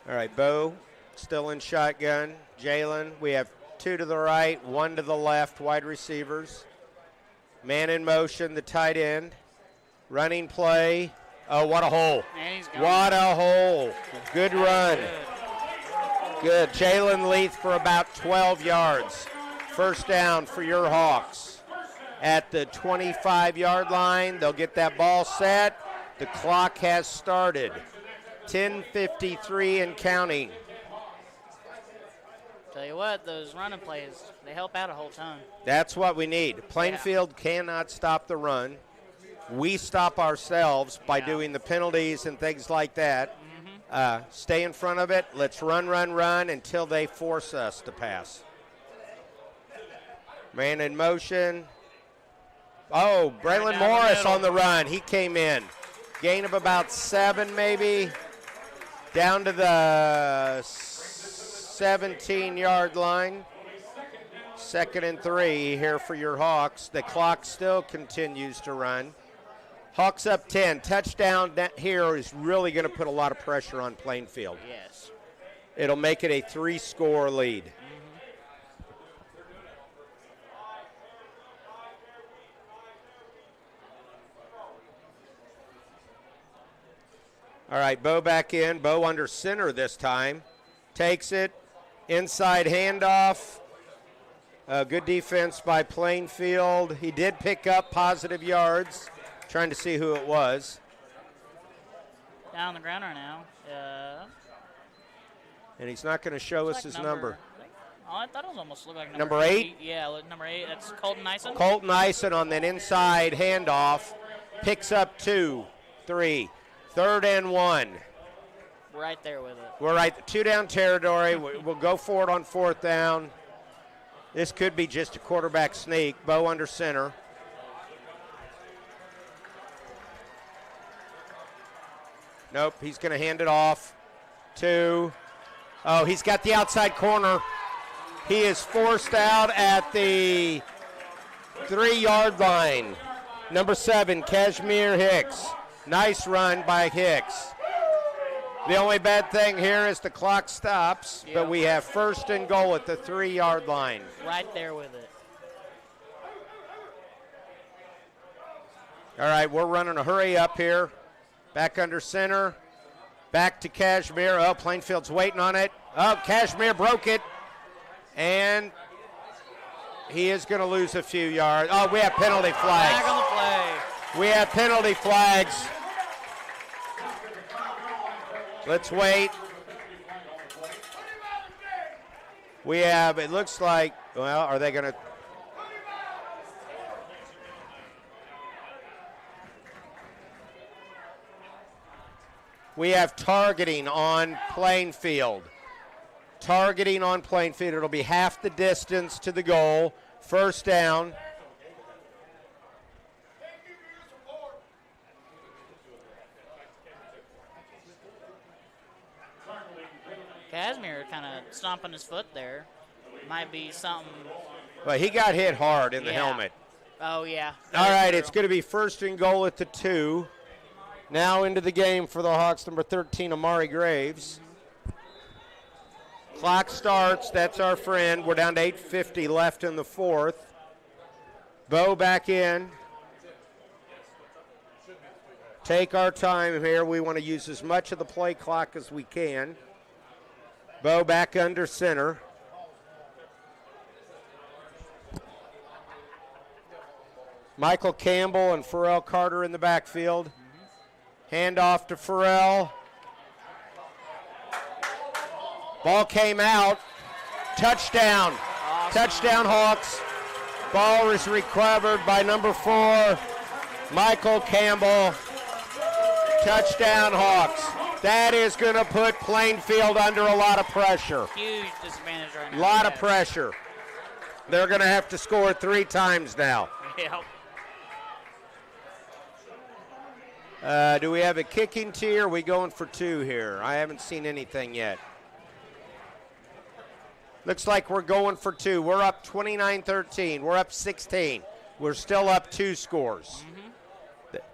All right, Bo still in shotgun. Jalen, we have 2 to the right, 1 to the left, wide receivers. Man in motion, the tight end. Running play. Oh, what a hole. And he's gone. What a hole. Good run. Good. Jalen Leith for about 12 yards. First down for your Hawks. At the 25-yard line, they'll get that ball set. The clock has started. 10:53 and counting. Tell you what, those running plays, they help out a whole ton. That's what we need. Plainfield cannot stop the run. We stop ourselves by doing the penalties and things like that. Stay in front of it. Let's run until they force us to pass. Man in motion. Oh, Braylon down the Morris middle. on the run. He came in. Gain of about 7 maybe. Down to the 17-yard line. 2nd and 3 here for your Hawks. The clock still continues to run. Hawks up 10. Touchdown here is really going to put a lot of pressure on Plainfield. Yes. It'll make it a 3-score lead. All right, Bo back in. Bo under center this time. Takes it. Inside handoff. Good defense by Plainfield. He did pick up positive yards. Trying to see who it was. Down on the ground right now. And he's not going to show us Like his number. Oh, I thought it was almost looked like Number 8? Yeah, number 8. That's Colton Nyson. Colton Eisen on that inside handoff. Picks up 2, 3. 3rd and 1. Right there with it. We're right, 2-down territory. We'll go for it on 4th down. This could be just a quarterback sneak. Bo under center. Nope, he's going to hand it off to, oh, he's got the outside corner. He is forced out at the 3-yard line. Number 7, Kashmir Hicks. Nice run by Hicks. The only bad thing here is the clock stops, but we have 1st and goal at the 3-yard line. Right there with it. All right, we're running a hurry up here. Back under center. Back to Kashmir. Oh, Plainfield's waiting on it. Oh, Kashmir broke it. And he is going to lose a few yards. Oh, we have penalty flags. Back on the play. We have penalty flags. Let's wait. We have, it looks like, well, are they going to? We have targeting on Plainfield. Targeting on Plainfield. It'll be half the distance to the goal. 1st down. Casimir kind of stomping his foot there. Might be something. Well, he got hit hard in the helmet. Oh, yeah. All right, it's going to be 1st and goal at the 2. Now into the game for the Hawks, number 13, Amari Graves. Clock starts. That's our friend. We're down to 8:50 left in the 4th. Bo back in. Take our time here. We want to use as much of the play clock as we can. Bo back under center. Michael Campbell and Pharrell Carter in the backfield. Hand off to Pharrell. Ball came out. Touchdown. Awesome. Touchdown, Hawks. Ball is recovered by number 4, Michael Campbell. Touchdown, Hawks. That is going to put Plainfield under a lot of pressure. Huge disadvantage right now. A lot of pressure. They're going to have to score 3 times now. Yep. Do we have a kicking tee or are we going for 2 here? I haven't seen anything yet. Looks like we're going for 2. We're up 29-13. We're up 16. We're still up 2 scores.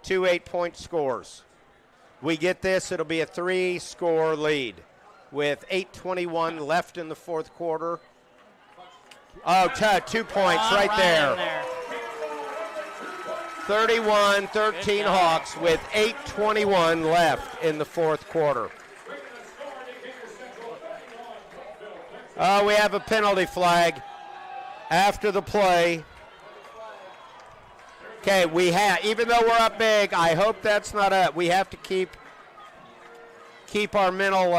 2 8-point scores. We get this, it'll be a 3-score lead with 8:21 left in the fourth quarter. Oh, 2 points right there. 31-13 Hawks with 8:21 left in the fourth quarter. We have a penalty flag after the play. Okay, even though we're up big, I hope that's not we have to keep our mental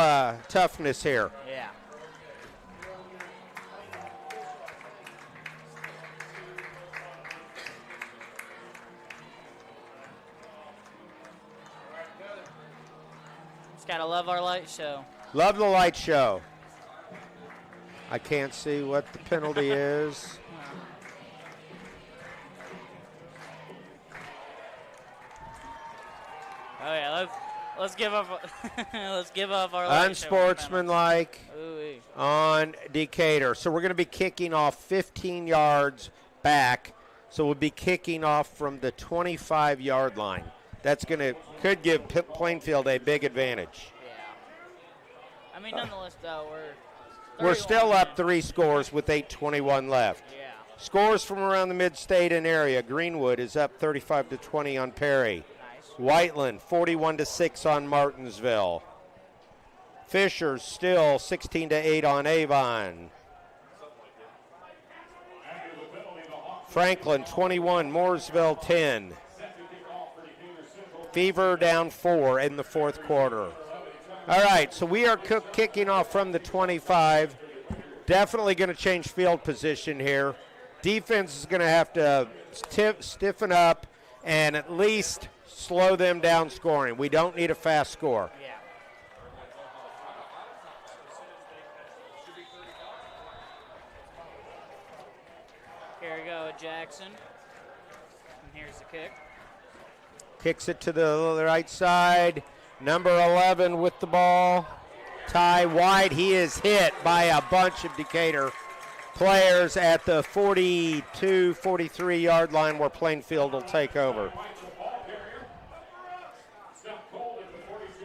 toughness here. Yeah. Just gotta love our light show. Love the light show. I can't see what the penalty is. Oh yeah, let's give up. Let's give up our light Unsportsmanlike on Decatur. So we're going to be kicking off 15 yards back. So we'll be kicking off from the 25-yard line. That's could give Plainfield a big advantage. Yeah. I mean, nonetheless, though, we're still up 3 scores with 8:21 left. Yeah. Scores from around the mid-state and area. Greenwood is up 35-20 on Perry. Whiteland 41-6 on Martinsville. Fisher still 16-8 on Avon. Franklin 21, Mooresville 10. Fever down 4 in the fourth quarter. All right, so we are kicking off from the 25. Definitely going to change field position here. Defense is going to have to stiffen up and at least slow them down scoring. We don't need a fast score. Yeah. Here we go, Jackson. And here's the kick. Kicks it to the right side. Number 11 with the ball. Ty White, he is hit by a bunch of Decatur players at the 42, 43-yard line where Plainfield will take over.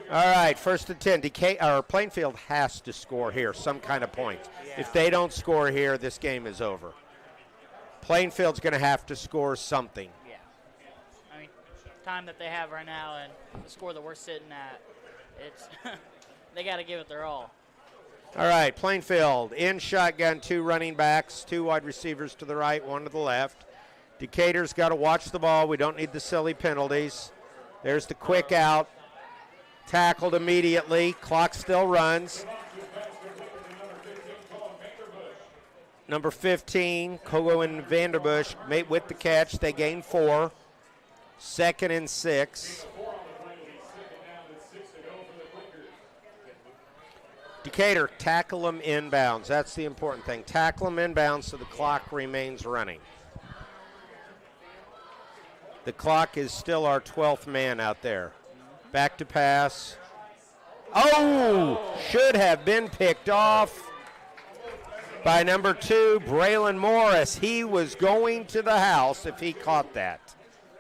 All right, 1st and 10. Plainfield has to score here, some kind of point. Yeah. If they don't score here, this game is over. Plainfield's going to have to score something. Yeah. I mean, time that they have right now and the score that we're sitting at, it's they got to give it their all. All right, Plainfield in shotgun, 2 running backs, 2 wide receivers to the right, 1 to the left. Decatur's got to watch the ball. We don't need the silly penalties. There's the quick out. Tackled immediately. Clock still runs. Number 15, Kogo and Vanderbush made with the catch. They gain 4. 2nd and 6. Decatur, tackle them inbounds. That's the important thing. Tackle them inbounds so the clock remains running. The clock is still our 12th man out there. Back to pass. Oh! Should have been picked off by number 2, Braylon Morris. He was going to the house if he caught that.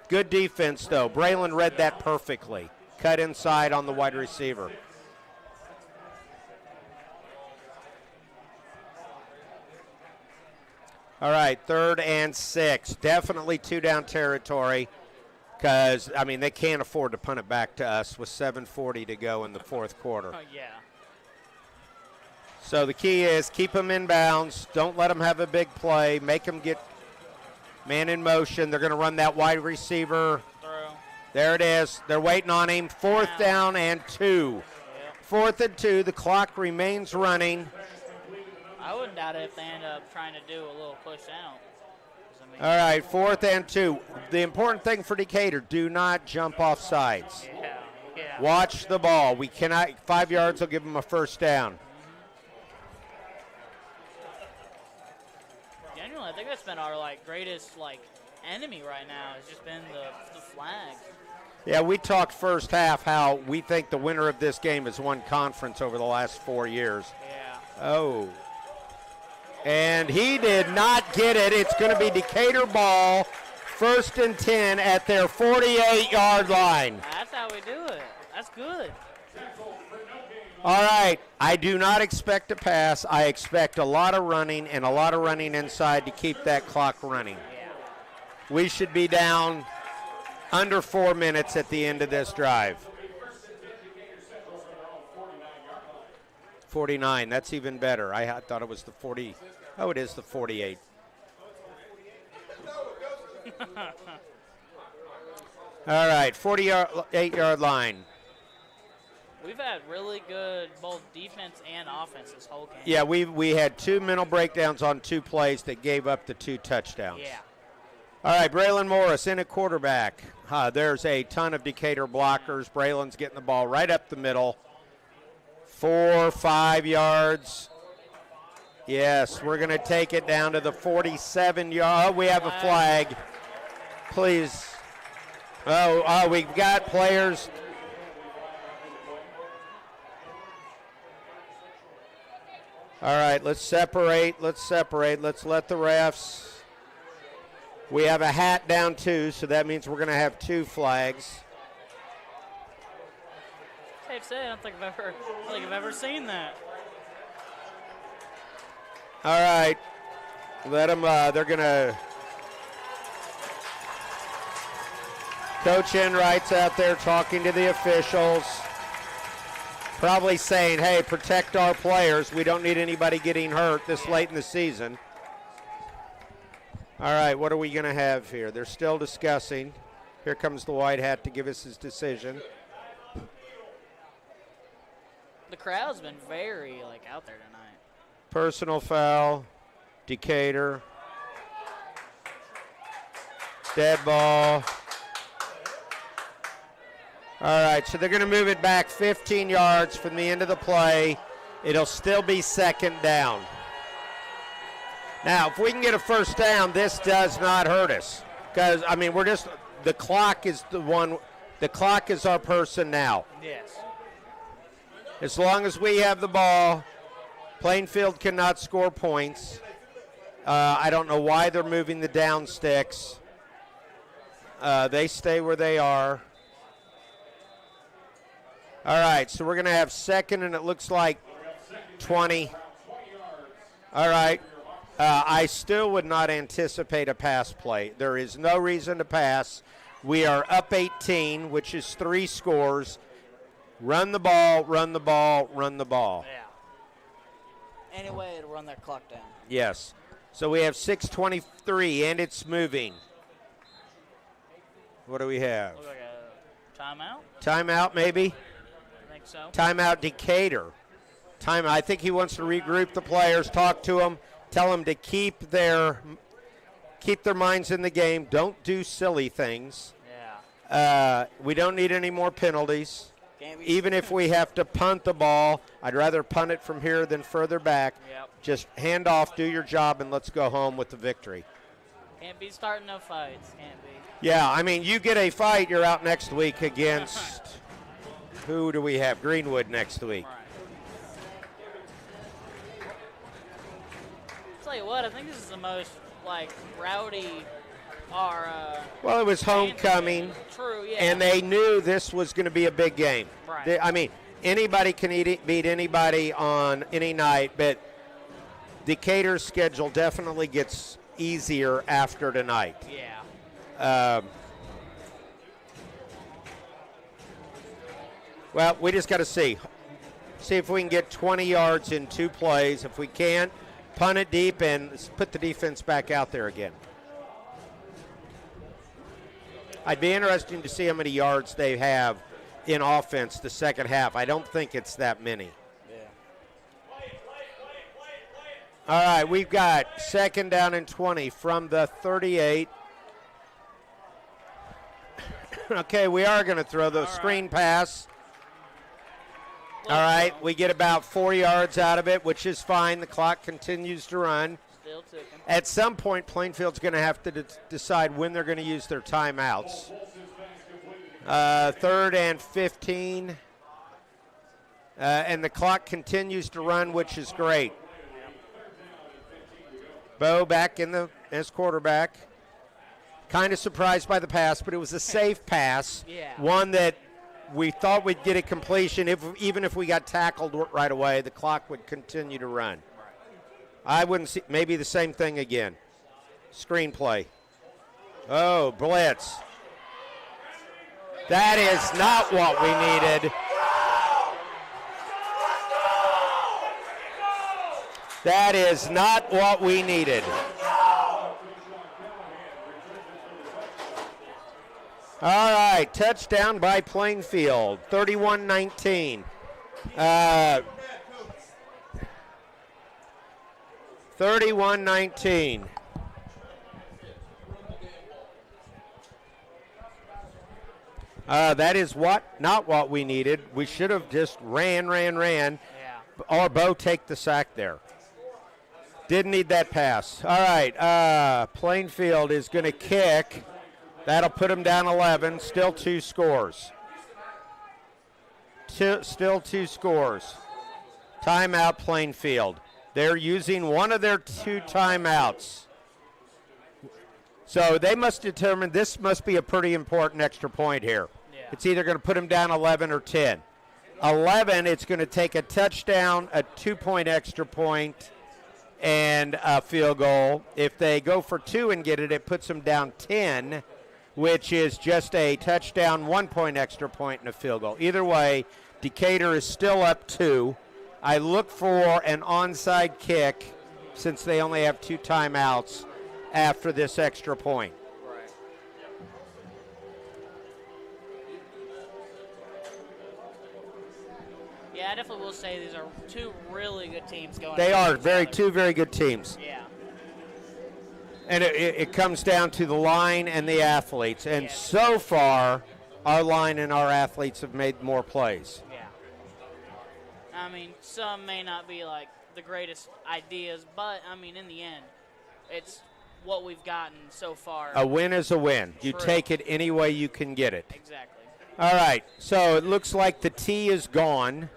Good defense, though. Braylon read that perfectly. Cut inside on the wide receiver. All right, 3rd and 6. Definitely 2-down territory. because, I mean, they can't afford to punt it back to us with 7:40 to go in the fourth quarter. Oh, yeah. So the key is keep them in bounds. Don't let them have a big play. Make them get man in motion. They're going to run that wide receiver. Throw. There it is. They're waiting on him. Fourth down and 2. Yep. 4th and 2. The clock remains running. I wouldn't doubt it if they end up trying to do a little push out. All right, 4th and 2. The important thing for Decatur, do not jump off sides. Yeah, yeah. Watch the ball. We cannot, 5 yards will give them a first down. Genuinely, I think that's been our greatest enemy right now. Has just been the flag. Yeah, we talked first half how we think the winner of this game has won conference over the last 4 years. Yeah. Oh. And he did not get it. It's going to be Decatur ball, 1st and 10 at their 48-yard line. That's how we do it. That's good. All right, I do not expect a pass. I expect a lot of running and a lot of running inside to keep that clock running. Yeah. We should be down under 4 minutes at the end of this drive. 49, that's even better. I thought it was the 40. Oh, it is the 48. All right, 48-yard line. We've had really good both defense and offense this whole game. Yeah, we had 2 mental breakdowns on 2 plays that gave up the 2 touchdowns. Yeah. All right, Braylon Morris in at quarterback. There's a ton of Decatur blockers. Braylon's getting the ball right up the middle. 4, 5 yards. Yes, we're going to take it down to the 47-yard. Oh, we have a flag. Please. Oh, we've got players. All right, let's separate. Let's let the refs. We have a hat down too, so that means we're going to have 2 flags. Safe to say, I don't think I've ever seen that. All right, let them. They're going to. Coach Enright's out there talking to the officials, probably saying, "Hey, protect our players. We don't need anybody getting hurt this late in the season." All right, what are we going to have here? They're still discussing. Here comes the white hat to give us his decision. The crowd's been very out there tonight. Personal foul, Decatur. Dead ball. All right, so they're going to move it back 15 yards from the end of the play. It'll still be 2nd down. Now, if we can get a first down, this does not hurt us. Because, I mean, the clock is the clock is our person now. Yes. As long as we have the ball, Plainfield cannot score points. I don't know why they're moving the down sticks. They stay where they are. All right, so we're going to have 2nd, and it looks like 20. All right. I still would not anticipate a pass play. There is no reason to pass. We are up 18, which is 3 scores. Run the ball, run the ball, run the ball. Yeah. Any way to run that clock down. Yes. So we have 6:23, and it's moving. What do we have? Looks like a timeout. Timeout, maybe? I think so. Timeout, Decatur. I think he wants to regroup the players, talk to them, tell them to keep their minds in the game. Don't do silly things. Yeah. We don't need any more penalties. Even if we have to punt the ball, I'd rather punt it from here than further back. Yep. Just hand off, do your job, and let's go home with the victory. Can't be starting no fights. Can't be. Yeah, I mean, you get a fight, you're out next week against, who do we have? Greenwood next week. Right. Tell you what, I think this is the most rowdy well, it was homecoming. True, yeah. And they knew this was going to be a big game. Right. I mean, anybody can beat anybody on any night, but Decatur's schedule definitely gets easier after tonight. Yeah. Well, we just got to see. See if we can get 20 yards in 2 plays. If we can't, punt it deep and put the defense back out there again. I'd be interested to see how many yards they have in offense the second half. I don't think it's that many. All right, we've got 2nd down and 20 from the 38. Okay, we are going to throw the screen pass. All right, we get about 4 yards out of it, which is fine. The clock continues to run. Still ticking. At some point, Plainfield's going to have to decide when they're going to use their timeouts. 3rd and 15. And the clock continues to run, which is great. Bo back as quarterback. Kind of surprised by the pass, but it was a safe pass. Yeah. One that we thought we'd get a completion. Even if we got tackled right away, the clock would continue to run. I wouldn't see, maybe the same thing again. Screenplay. Oh, blitz. That is not what we needed. That is not what we needed. All right, touchdown by Plainfield, 31-19. 31-19. That is not what we needed. We should have just ran. Yeah. Or Bo take the sack there. Didn't need that pass. All right, Plainfield is going to kick. That'll put them down 11. Still 2 scores. Still 2 scores. Timeout, Plainfield. They're using one of their 2 timeouts. So they must determine this must be a pretty important extra point here. Yeah. It's either going to put them down 11 or 10. 11, it's going to take a touchdown, a 2-point extra point, and a field goal. If they go for 2 and get it, it puts them down 10, which is just a touchdown, 1-point extra point, and a field goal. Either way, Decatur is still up 2. I look for an onside kick since they only have 2 timeouts after this extra point. Yeah, I definitely will say these are 2 really good teams going. They are against each other. 2 very good teams. Yeah. And it comes down to the line and the athletes. And Yeah. so far, our line and our athletes have made more plays. Yeah. I mean, some may not be like the greatest ideas, but I mean, in the end, it's what we've gotten so far. A win is a win. You True. take it any way you can get it. Exactly. All right, so it looks like the tee is gone.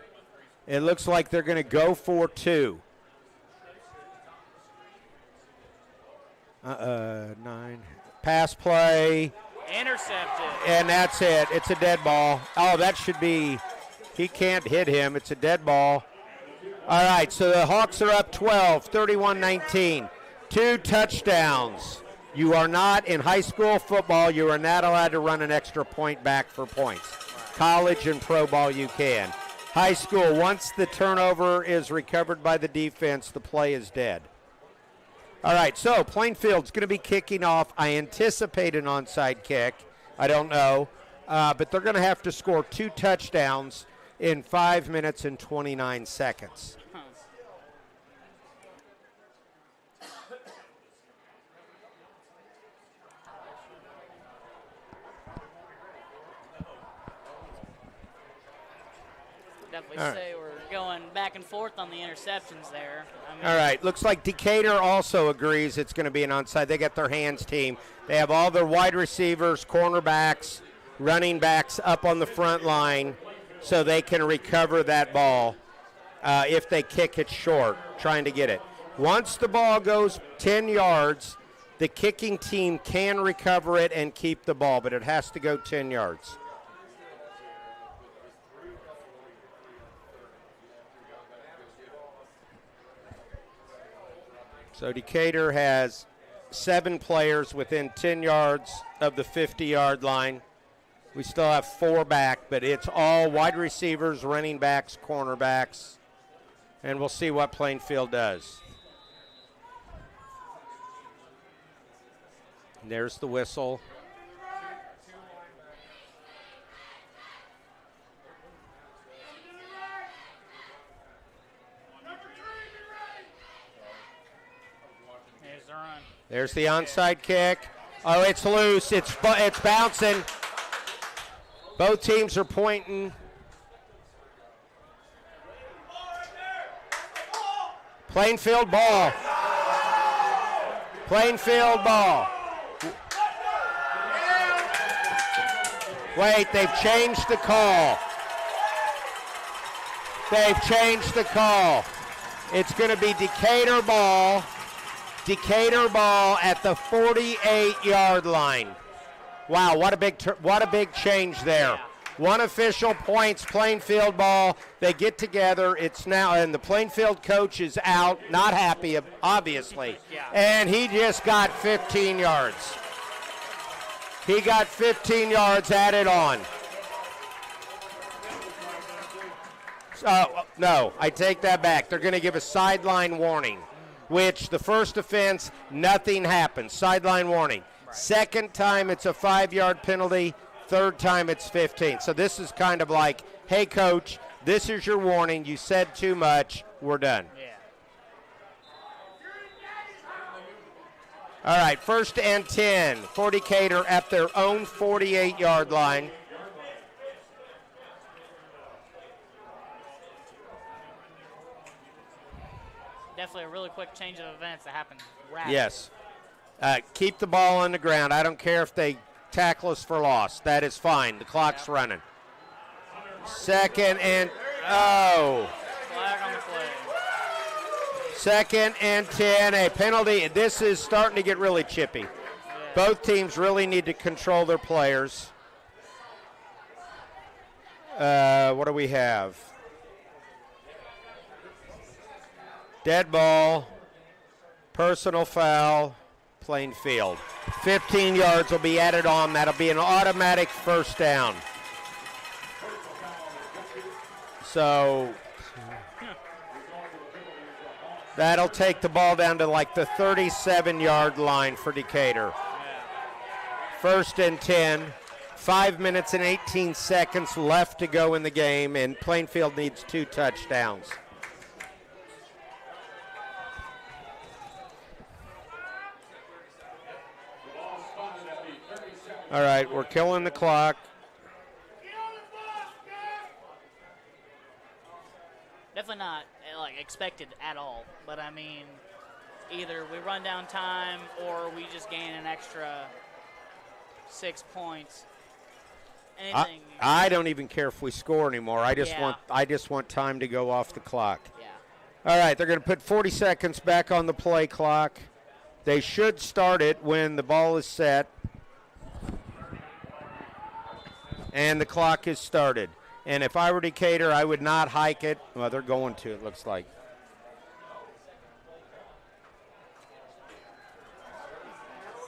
It looks like they're going to go for 2. 9. Pass play. Intercepted. And that's it. It's a dead ball. Oh, that should be, he can't hit him. It's a dead ball. All right, so the Hawks are up 12, 31-19. 2 touchdowns. You are not, in high school football, you are not allowed to run an extra point back for points. College and pro ball you can. High school, once the turnover is recovered by the defense, the play is dead. All right, so Plainfield's going to be kicking off. I anticipate an onside kick. I don't know. But they're going to have to score 2 touchdowns in 5 minutes and 29 seconds. Definitely say we're going back and forth on the interceptions there. I mean, All right, looks like Decatur also agrees it's going to be an onside. They got their hands team. They have all their wide receivers, cornerbacks, running backs up on the front line so they can recover that ball if they kick it short, trying to get it. Once the ball goes 10 yards, the kicking team can recover it and keep the ball, but it has to go 10 yards. So Decatur has 7 players within 10 yards of the 50-yard line. We still have 4 back, but it's all wide receivers, running backs, cornerbacks, and we'll see what Plainfield does. And there's the whistle. There's the run. There's the onside kick. Oh, it's loose. It's bouncing. Both teams are pointing. Plainfield ball. Plainfield ball. Wait, they've changed the call. They've changed the call. It's going to be Decatur ball. Decatur ball at the 48-yard line. Wow, what a big change there. One official points Plainfield ball. They get together. It's now, and the Plainfield coach is out, not happy, obviously. Yeah. And he just got 15 yards. He got 15 yards added on. No, I take that back. They're going to give a sideline warning, which the first offense, nothing happens. Sideline warning. Right. Second time, it's a 5-yard penalty. Third time, it's 15. So this is kind of like, hey, coach, this is your warning. You said too much. We're done. Yeah. All right, 1st and 10 for Decatur at their own 48-yard line. Definitely a really quick change of events that happened rapid. Yes. Keep the ball on the ground. I don't care if they tackle us for loss. That is fine. The clock's running. 2nd and, Flag on the play. 2nd and 10, a penalty. This is starting to get really chippy. Yeah. Both teams really need to control their players. What do we have? Dead ball, personal foul, Plainfield. 15 yards will be added on. That'll be an automatic first down. So that'll take the ball down to like the 37-yard line for Decatur. 1st and 10, 5 minutes and 18 seconds left to go in the game, and Plainfield needs 2 touchdowns. All right, we're killing the clock. Definitely not like expected at all, but I mean, either we run down time or we just gain an extra 6 points. Anything. I don't even care if we score anymore. I just Yeah. want time to go off the clock. Yeah. All right, they're going to put 40 seconds back on the play clock. They should start it when the ball is set. And the clock is started. And if I were Decatur, I would not hike it. Well, they're going to, it looks like.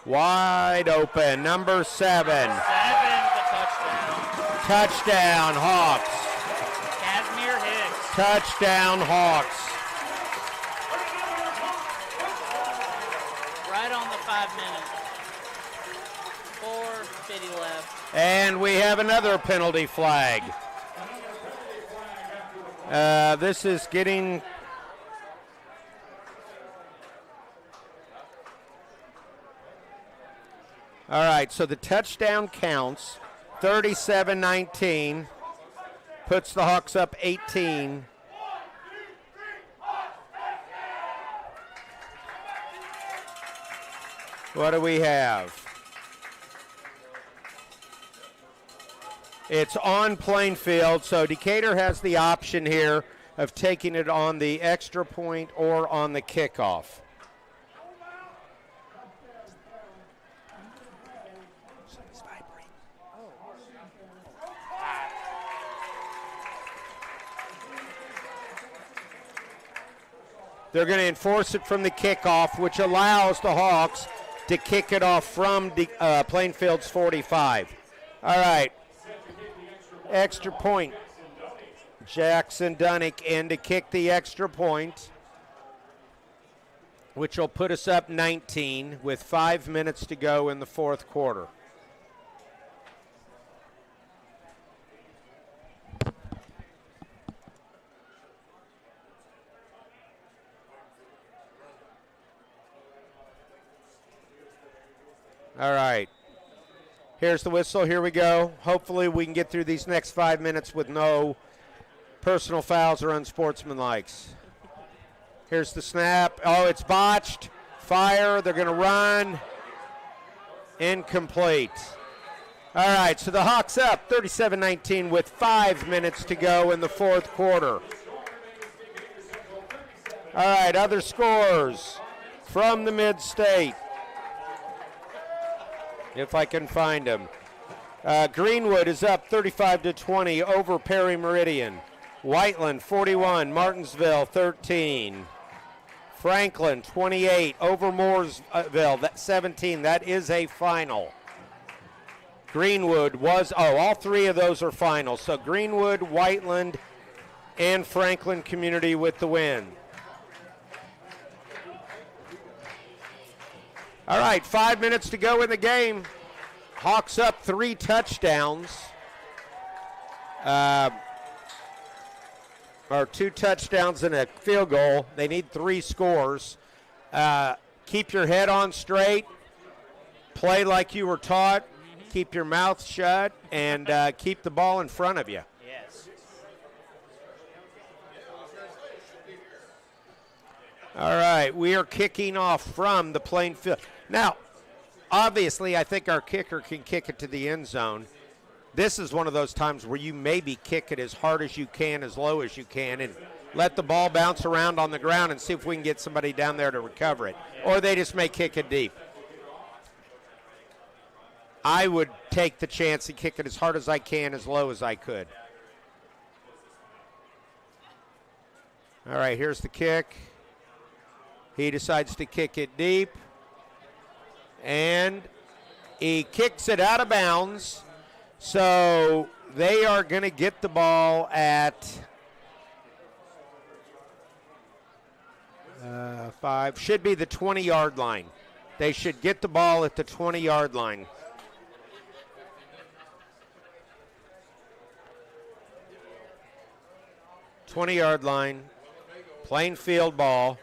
Wide open, number 7. 7 for touchdown. Touchdown, Hawks. Casimir Hicks. Touchdown, Hawks. Right on the 5 minutes. 4:50 left. And we have another penalty flag. This is getting... All right, so the touchdown counts. 37-19. Puts the Hawks up 18. What do we have? It's on Plainfield, so Decatur has the option here of taking it on the extra point or on the kickoff. They're going to enforce it from the kickoff, which allows the Hawks to kick it off from Plainfield's 45. All right, extra point. Jackson Dunnick in to kick the extra point, which will put us up 19 with 5 minutes to go in the fourth quarter. All right. Here's the whistle. Here we go. Hopefully we can get through these next 5 minutes with no personal fouls or unsportsmanlikes. Here's the snap. Oh, it's botched. Fire. They're going to run. Incomplete. All right, so the Hawks up 37-19 with 5 minutes to go in the fourth quarter. All right, other scores from the Mid-State, if I can find them. Greenwood is up 35-20 over Perry Meridian. Whiteland 41, Martinsville 13. Franklin 28 over Mooresville 17. That is a final. Greenwood was, all three of those are finals. So Greenwood, Whiteland, and Franklin Community with the win. All right, 5 minutes to go in the game. Hawks up 3 touchdowns. Or 2 touchdowns and a field goal. They need 3 scores. Keep your head on straight. Play like you were taught. Keep your mouth shut and keep the ball in front of you. Yes. All right, we are kicking off from the Plainfield. Now, obviously, I think our kicker can kick it to the end zone. This is one of those times where you maybe kick it as hard as you can, as low as you can, and let the ball bounce around on the ground and see if we can get somebody down there to recover it. Or they just may kick it deep. I would take the chance and kick it as hard as I can, as low as I could. All right, here's the kick. He decides to kick it deep. And he kicks it out of bounds. So they are going to get the ball at 5. Should be the 20-yard line. They should get the ball at the 20-yard line. Twenty-yard line. Plainfield ball.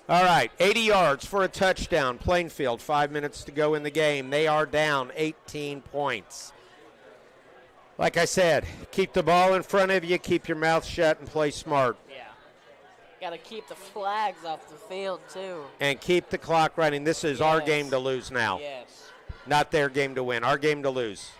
All right, 80 yards for a touchdown. Plainfield, 5 minutes to go in the game. They are down 18 points. Like I said, keep the ball in front of you, keep your mouth shut, and play smart. Yeah. Got to keep the flags off the field, too. And keep the clock running. This is our game to lose now. Yes. Not their game to win, our game to lose.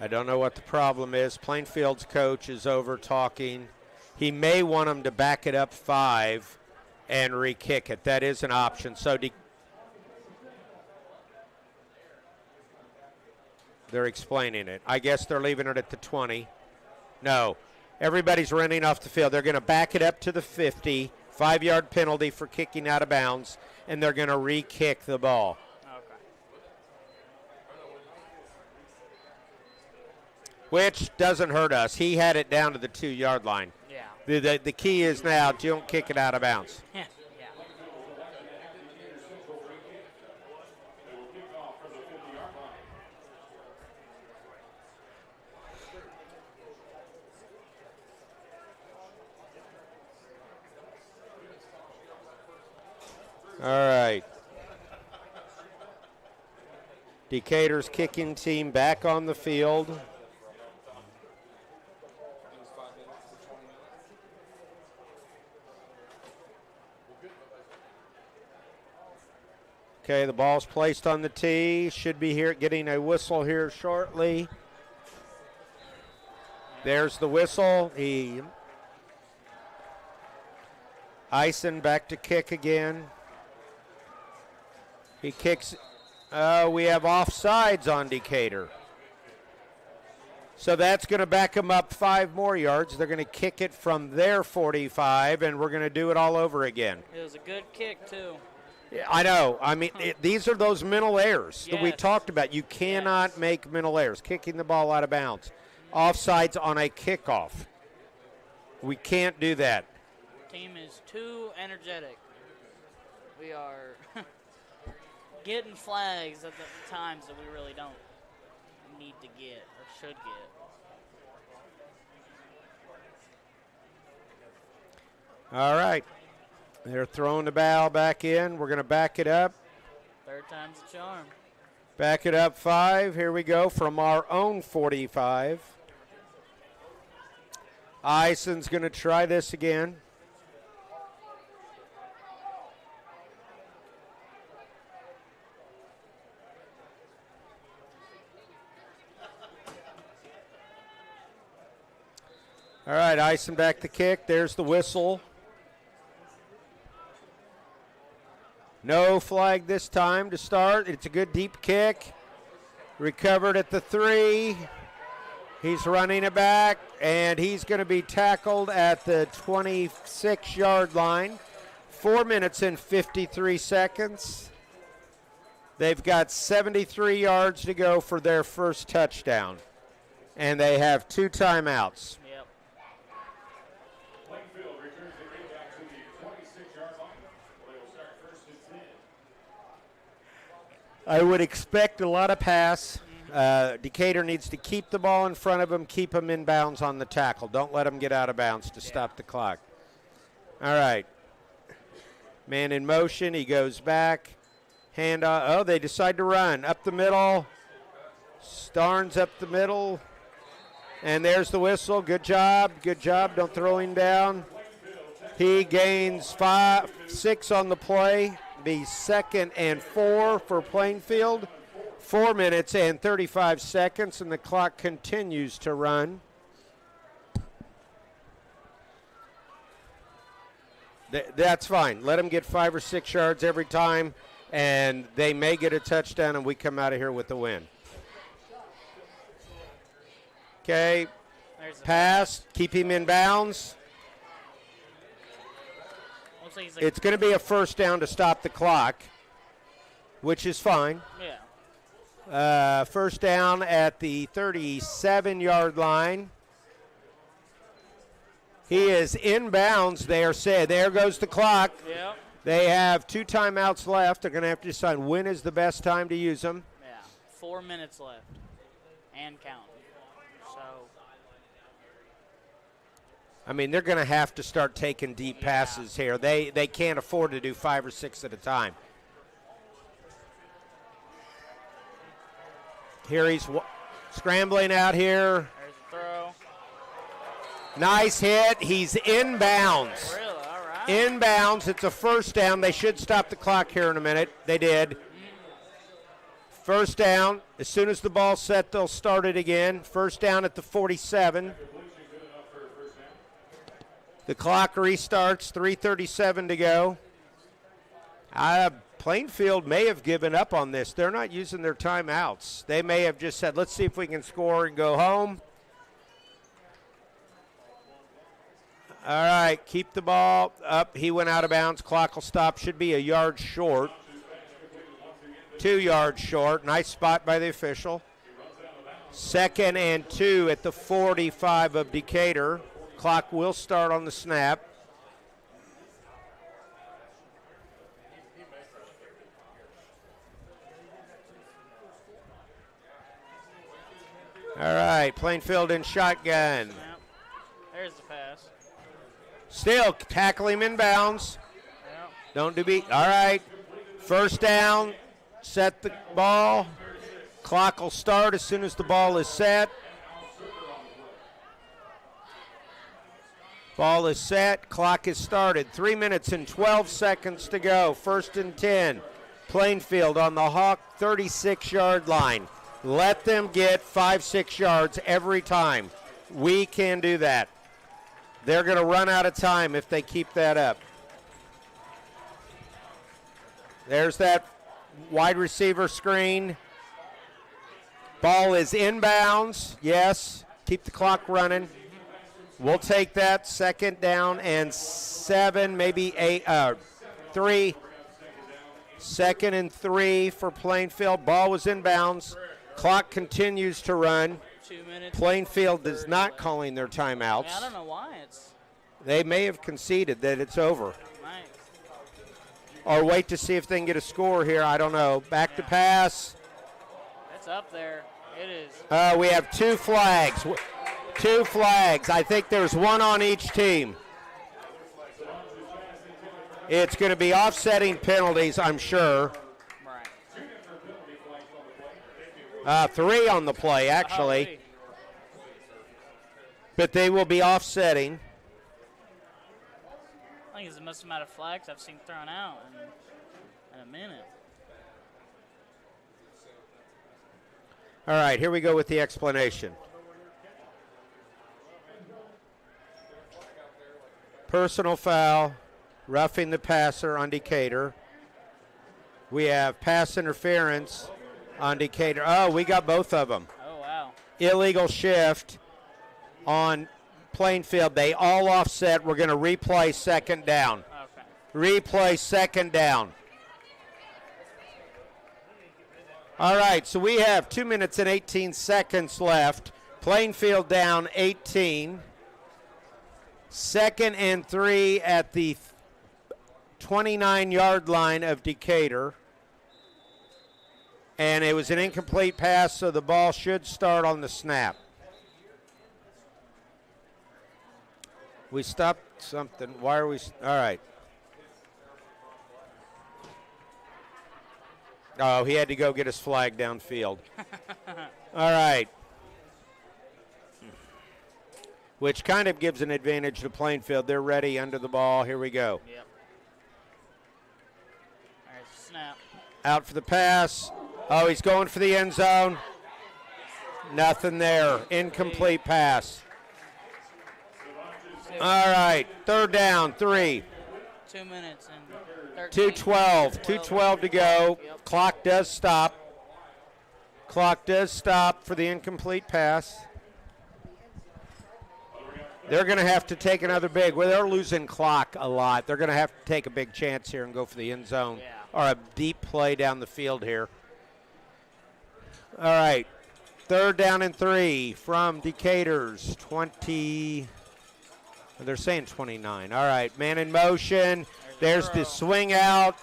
I don't know what the problem is. Plainfield's coach is over talking. He may want them to back it up 5 and re-kick it. That is an option. So they're explaining it. I guess they're leaving it at the 20. No. Everybody's running off the field. They're going to back it up to the 50. 5-yard penalty for kicking out of bounds, and they're going to re-kick the ball. Which doesn't hurt us. He had it down to the 2-yard line. Yeah. The key is now don't kick it out of bounds. Yeah. All right. Decatur's kicking team back on the field. Okay, the ball's placed on the tee. Should be here getting a whistle here shortly. There's the whistle. Ison back to kick again. He kicks. We have offsides on Decatur. So that's going to back them up 5 more yards. They're going to kick it from their 45, and we're going to do it all over again. It was a good kick, too. Yeah, I know. I mean, these are those mental errors that we Yes. talked about. You cannot make mental errors. Kicking the ball out of bounds. Offsides on a kickoff. We can't do that. Team is too energetic. We are getting flags at the times that we really don't need to get or should get. All right. They're throwing the ball back in. We're going to back it up. Third time's a charm. Back it up 5. Here we go from our own 45. Ison's going to try this again. All right, Ison back the kick. There's the whistle. No flag this time to start. It's a good deep kick. Recovered at the 3. He's running it back, and he's going to be tackled at the 26-yard line. 4 minutes and 53 seconds. They've got 73 yards to go for their first touchdown, and they have 2 timeouts. Yep. Plainfield returns the game back to the 26-yard line. They will start first and 10. I would expect a lot of pass. Decatur needs to keep the ball in front of him, keep him in bounds on the tackle. Don't let him get out of bounds to stop the clock. All right. Man in motion. He goes back. Hand off. Oh, they decide to run. Up the middle. Starnes up the middle. And there's the whistle. Good job. Good job. Don't throw him down. He gains 6 on the play. Be 2nd and 4 for Plainfield. 4 minutes and 35 seconds, and the clock continues to run. That's fine. Let them get 5 or 6 yards every time, and they may get a touchdown, and we come out of here with the win. Okay, pass, keep him in bounds. Looks like he's like, It's going to be a first down to stop the clock, which is fine. yeah. First down at the 37-yard line. He is in bounds. There goes the clock. Yep. They have 2 timeouts left. They're going to have to decide when is the best time to use them. Yeah. 4 minutes left. And count. So, I mean, they're going to have to start taking deep passes here. They can't afford to do 5 or 6 at a time. Here he's scrambling out here. there's a throw. Nice hit. He's in bounds. Really? All right. In bounds. It's a first down. They should stop the clock here in a minute. They did. First down. As soon as the ball's set, they'll start it again. First down at the 47. The clock restarts. 3:37 to go. Plainfield may have given up on this. They're not using their timeouts. They may have just said, let's see if we can score and go home. All right, keep the ball up. He went out of bounds. Clock will stop. Should be a yard short. 2 yards short. Nice spot by the official. 2nd and 2 at the 45 of Decatur. Clock will start on the snap. All right, Plainfield in shotgun. Yep. There's the pass. Still tackle him in bounds. Yep. Don't do beat. All right, first down. Set the ball. Clock will start as soon as the ball is set. Ball is set. Clock is started. 3 minutes and 12 seconds to go. 1st and 10. Plainfield on the Hawk 36-yard line. Let them get 5-6 yards every time. We can do that. They're going to run out of time if they keep that up. There's that wide receiver screen. Ball is inbounds. Yes. Keep the clock running. We'll take that. Second down and 7, maybe 3. Second and 3 for Plainfield. Ball was inbounds. Clock continues to run. 2 minutes. Plainfield is not calling their timeouts. Yeah, I don't know why it's. They may have conceded that it's over. Right. Or wait to see if they can get a score here. I don't know. Back to pass. It's up there. It is. We have 2 flags. 2 flags. I think there's 1 on each team. It's going to be offsetting penalties, I'm sure. Right. 3 on the play, actually. But they will be offsetting. I think it's the most amount of flags I've seen thrown out in a minute. All right, here we go with the explanation. Personal foul, roughing the passer on Decatur. We have pass interference on Decatur. Oh, we got both of them. Oh, wow. Illegal shift on Plainfield. They all offset. We're going to replay second down. Okay. Replay second down. All right, so we have 2 minutes and 18 seconds left. Plainfield down 18. Second and 3 at the 29-yard line of Decatur. And it was an incomplete pass, so the ball should start on the snap. We stopped something. Why are we? All right. Oh, he had to go get his flag downfield. All right. Which kind of gives an advantage to Plainfield. They're ready under the ball. Here we go. Yep. All right, snap. Out for the pass. Oh, he's going for the end zone. Nothing there. Incomplete pass. All right, third down, 3. 2 minutes and 13. 2:12. 2:12 to go. Yep. Clock does stop. Clock does stop for the incomplete pass. They're going to have to take another big. Well, they're losing clock a lot. They're going to have to take a big chance here and go for the end zone. Yeah. Or a deep play down the field here. All right. Third down and 3 from Decatur's 20. They're saying 29. All right. Man in motion. There's the swing out.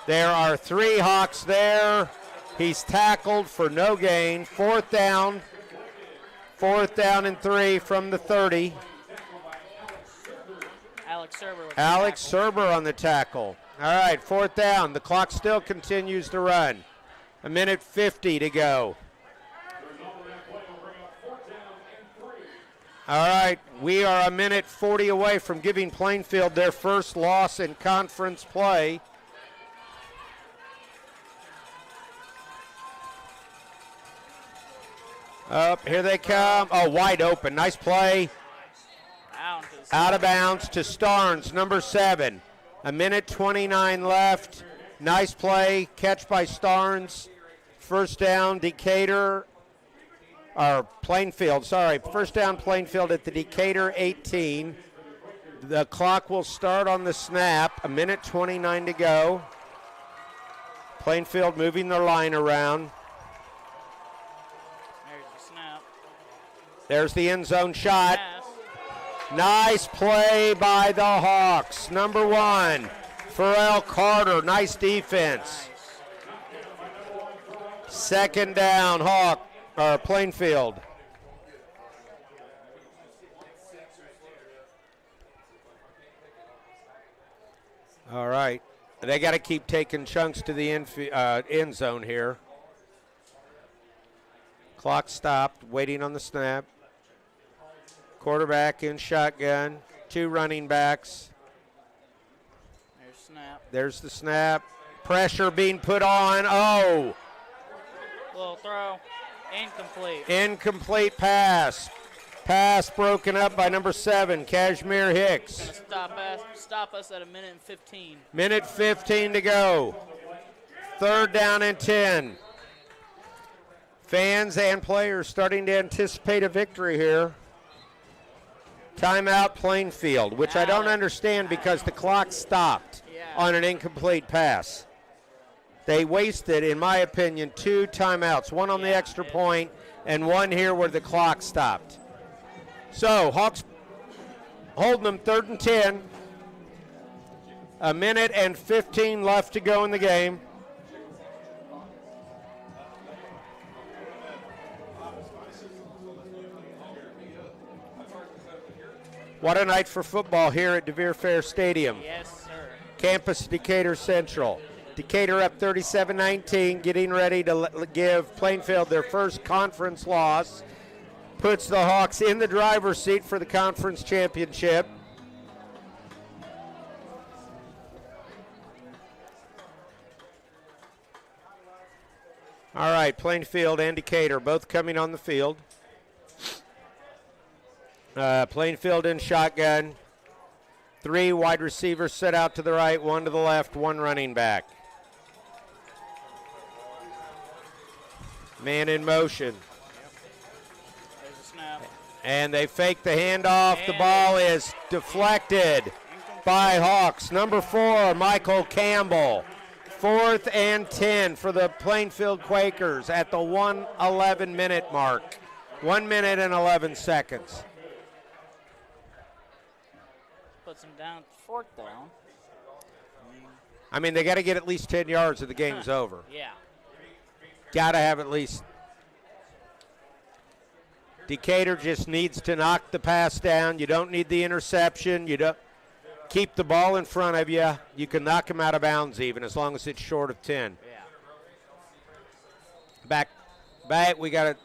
There are 3 Hawks there. He's tackled for no gain. Fourth down. Fourth down and 3 from the 30. Alex Serber on the tackle. All right, fourth down. The clock still continues to run. 1:50 to go. All right, we are 1:40 away from giving Plainfield their first loss in conference play. Up, here they come. Oh, wide open. Nice play. Out of bounds to Starnes, number 7. 1:29 left. Nice play. Catch by Starnes. First down, Decatur. Or Plainfield, sorry. First down, Plainfield at the Decatur 18. The clock will start on the snap. 1:29 to go. Plainfield moving their line around. There's the end zone shot. Nice play by the Hawks. Number 1, Pharrell Carter. Nice defense. Second down, Plainfield. All right. They got to keep taking chunks to the end zone here. Clock stopped, waiting on the snap. Quarterback in shotgun, 2 running backs. There's the snap. Pressure being put on. Oh! Little throw. Incomplete. Incomplete pass. Pass broken up by number 7, Kashmir Hicks. Stop us at 1:15. 1:15 to go. Third down and 10. Fans and players starting to anticipate a victory here. Timeout Plainfield, which I don't understand because the clock stopped on an incomplete pass. They wasted, in my opinion, 2 timeouts, one on the extra point and one here where the clock stopped. So Hawks holding them 3rd and 10. A minute and 15 left to go in the game. What a night for football here at DeVere Fair Stadium. Yes, sir. Campus Decatur Central. Decatur up 37-19, getting ready to give Plainfield their first conference loss. Puts the Hawks in the driver's seat for the conference championship. All right, Plainfield and Decatur both coming on the field. Plainfield in shotgun. 3 wide receivers set out to the right, 1 to the left, 1 running back. Man in motion. There's a snap. And they fake the handoff. The ball is deflected by Hawks. Number 4, Michael Campbell. 4th and 10 for the Plainfield Quakers at the 1:11-minute mark. 1 minute and 11 seconds. Puts him down, 4th down. I mean, they got to get at least 10 yards or the game's over. Yeah. Got to have at least. Decatur just needs to knock the pass down. You don't need the interception. You don't keep the ball in front of you. You can knock them out of bounds even as long as it's short of 10. Yeah. Back. We got a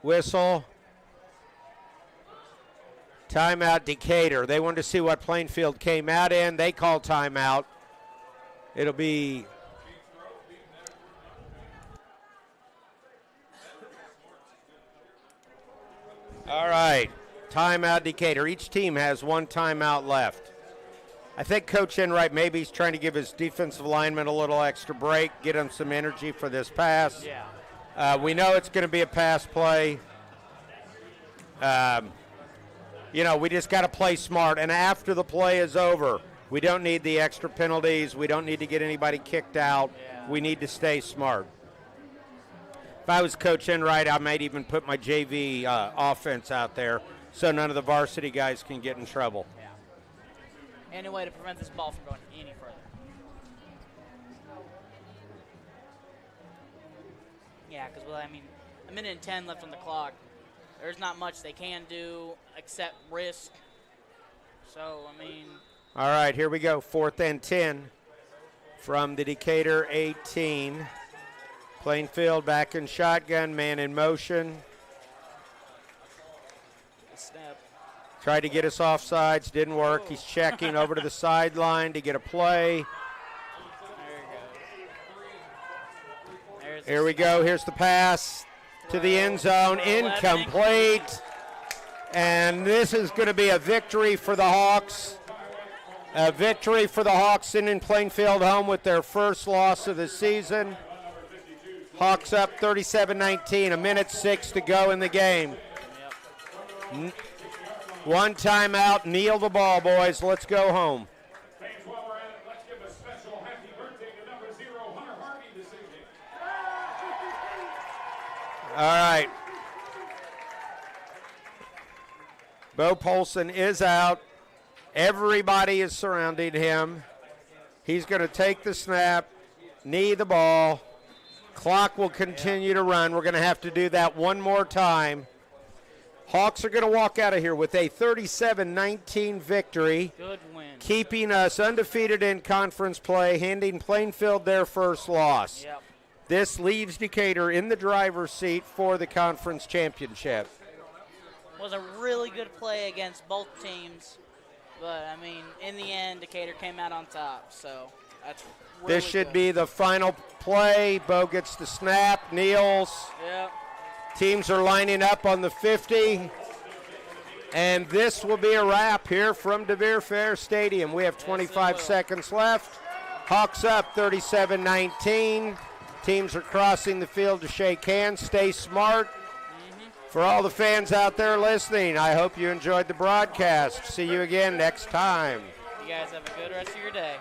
whistle. Timeout Decatur. They wanted to see what Plainfield came out in. They call timeout. It'll be all right. Timeout Decatur. Each team has 1 timeout left. I think Coach Enright maybe he's trying to give his defensive lineman a little extra break, get him some energy for this pass. Yeah. We know it's going to be a pass play. We just got to play smart. And after the play is over, we don't need the extra penalties. We don't need to get anybody kicked out. Yeah. We need to stay smart. If I was Coach Enright, I might even put my JV offense out there so none of the varsity guys can get in trouble. Yeah. Any way to prevent this ball from going any further. Yeah, because, a minute and 10 left on the clock. There's not much they can do except risk. So, All right, here we go. 4th and 10 from the Decatur 18. Plainfield back in shotgun, man in motion. Snap. Tried to get us offsides, didn't work. He's checking over to the sideline to get a play. There you go. Here we go. Here's the pass to the end zone. Incomplete. And this is going to be a victory for the Hawks. A victory for the Hawks sending Plainfield home with their first loss of the season. Hawks up 37-19, 1:06 to go in the game. Yep. 1 timeout, kneel the ball, boys. Let's go home. Fans, while we're at it, let's give a special happy birthday to number 0, Hunter Harvey, this evening. All right. Bo Polson is out. Everybody is surrounding him. He's going to take the snap, knee the ball. Clock will continue to run. We're going to have to do that one more time. Hawks are going to walk out of here with a 37-19 victory. Good win. Keeping us undefeated in conference play, handing Plainfield their first loss. Yep. This leaves Decatur in the driver's seat for the conference championship. Was a really good play against both teams. But, in the end, Decatur came out on top. So, that's really This should good. be the final play. Bo gets the snap, kneels. Yep. Teams are lining up on the 50. And this will be a wrap here from DeVere Fair Stadium. We have 25 seconds left. Hawks up 37-19. Teams are crossing the field to shake hands. Stay smart. For all the fans out there listening, I hope you enjoyed the broadcast. See you again next time. You guys have a good rest of your day.